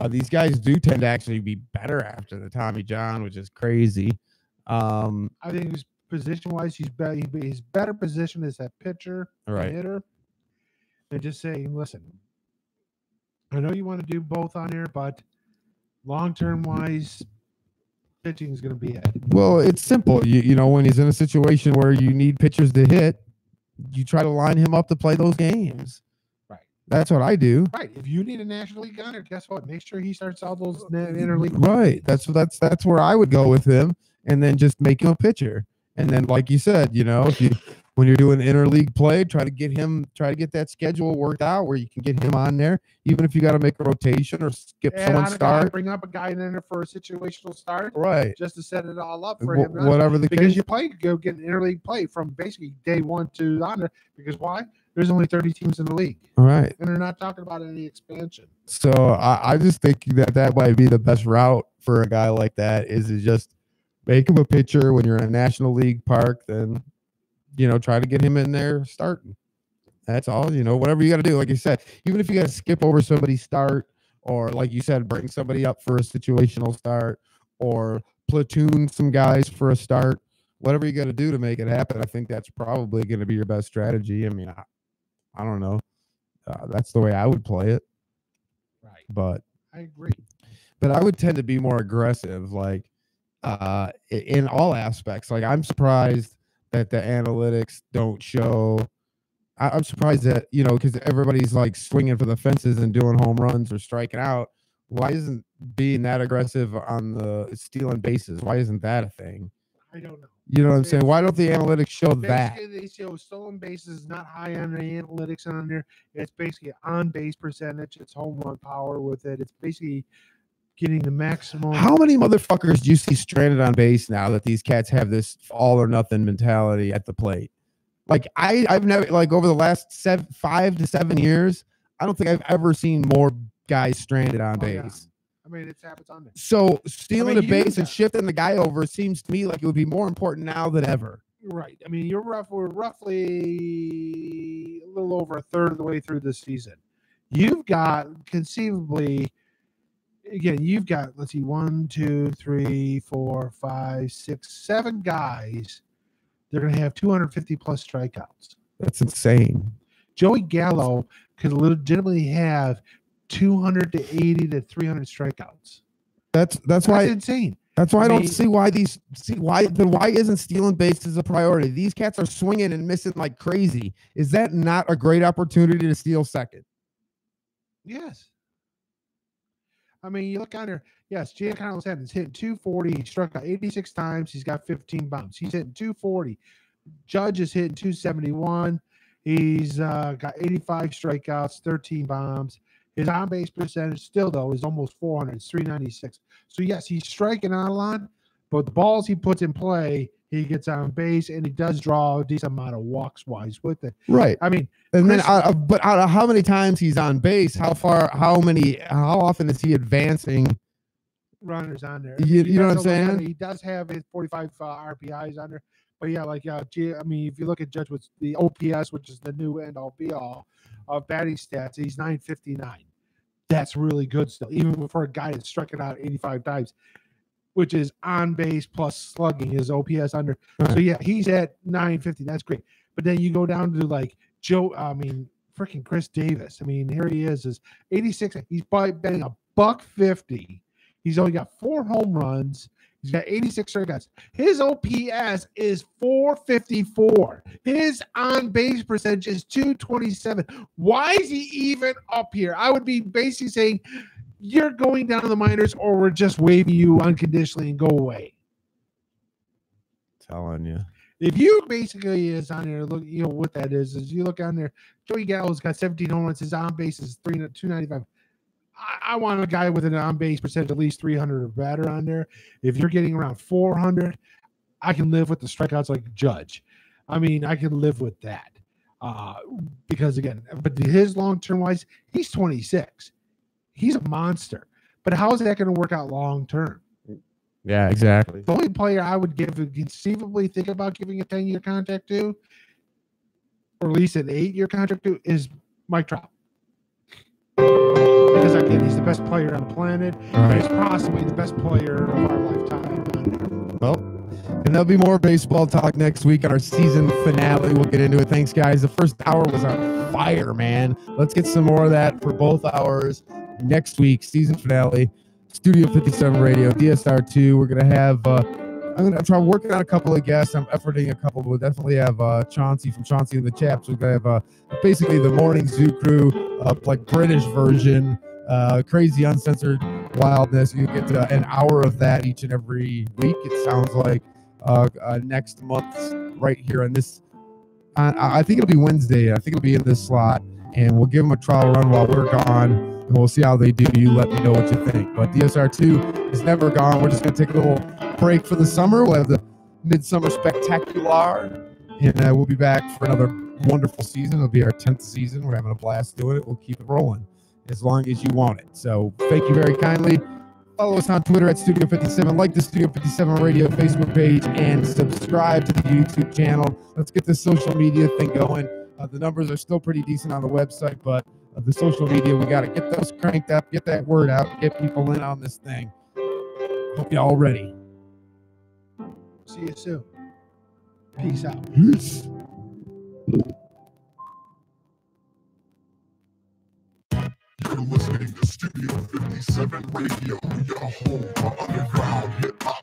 Speaker 2: These guys do tend to actually be better after the Tommy John, which is crazy.
Speaker 3: I think his position-wise, he's better. He's better positioned as that pitcher,
Speaker 2: Right.
Speaker 3: hitter, and just saying, listen, I know you want to do both on here, but long-term wise, pitching is going to be it.
Speaker 2: Well, it's simple. You know, when he's in a situation where you need pitchers to hit, you try to line him up to play those games.
Speaker 3: Right.
Speaker 2: That's what I do.
Speaker 3: Right. If you need a National League gunner, guess what? Make sure he starts all those interleague.
Speaker 2: Right. That's where I would go with him, and then just make him a pitcher. And then, like you said, you know, when you're doing interleague play, try to get that schedule worked out where you can get him on there, even if you got to make a rotation or skip someone's start.
Speaker 3: Bring up a guy in there for a situational start,
Speaker 2: right?
Speaker 3: Just to set it all up for him.
Speaker 2: Whatever the
Speaker 3: because
Speaker 2: case.
Speaker 3: you go get an interleague play from basically day 1 to on there. Because why? There's only 30 teams in the league,
Speaker 2: right?
Speaker 3: And they're not talking about any expansion.
Speaker 2: So I just think that might be the best route for a guy like that is to just make him a pitcher when you're in a National League park, then, you know, try to get him in there starting. That's all, you know, whatever you got to do. Like you said, even if you got to skip over somebody's start, or like you said, bring somebody up for a situational start, or platoon some guys for a start, whatever you got to do to make it happen, I think that's probably going to be your best strategy. I mean, I don't know. That's the way I would play it.
Speaker 3: Right.
Speaker 2: But
Speaker 3: I agree.
Speaker 2: But I would tend to be more aggressive, like, in all aspects. Like, I'm surprised that the analytics don't show. I'm surprised that, you know, because everybody's like swinging for the fences and doing home runs or striking out. Why isn't being that aggressive on the stealing bases? Why isn't that a thing?
Speaker 3: I don't know.
Speaker 2: You know what I'm saying? Why don't the analytics show that?
Speaker 3: They show stolen bases not high on the analytics on there. It's basically on base percentage. It's home run power with it. It's basically getting the maximum.
Speaker 2: How many motherfuckers do you see stranded on base now that these cats have this all or nothing mentality at the plate? Like, I've never, like, over the last 5 to 7 years, I don't think I've ever seen more guys stranded on base.
Speaker 3: Yeah. I mean, it happens on there.
Speaker 2: So stealing a base and shifting the guy over seems to me like it would be more important now than ever.
Speaker 3: Right. I mean, we're roughly a little over a third of the way through the season. You've got conceivably, again, you've got, let's see, 1, 2, 3, 4, 5, 6, 7 guys. They're going to have 250 plus strikeouts.
Speaker 2: That's insane.
Speaker 3: Joey Gallo could legitimately have 280 to 300 strikeouts.
Speaker 2: That's why
Speaker 3: insane.
Speaker 2: That's why I don't see why why isn't stealing bases a priority? These cats are swinging and missing like crazy. Is that not a great opportunity to steal second?
Speaker 3: Yes. I mean, you look on there. Yes, Giancarlo Stanton's hitting 240. He struck out 86 times. He's got 15 bombs. He's hitting 240. Judge is hitting 271. He's got 85 strikeouts, 13 bombs. His on-base percentage still, though, is almost 400. It's 396. So, yes, he's striking out a lot, but the balls he puts in play, he gets on base, and he does draw a decent amount of walks-wise with it.
Speaker 2: Right.
Speaker 3: I mean,
Speaker 2: and then, but out of how many times he's on base, how often is he advancing
Speaker 3: runners on there?
Speaker 2: You know what I'm saying?
Speaker 3: He does have his 45 RBIs on there. But, yeah, like, I mean, if you look at Judge with the OPS, which is the new end-all be-all of batting stats, he's 959. That's really good still, even for a guy that's struck it out 85 times, which is on base plus slugging, his OPS under.
Speaker 2: Right.
Speaker 3: So, yeah, he's at 950. That's great. But then you go down to, like, freaking Chris Davis. I mean, here he is 86. He's batting $150. He's only got 4 home runs. He's got 86 strikeouts. His OPS is 454. His on-base percentage is 227. Why is he even up here? I would be basically saying, you're going down to the minors, or we're just waiving you unconditionally and go away.
Speaker 2: Telling you.
Speaker 3: If you basically is on there, look, you know what that is you look on there. Joey Gallo's got 17 home runs. His on-base is 295. I want a guy with an on-base percentage at least 300 or better on there. If you're getting around 400, I can live with the strikeouts like Judge. I mean, I can live with that. Because, again, but his long-term wise, he's 26. He's a monster. But how is that going to work out long-term?
Speaker 2: Yeah, exactly.
Speaker 3: The only player I would conceivably think about giving a 10-year contract to, or at least an 8-year contract to, is Mike Trout. Because as I did. He's the best player on the planet.
Speaker 2: Right.
Speaker 3: He's possibly the best player of our lifetime.
Speaker 2: Well, and there'll be more baseball talk next week on our season finale. We'll get into it. Thanks, guys. The first hour was on fire, man. Let's get some more of that for both hours next week. Season finale, Studio 57 Radio, DSR2. We're gonna have. I'm gonna try working on a couple of guests. I'm efforting a couple. We'll definitely have Chauncey from Chauncey and the Chaps. We're gonna have basically the morning zoo crew, like British version, crazy uncensored wildness. You get an hour of that each and every week. It sounds like next month's right here on this. I think it'll be Wednesday. I think it'll be in this slot, and we'll give them a trial run while we're gone, and we'll see how they do. You let me know what you think. But DSR2 is never gone. We're just gonna take a little break for the summer. We'll have the Midsummer Spectacular, and we'll be back for another wonderful season. It'll be our 10th season. We're having a blast doing it. We'll keep it rolling as long as you want it. So thank you very kindly. Follow us on Twitter at Studio 57. Like the Studio 57 Radio Facebook page and subscribe to the YouTube channel. Let's get this social media thing going. The numbers are still pretty decent on the website, but the social media, we got to get those cranked up, get that word out, get people in on this thing. Hope you all ready.
Speaker 3: See you soon. Peace out.
Speaker 2: Peace.
Speaker 1: You're listening to Studio 57 Radio, your home for underground hip hop